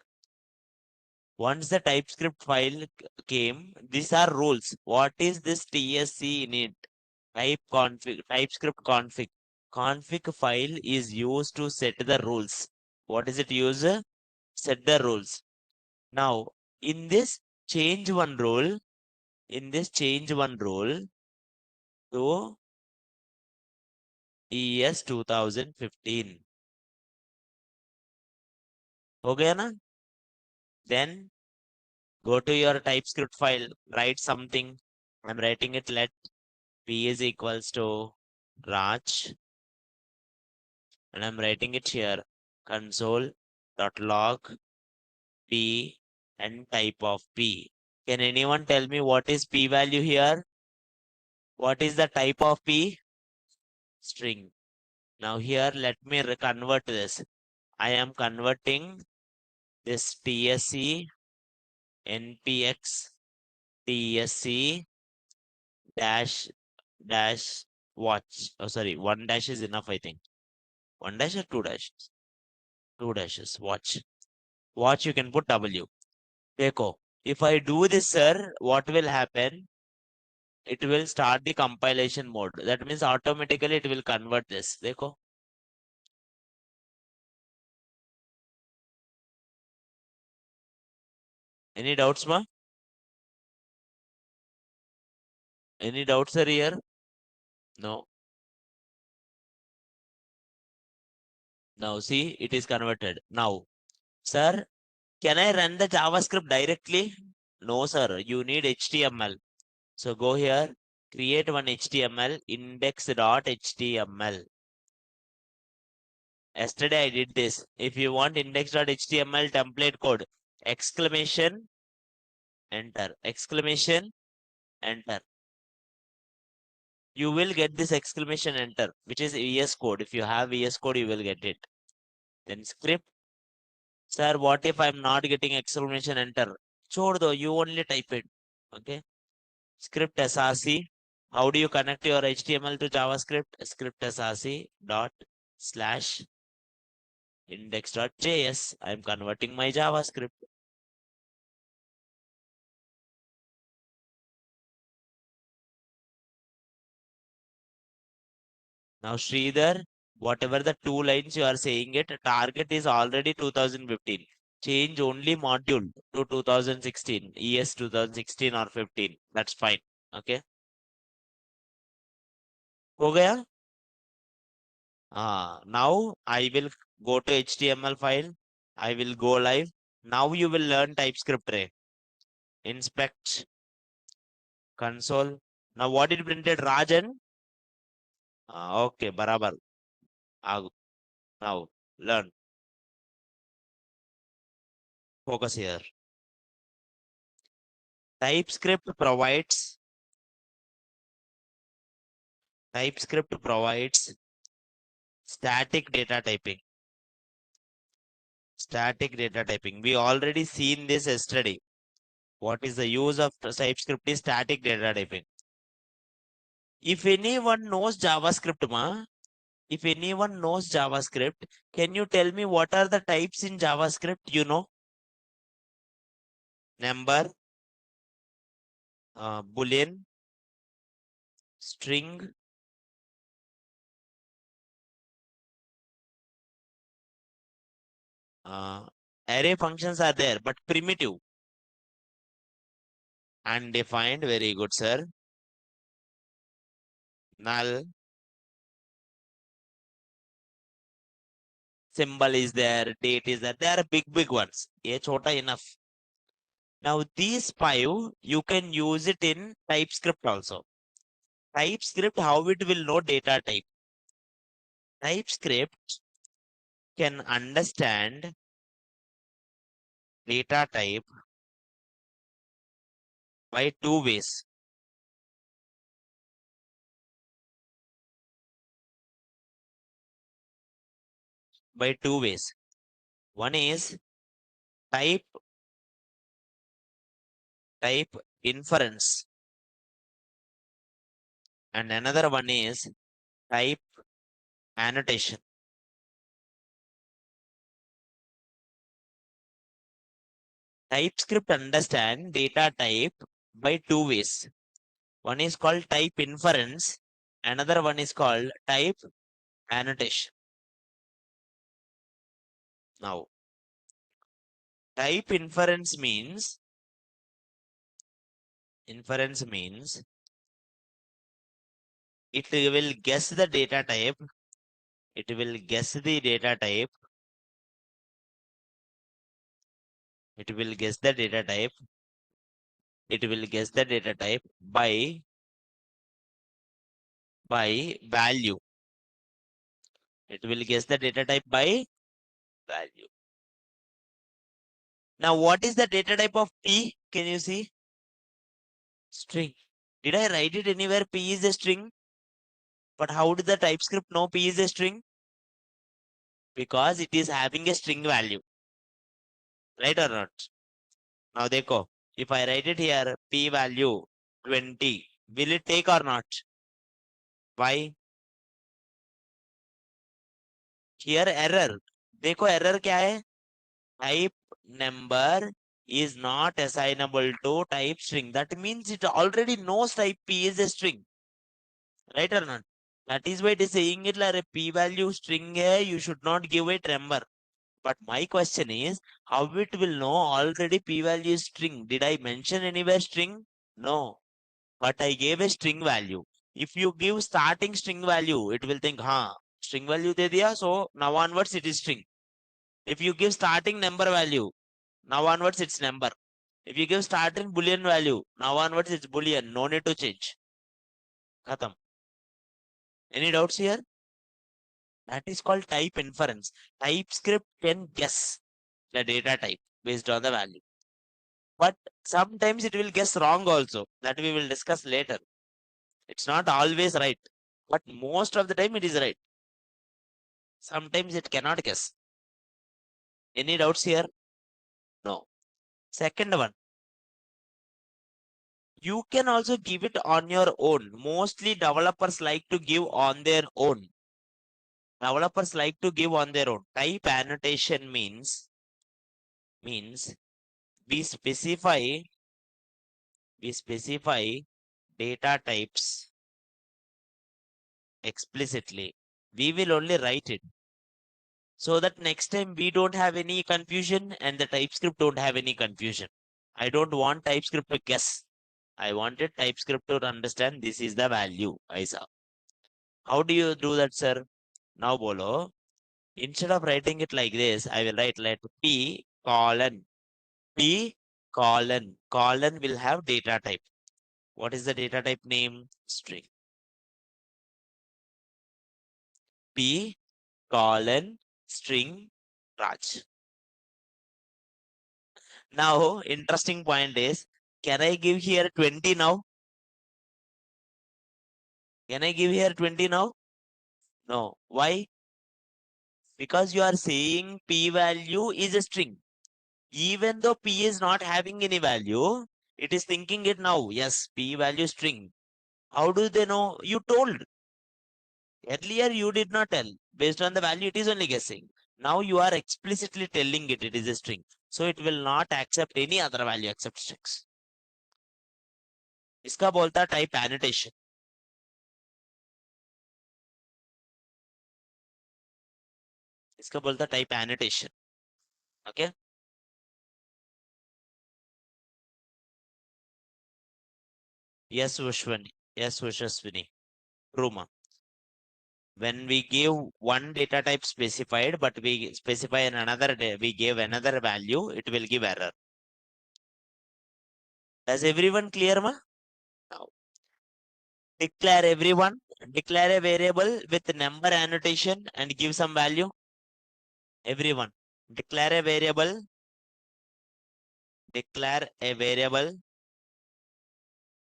Once the TypeScript file came, these are rules. What is this TSC init? Type config, TypeScript config. Config file is used to set the rules. What is it used? Set the rules. Now, in this change one rule, to ES 2015. हो गया ना? Then go to your TypeScript file, write something. I'm writing it, let p is equals to Raj, and I'm writing it here, console.log p and type of p. Can anyone tell me what is p value here? What is the type of p? String. Now here, let me convert this. I am converting this tsc npx tsc dash dash watch. Oh, sorry, one dash is enough, I think. One dash or two dashes? Two dashes. Watch. Watch, you can put W. Dekho. If I do this, sir, what will happen? It will start the compilation mode. That means automatically it will convert this. Dekho. Any doubts, ma? Any doubts, sir, here? No. Now, see, it is converted. Now, sir, can I run the JavaScript directly? No, sir. You need HTML. So go here, create one HTML, index.html. Yesterday I did this. If you want index.html template code, exclamation, enter, exclamation, enter. You will get this exclamation enter, which is VS code. If you have VS code, you will get it. Then script. Sir, what if I'm not getting exclamation enter? Chod do, you only type it. Okay. Script src. How do you connect your HTML to JavaScript? Script src dot slash index.js. I'm converting my JavaScript. Now, Sridhar, whatever the 2 lines you are saying it, target is already 2015. Change only module to 2016, ES 2016 or 15. That's fine. Okay. हो गया? Now I will go to HTML file. I will go live. Now you will learn TypeScript Ray. Inspect console. Now what it printed Rajan? Okay, barabar. Now learn. Focus here. TypeScript provides static data typing. Static data typing. We already seen this yesterday. What is the use of TypeScript is static data typing. If anyone knows JavaScript, if anyone knows JavaScript, can you tell me what are the types in JavaScript? You know, number, boolean, string, array functions are there, but primitive. Undefined, very good, sir. Null, symbol is there, date is there. They are big ones. A chota enough. Now these 5, you can use it in TypeScript also. TypeScript, how it will know data type? TypeScript can understand data type by 2 ways. By 2 ways. One is type inference, and another one is type annotation. TypeScript understand data type by 2 ways. One is called type inference, another one is called type annotation. Now, type inference means it will guess the data type. It will guess the data type. It will guess the data type. It will guess the data type by value. It will guess the data type by value. Now, what is the data type of P? Can you see? String. Did I write it anywhere? P is a string. But how did the TypeScript know P is a string? Because it is having a string value. Right or not? Now, dekho. If I write it here, P value 20, will it take or not? Why? Here error. देखो error क्या है? Type number is not assignable to type string. That means it already knows type P is a string. Right or not? That is why it is saying it like a P value string hai, you should not give it number. But my question is, how it will know already P value is string? Did I mention anywhere string? No. But I gave a string value. If you give starting string value, it will think, string value de diya, so now onwards it is string. If you give starting number value, now onwards it's number. If you give starting boolean value, now onwards it's boolean. No need to change. Khatam. Any doubts here? That is called type inference. TypeScript can guess the data type based on the value. But sometimes it will guess wrong also. That we will discuss later. It's not always right. But most of the time it is right. Sometimes it cannot guess. Any doubts here? No. Second one. You can also give it on your own. Mostly developers like to give on their own. developers like to give on their own. Type annotation means we specify data types explicitly. We will only write it so that next time we don't have any confusion and the TypeScript don't have any confusion. I don't want TypeScript to guess. I wanted TypeScript to understand this is the value I saw. How do you do that, sir? Now, bolo. Instead of writing it like this, I will write let P colon colon will have data type. What is the data type name? String. P colon string Raj. Now, interesting point is, can I give here 20 now? Can I give here 20 now? No. Why? Because you are saying P value is a string. Even though P is not having any value, it is thinking it now. Yes, P value string. How do they know? You told. Earlier, you did not tell. Based on the value, it is only guessing. Now you are explicitly telling it is a string. So it will not accept any other value except strings. इसका बोलता type annotation. इसका बोलता type annotation. Okay. Yes, Vishwani. Yes, Vishwaswini. True, ma. When we give one data type specified, but we specify another, we give another value, it will give error. Does everyone clear, ma? Now, declare a variable with number annotation and give some value. Everyone, declare a variable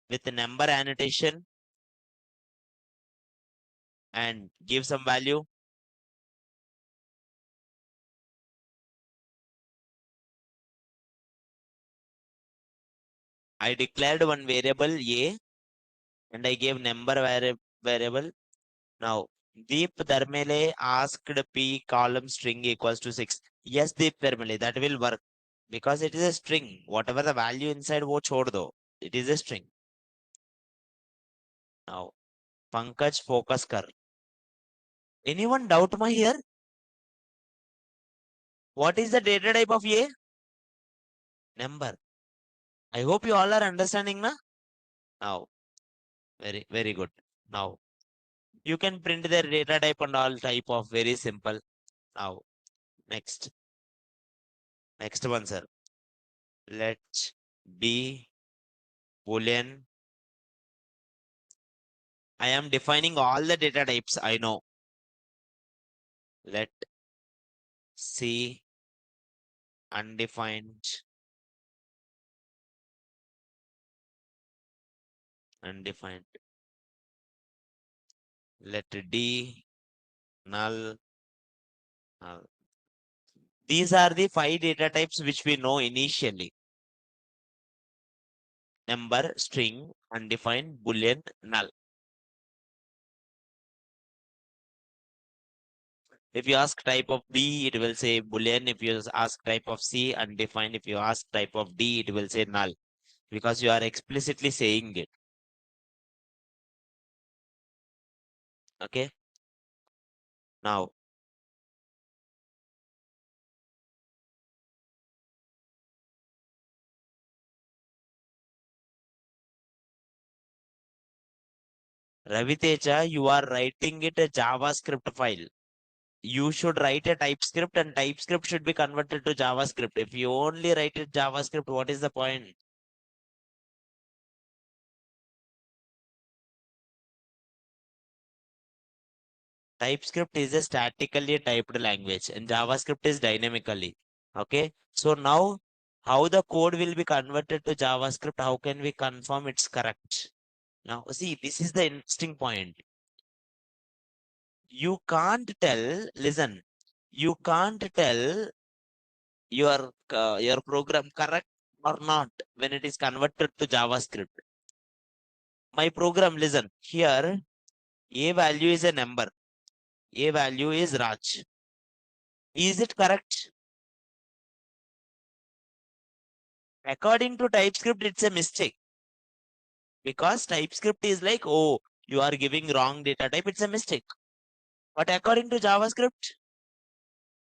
with number annotation and give some value. I declared one variable A and I gave number variable. Now, Deep Dharmele asked P column string equals to 6. Yes, Deep Dharmele, that will work because it is a string. Whatever the value inside, wo chhod do. It is a string. Now, Pankaj, focus kar. Anyone doubt my here? What is the data type of A? Number. I hope you all are understanding, na? Now, very good. Now, you can print their data type and all type of very simple. Now, next one, sir. Let be Boolean. I am defining all the data types I know. Let C undefined let D null. These are the 5 data types which we know initially. Number, string, undefined, boolean, null. If you ask type of B, it will say boolean. If you ask type of C, undefined. If you ask type of D, it will say null. Because you are explicitly saying it. Okay. Now, Raviteja, you are writing it a JavaScript file. You should write a TypeScript and TypeScript should be converted to JavaScript. If you only write it JavaScript, what is the point? TypeScript is a statically typed language and JavaScript is dynamically. Okay. So now how the code will be converted to JavaScript? How can we confirm it's correct? Now, see, this is the interesting point. You can't tell, listen, you can't tell your program correct or not when it is converted to JavaScript. My program, listen, here, a value is a number. A value is Raj. Is it correct? According to TypeScript, it's a mistake. Because TypeScript is like, oh, you are giving wrong data type, it's a mistake. But according to JavaScript,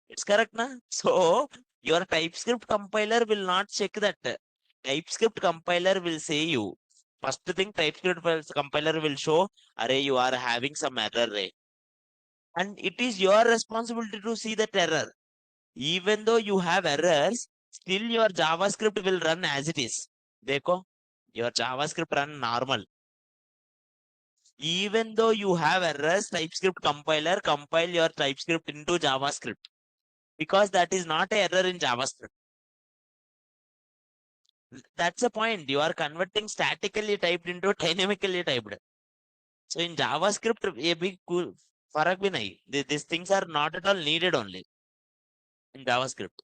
it's correct, na? So your TypeScript compiler will not check that. TypeScript compiler will say you. First thing compiler will show, array, you are having some error, Ray. And it is your responsibility to see that error. Even though you have errors, still your JavaScript will run as it is. Dekho, your JavaScript run normal. Even though you have errors, TypeScript compiler compile your TypeScript into JavaScript because that is not an error in JavaScript. That's the point. You are converting statically typed into dynamically typed. So in JavaScript, a big cool farak bhi nahi. These things are not at all needed only in JavaScript.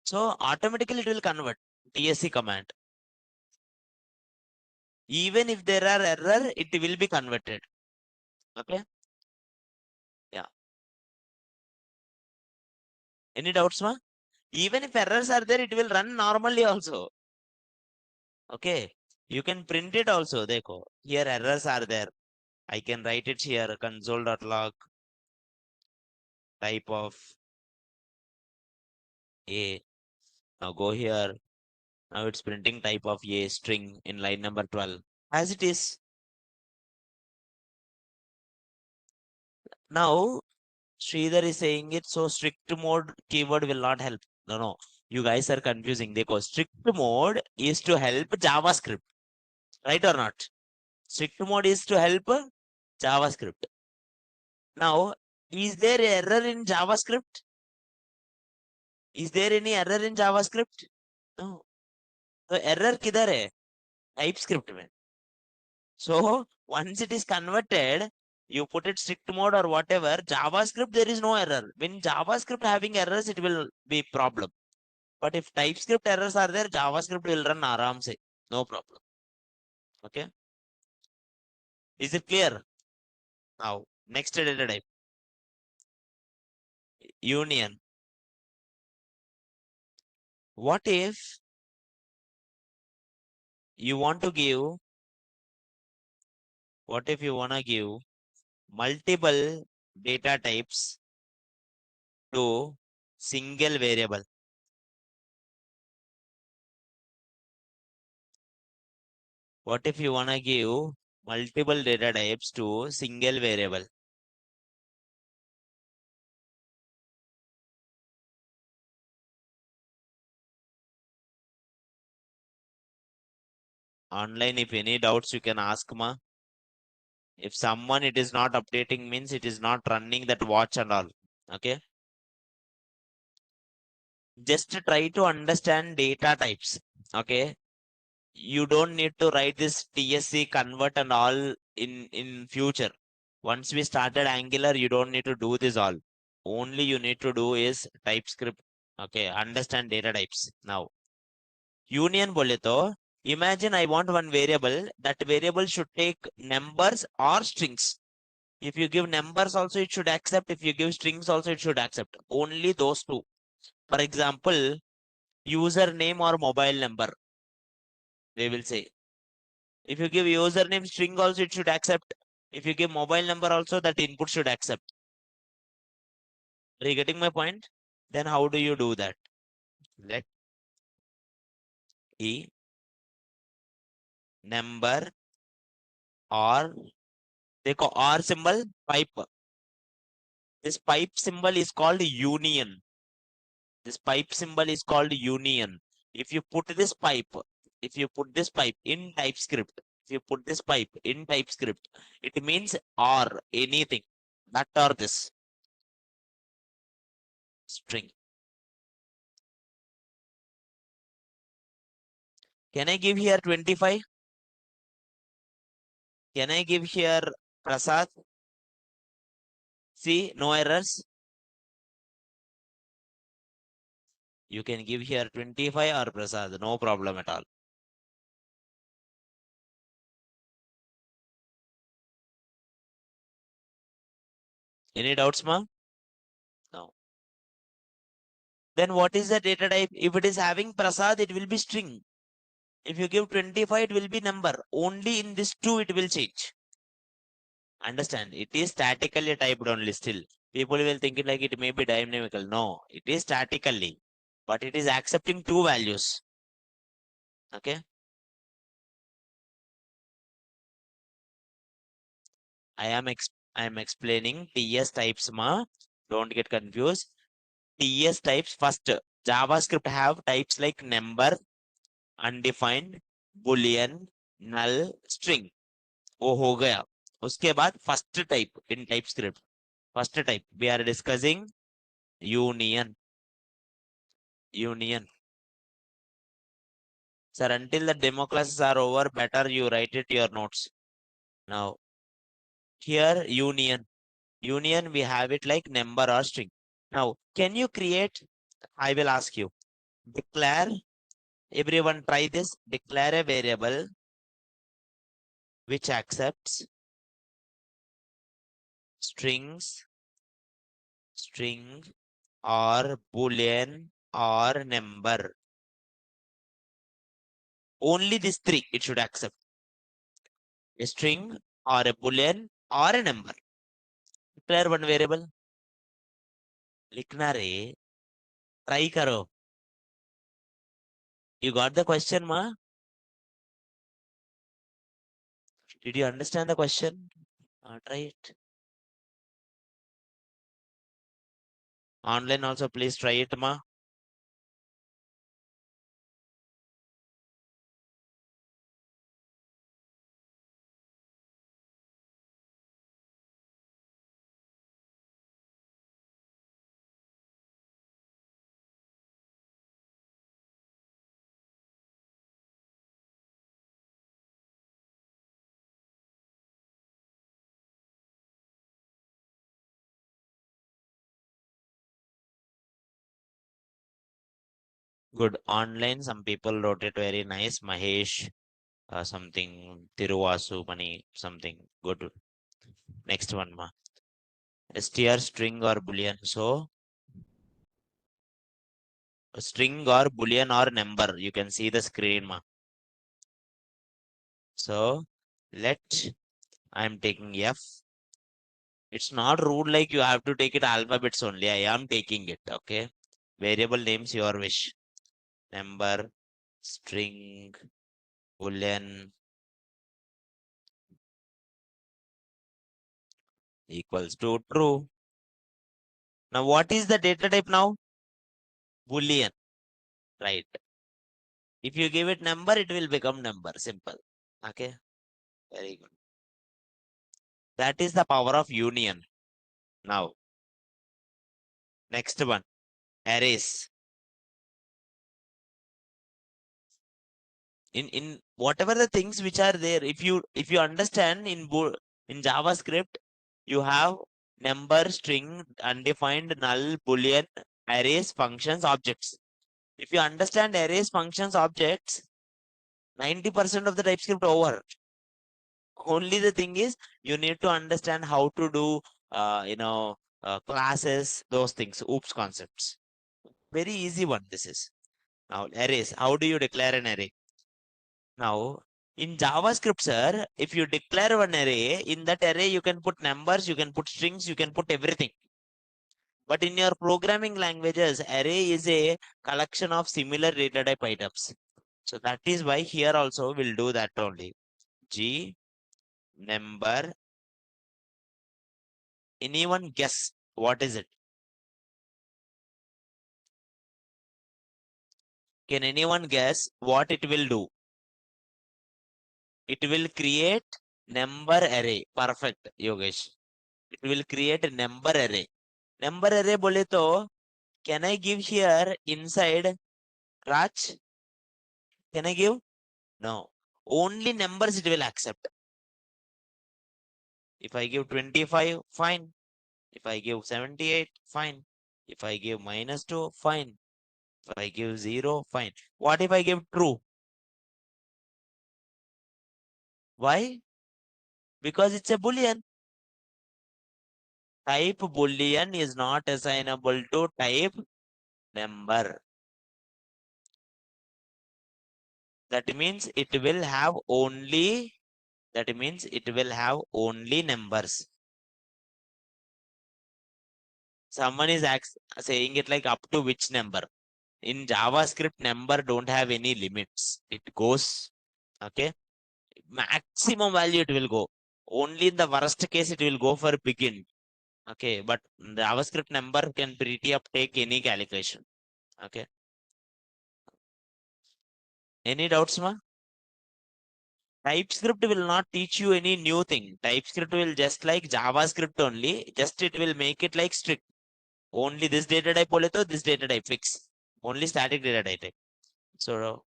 So automatically it will convert TSC command. Even if there are error, it will be converted. Okay. Yeah. Any doubts, ma? Even if errors are there, it will run normally also. Okay. You can print it also. Dekho. Here errors are there. I can write it here. Console.log type of A. Now go here. Now it's printing type of A string in line number 12. As it is. Now Sridhar is saying it, so strict mode keyword will not help. No, no. You guys are confusing. Dekho, strict mode is to help JavaScript. Right or not? Strict mode is to help JavaScript. Now, is there error in JavaScript? Is there any error in JavaScript? No. So error kidhar hai? TypeScript mein. So once it is converted, you put it strict mode or whatever, JavaScript, there is no error. When JavaScript having errors, it will be problem. But if TypeScript errors are there, JavaScript will run aram se. No problem. Okay. Is it clear? Now, next data type. Union. What if you want to give, what if you want to give multiple data types to single variable? What if you want to give multiple data types to single variable? Online, if any doubts, you can ask ma. If someone it is not updating means it is not running that watch and all. Okay. Just try to understand data types. Okay. You don't need to write this TSC convert and all in future. Once we started Angular, you don't need to do this all. Only you need to do is TypeScript. Okay. Understand data types. Now, union bole to imagine I want one variable. That variable should take numbers or strings. If you give numbers also, it should accept. If you give strings also, it should accept. Only those two. For example, username or mobile number, they will say. If you give username string also, it should accept. If you give mobile number also, that input should accept. Are you getting my point? Then how do you do that? Let E number or they call R symbol pipe. This pipe symbol is called union. This pipe symbol is called union. If you put this pipe, if you put this pipe in TypeScript, if you put this pipe in TypeScript, it means or anything, that or this string. Can I give here 25? Can I give here Prasad? See, no errors. You can give here 25 or Prasad, no problem at all. Any doubts, ma? No. Then what is the data type? If it is having Prasad, it will be string. If you give 25, it will be number. Only in this two, it will change. Understand? It is statically typed only still. People will think it like it may be dynamical. No, it is statically, but it is accepting two values. Okay. I am explaining TS types, ma. Don't get confused. TS types first. JavaScript have types like number, undefined, boolean, null, string. वो हो गया. उसके बाद first type in TypeScript. First type we are discussing union. Union. Sir, until the demo classes are over, better you write it your notes. Now, here union. Union, we have it like number or string. Now, can you create? I will ask you. Declare. Everyone try this. Declare a variable which accepts strings, string, or boolean or number. Only these three it should accept. A string or a boolean or a number. Declare one variable. लिखना रे. Try करो. You got the question, ma? Did you understand the question? Try it. Online also, please try it, ma. Good. Online, some people wrote it very nice. Mahesh, something, Tiruvasu, Mani, something. Good. Next one, ma. str string or boolean. So, string or boolean or number. You can see the screen, ma. So, let I'm taking F. It's not ruled like you have to take it alphabets only. I am taking it. Okay. Variable names your wish. Number, string, boolean equals to true. Now, what is the data type now? Boolean, right? If you give it number, it will become number. Simple. Okay. Very good. That is the power of union. Now, next one, arrays. In whatever the things which are there, if you understand in JavaScript, you have number, string, undefined, null, boolean, arrays, functions, objects. If you understand arrays, functions, objects, 90% of the TypeScript over. Only the thing is you need to understand how to do classes, those things, oops concepts. Very easy one this is. Now arrays, how do you declare an array? Now in JavaScript, sir, if you declare one array, in that array you can put numbers, you can put strings, you can put everything. But in your programming languages, array is a collection of similar data type items. So that is why here also we'll do that only. G number. Anyone guess what is it? Can anyone guess what it will do? It will create number array. Perfect, Yogesh. It will create a number array. Number array bole to, can I give here inside Raj? Can I give? No. Only numbers it will accept. If I give 25, fine. If I give 78, fine. If I give -2, fine. If I give 0, fine. What if I give true? Why? Because it's a boolean. Type boolean is not assignable to type number. That means it will have only numbers. Someone is saying it like up to which number. In JavaScript, number don't have any limits. It goes, okay, maximum value it will go. Only in the worst case it will go for begin. Okay, but the JavaScript number can pretty up take any calculation. Okay. Any doubts, ma? TypeScript will not teach you any new thing. TypeScript will just like JavaScript only. Just it will make it like strict. Only this data type bole to this data type fix. Only static data type. So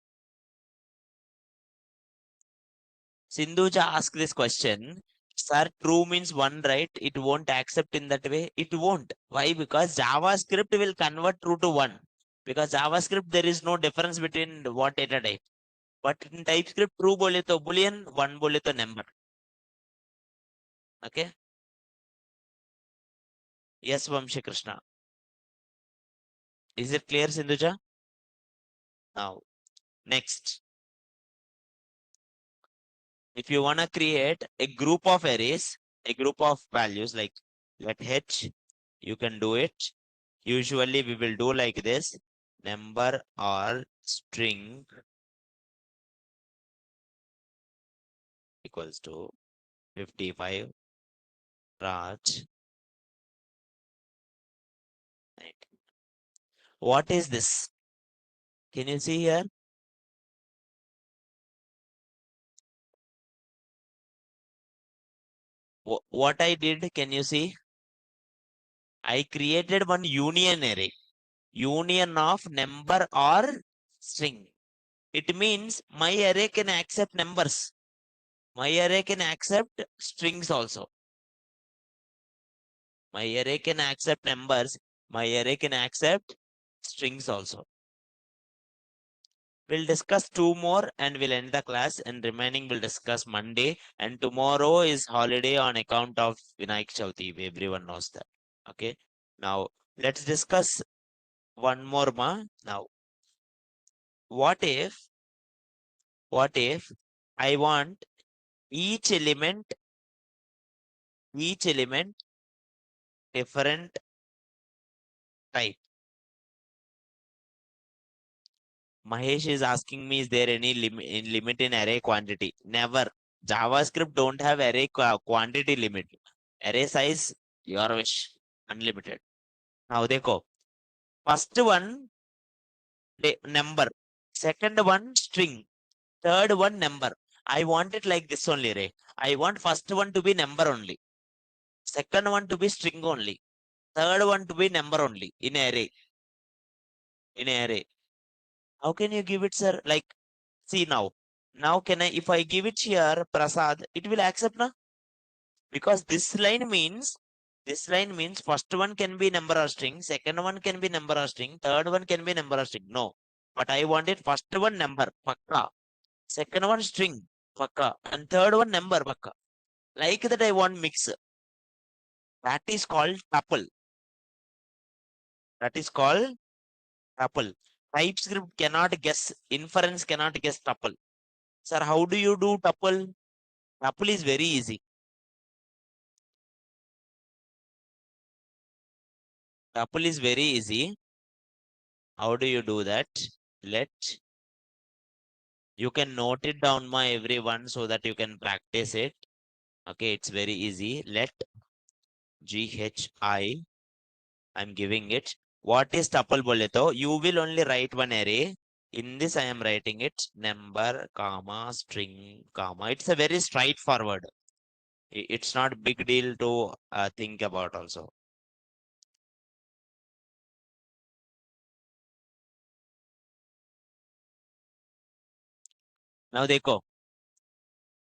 Sindhuja asked this question. Sir, true means one, right? It won't accept in that way. It won't. Why? Because JavaScript will convert true to one. Because JavaScript there is no difference between what data type. But in TypeScript, true bole to boolean, one bole to number. Okay. Yes, Vamshi Krishna. Is it clear, Sindhuja? Now, next. If you want to create a group of arrays, a group of values like let h, you can do it. Usually we will do like this, number or string equals to 55, Raj. Right. What is this? Can you see here? What I did, can you see? I created one union array. Union of number or string. It means my array can accept numbers. My array can accept strings also. My array can accept numbers. My array can accept strings also. We'll discuss two more and we'll end the class, and remaining we'll discuss Monday. And tomorrow is holiday on account of Vinayak Chauthi. Everyone knows that. Okay. Now let's discuss one more ma. Now, what if I want each element different type? Mahesh is asking me, is there any limit in array quantity? Never. JavaScript don't have array quantity limit. Array size, your wish, unlimited. Now, dekho. First one, number. Second one, string. Third one, number. I want it like this only, Ray. I want first one to be number only. Second one to be string only. Third one to be number only in array. In array. How can you give it, sir? Like, see now. Now can I, if I give it here, Prasad, it will accept na? Because this line means first one can be number or string, second one can be number or string, third one can be number or string. No. But I want it first one number, pakka. Second one string, pakka. And third one number, pakka. Like that I want mix. That is called tuple. That is called tuple. TypeScript cannot guess, inference cannot guess tuple. Sir, how do you do tuple? Tuple is very easy. Tuple is very easy. How do you do that? Let, you can note it down, my everyone, so that you can practice it. Okay, it's very easy. Let ghi, I'm giving it. What is tuple bole to? You will only write one array. In this, I am writing it number, comma, string, comma. It's a very straightforward. It's not big deal to think about also. Now, dekho.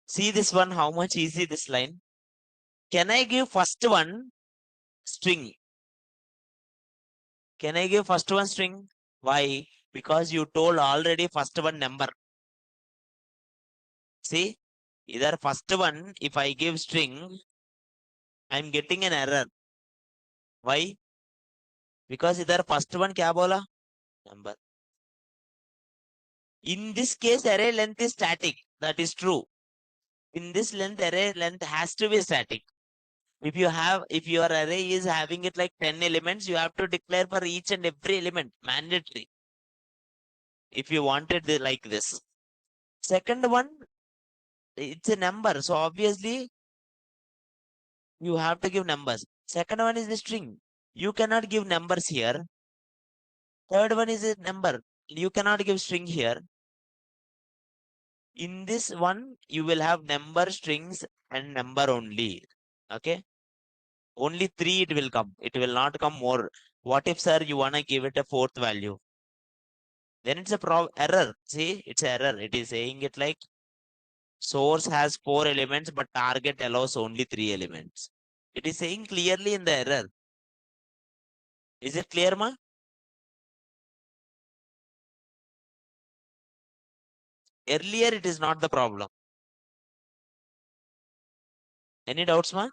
See this one, how much easy this line. Can I give first one string? Can I give first one string? Why? Because you told already first one number. See, either first one, if I give string, I'm getting an error. Why? Because इधर first one क्या बोला? Number. In this case, array length is static. That is true. In this length, array length has to be static. If your array is having it like 10 elements, you have to declare for each and every element, mandatory. If you wanted like this. Second one, it's a number. So obviously, you have to give numbers. Second one is the string. You cannot give numbers here. Third one is a number. You cannot give string here. In this one, you will have number, strings, and number only. Okay. Only 3 it will come. It will not come more. What if, sir, you want to give it a fourth value? Then it's a error. See, it's error. It is saying it like source has 4 elements, but target allows only 3 elements. It is saying clearly in the error. Is it clear, ma? Earlier, it is not the problem. Any doubts, ma?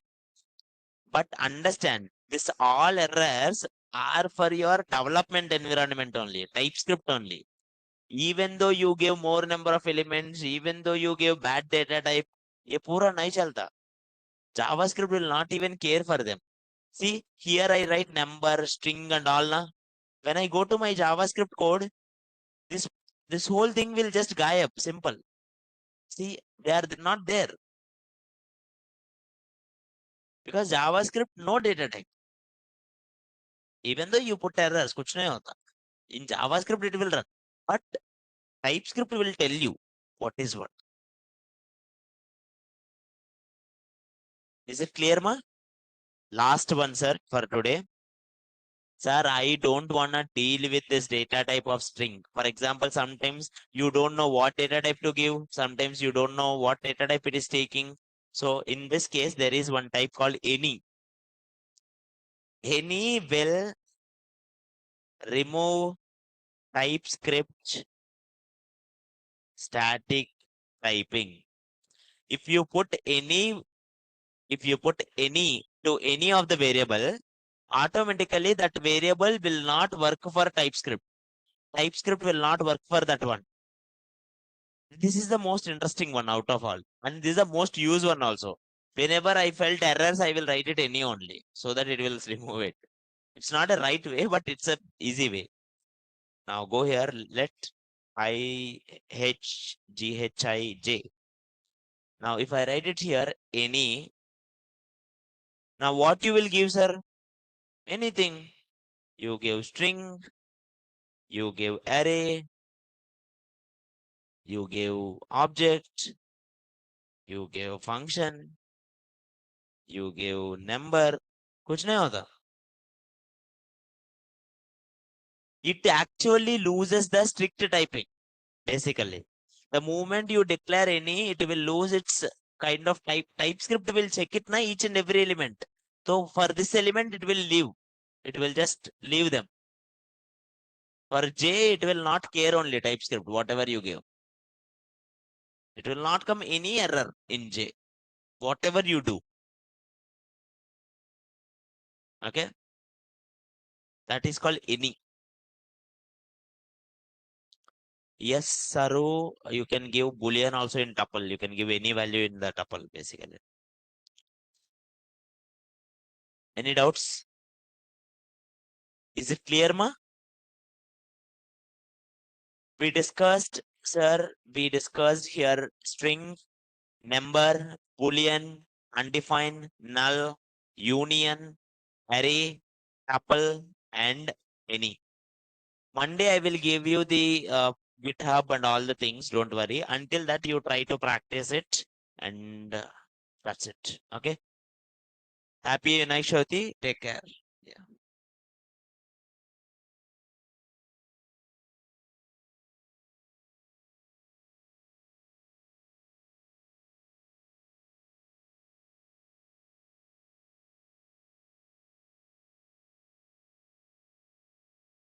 But understand, this all errors are for your development environment only, TypeScript only. Even though you give more number of elements, even though you give bad data type, ये पूरा नहीं चलता. JavaScript will not even care for them. See, here I write number, string and all. Na? When I go to my JavaScript code, this whole thing will just guy up, simple. See, they are not there. Because JavaScript, no data type. Even though you put errors, kuch nahi hota. In JavaScript, it will run. But TypeScript will tell you what is what. Is it clear, ma? Last one, sir, for today. Sir, I don't want to deal with this data type of string. For example, sometimes you don't know what data type to give. Sometimes you don't know what data type it is taking. So in this case, there is one type called any. Any will remove TypeScript static typing. If you put any to any of the variable, automatically that variable will not work for TypeScript. TypeScript will not work for that one. This is the most interesting one out of all. And this is the most used one also. Whenever I felt errors, I will write it any only so that it will remove it. It's not a right way, but it's a easy way. Now go here, let IHGHIJ. Now if I write it here, any, now what you will give, sir? Anything. You give string, you give array, you give object, you give function, you give number. कुछ नहीं होता. It actually loses the strict typing, basically. The moment you declare any, it will lose its kind of type. TypeScript will check it na each and every element. So for this element, it will leave. It will just leave them. For J, it will not care only TypeScript, whatever you give. It will not come any error in J, whatever you do. Okay. That is called any. Yes, Saru, you can give Boolean also in tuple. You can give any value in the tuple, basically. Any doubts? Is it clear, ma? We discussed, sir, we discussed here string, number, Boolean, undefined, null, union, array, tuple, and any. Monday, I will give you the GitHub and all the things. Don't worry. Until that, you try to practice it. And that's it. Okay. Happy Vinayak Chavithi. Take care. Yeah.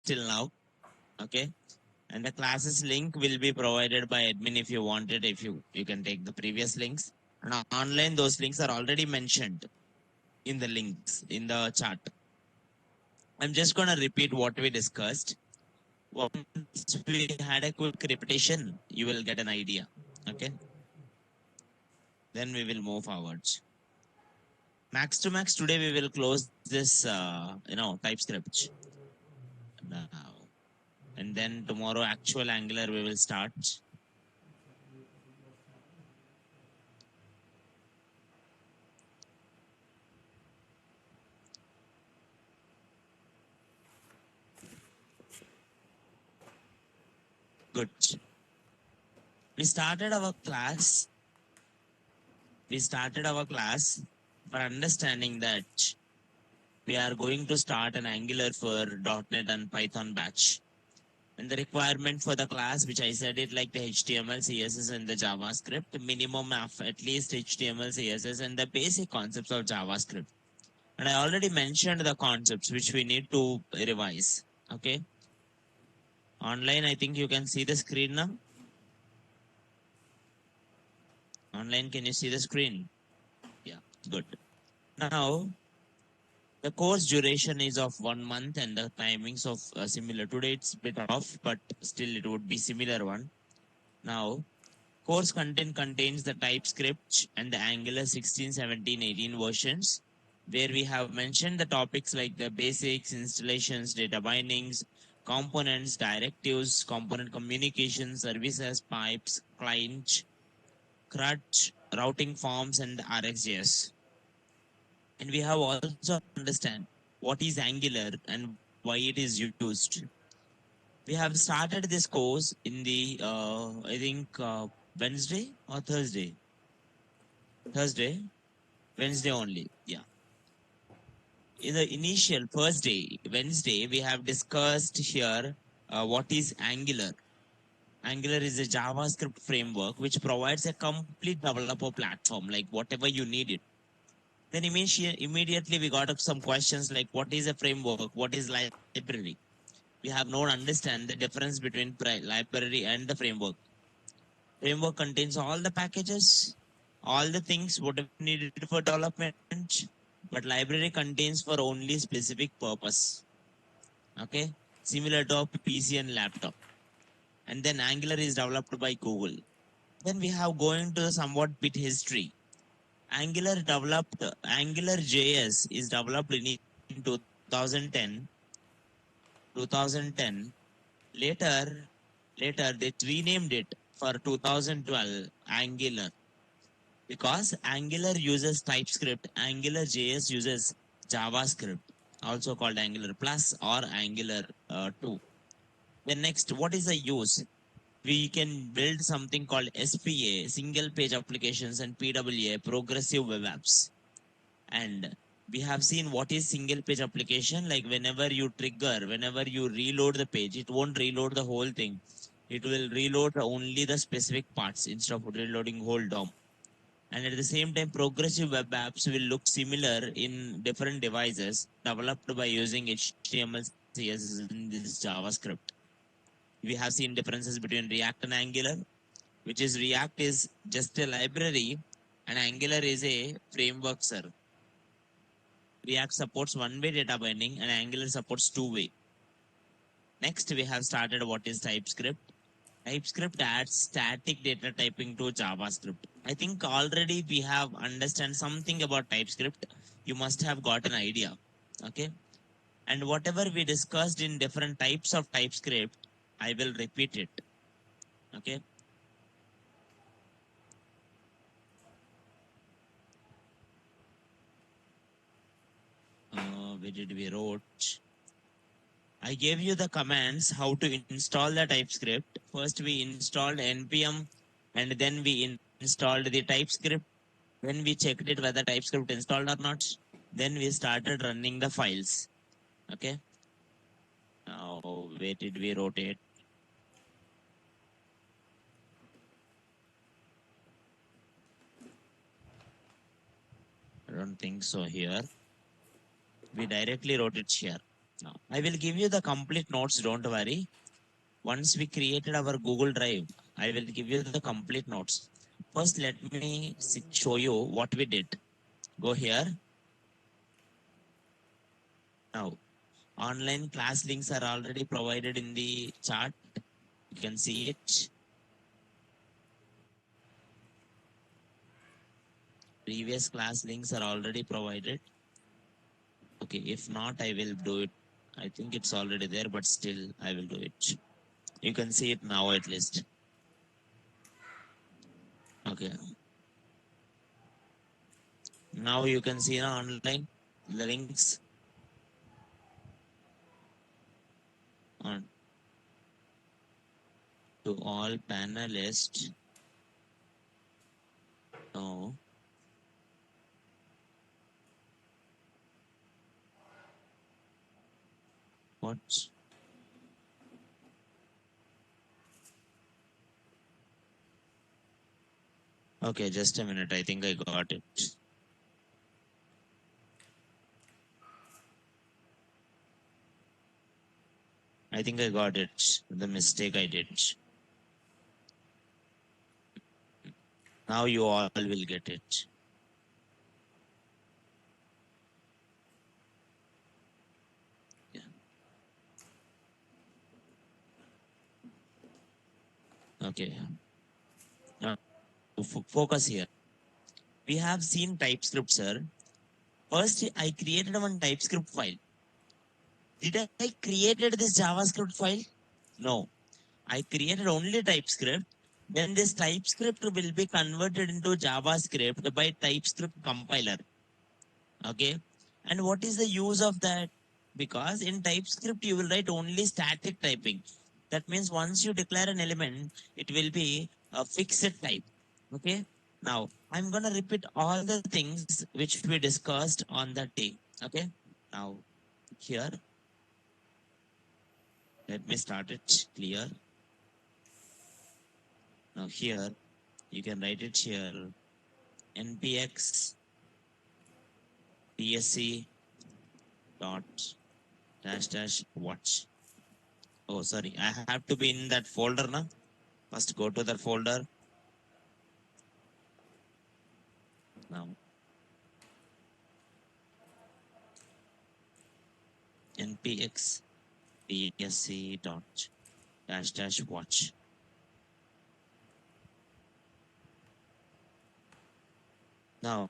Till now. Okay. And the classes link will be provided by admin if you want it. If you can take the previous links. And online, those links are already mentioned in the links in the chat. I'm just going to repeat what we discussed. Once we had a quick repetition, you will get an idea. Okay. Then we will move forwards. Max to max, today we will close this, TypeScript. Now, and then tomorrow, actual Angular, we will start. Good. We started our class. We started our class for understanding that we are going to start an Angular for .NET and Python batch. And the requirement for the class, which I said it like the HTML, CSS, and the JavaScript, minimum of at least HTML, CSS, and the basic concepts of JavaScript. And I already mentioned the concepts which we need to revise. Okay. Online, I think you can see the screen now. Online, can you see the screen? Yeah, good. Now, the course duration is of 1 month and the timings of similar. Today it's a bit off, but still it would be similar one. Now, course content contains the TypeScript and the Angular 16, 17, 18 versions, where we have mentioned the topics like the basics, installations, data bindings, components, directives, component communication, services, pipes, client, CRUD, routing forms, and RxJS. And we have also understand what is Angular and why it is used. We have started this course in the, I think, Wednesday or Thursday. Thursday, Wednesday only. Yeah. In the initial first day, Wednesday, we have discussed here what is Angular. Angular is a JavaScript framework which provides a complete developer platform, like whatever you need it. Then immediately we got up some questions like what is a framework, what is library. We have not understand the difference between library and the framework. Framework contains all the packages, all the things whatever needed for development, but library contains for only specific purpose. Okay, similar to PC and laptop. And then Angular is developed by Google. Then we have going to the somewhat bit history. Angular JS is developed in 2010. 2010. Later they renamed it for 2012 Angular, because Angular uses TypeScript, Angular JS uses JavaScript, also called Angular Plus or Angular 2. Then next, what is the use? We can build something called SPA, single page applications, and PWA, progressive web apps. And we have seen what is single page application. Like whenever you reload the page, it won't reload the whole thing. It will reload only the specific parts instead of reloading whole DOM. And at the same time, progressive web apps will look similar in different devices developed by using HTML, CSS, and this JavaScript. We have seen differences between React and Angular, which is React is just a library and Angular is a framework, sir. React supports one-way data binding and Angular supports two-way. Next, we have started what is TypeScript. TypeScript adds static data typing to JavaScript. I think already we have understand something about TypeScript. You must have got an idea. Okay. And whatever we discussed in different types of TypeScript, I will repeat it. Okay. Where did we wrote? I gave you the commands how to install the TypeScript. First, we installed npm and then we installed the TypeScript. When we checked it whether TypeScript installed or not, then we started running the files. Okay. Now, where did we rotate? I don't think so here. We directly wrote it here. Now, I will give you the complete notes. Don't worry. Once we created our Google Drive, I will give you the complete notes. First, let me show you what we did. Go here. Now, Online class links are already provided in the chart. You can see it. Previous class links are already provided. Okay, if not, I will do it. I think it's already there, but still I will do it. You can see it now at least. Okay. Now you can see online the links on to all panelists. No. What? Okay, just a minute. I think I got it. I think I got it. The mistake I did. Now you all will get it. Yeah. Okay. Now focus here. We have seen TypeScript, sir. First, I created one TypeScript file. Did I created this JavaScript file? No. I created only TypeScript. Then this TypeScript will be converted into JavaScript by TypeScript compiler. Okay. And what is the use of that? Because in TypeScript, you will write only static typing. That means once you declare an element, it will be a fixed type. Okay. Now, I'm going to repeat all the things which we discussed on that day. Okay. Now, here, let me start it clear. Now, here, you can write it here. npx tsc dot dash dash watch. Oh, sorry. I have to be in that folder now. First, go to that folder. Now, npx tsc dot dash dash watch. Now,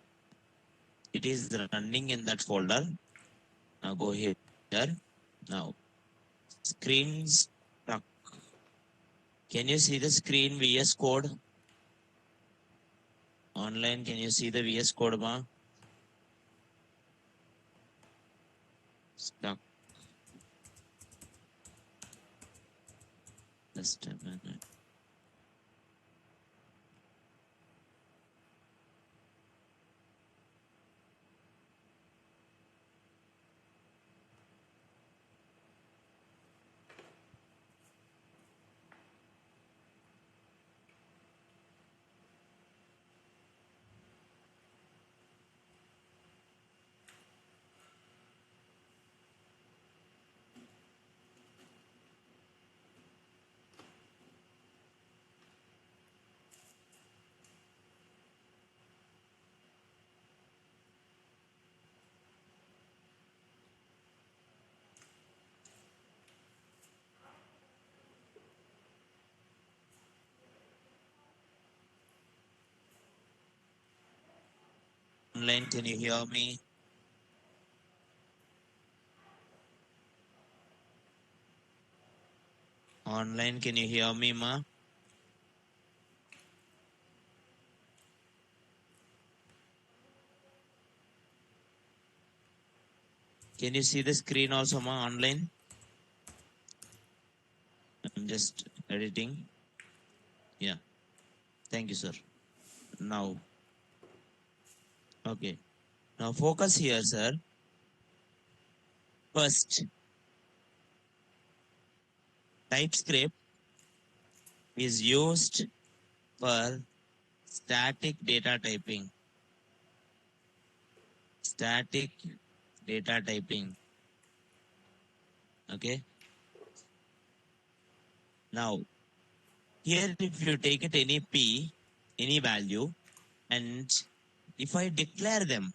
it is running in that folder. Now, go here. Now, screens stuck. Can you see the screen VS Code? Online, can you see the VS Code, ma? Stuck. Just a minute. Online, can you hear me? Online, can you hear me, ma? Can you see the screen also, ma? Online? I'm just editing. Yeah. Thank you, sir. Now, okay. Now focus here, sir. First, TypeScript is used for static data typing. Static data typing. Okay. Now, here if you take it any p, any value, and if I declare them,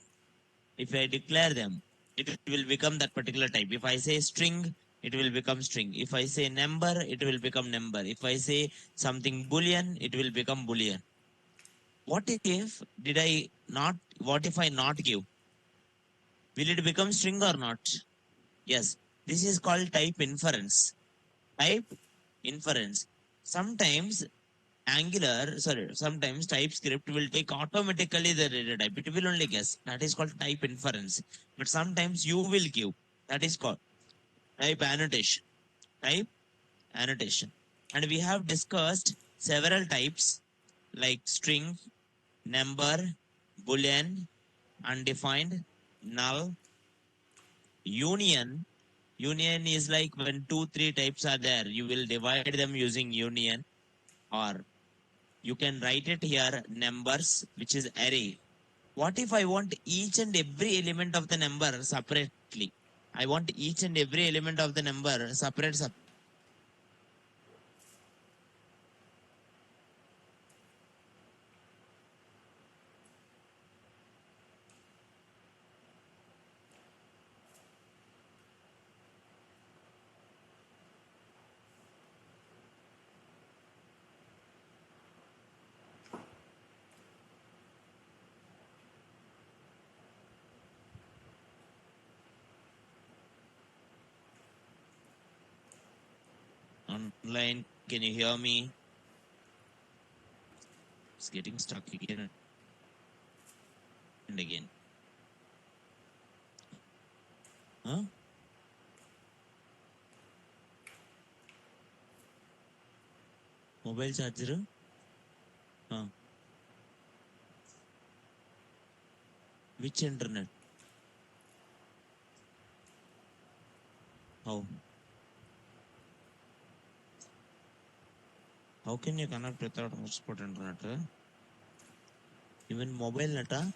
it will become that particular type. If I say string, it will become string. If I say number, it will become number. If I say something boolean, it will become boolean. What if did I not? What if I not give? Will it become string or not? Yes. This is called type inference. Type inference. Sometimes sometimes TypeScript will take automatically the data type. It will only guess. That is called type inference. But sometimes you will give. That is called type annotation. Type annotation. And we have discussed several types like string, number, boolean, undefined, null, union. Union is like when two, three types are there, you will divide them using union, or you can write it here numbers, which is array. What if I want each and every element of the number separately? I want each and every element of the number separate. Online, can you hear me? It's getting stuck again and again. Huh? Mobile charger? Huh? Which internet? How? How can you connect without hotspot internet? Huh? Even mobile net? Huh?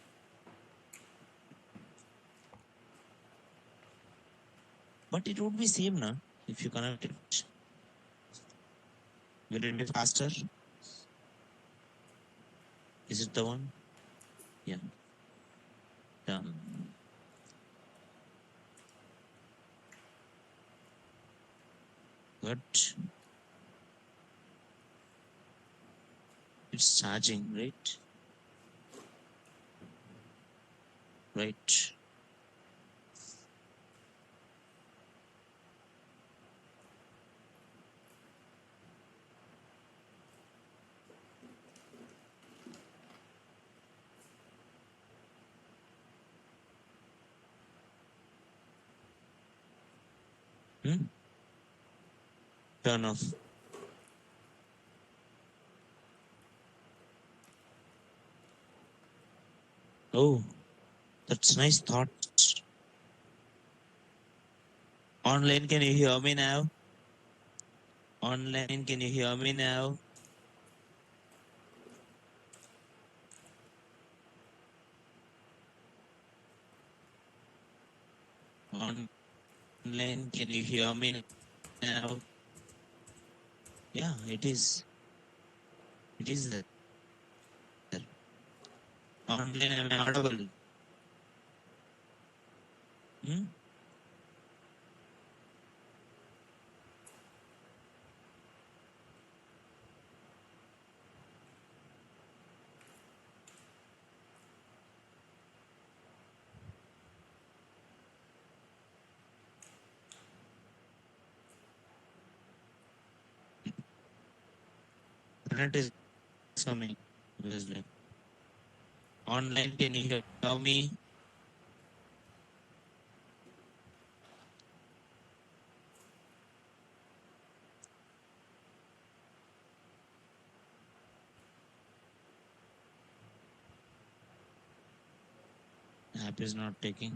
But it would be same, na? If you connect it. Will it be faster? Is it the one? Yeah. Done. But it's charging, right? Right. Hmm? Turn off. Oh, that's nice thought. Online, can you hear me now? Online, can you hear me now? Online, can you hear me now? Yeah, it is. It is there. Online, am I audible? Hmm? Internet is coming. Obviously. Online, can you hear me? App is not taking.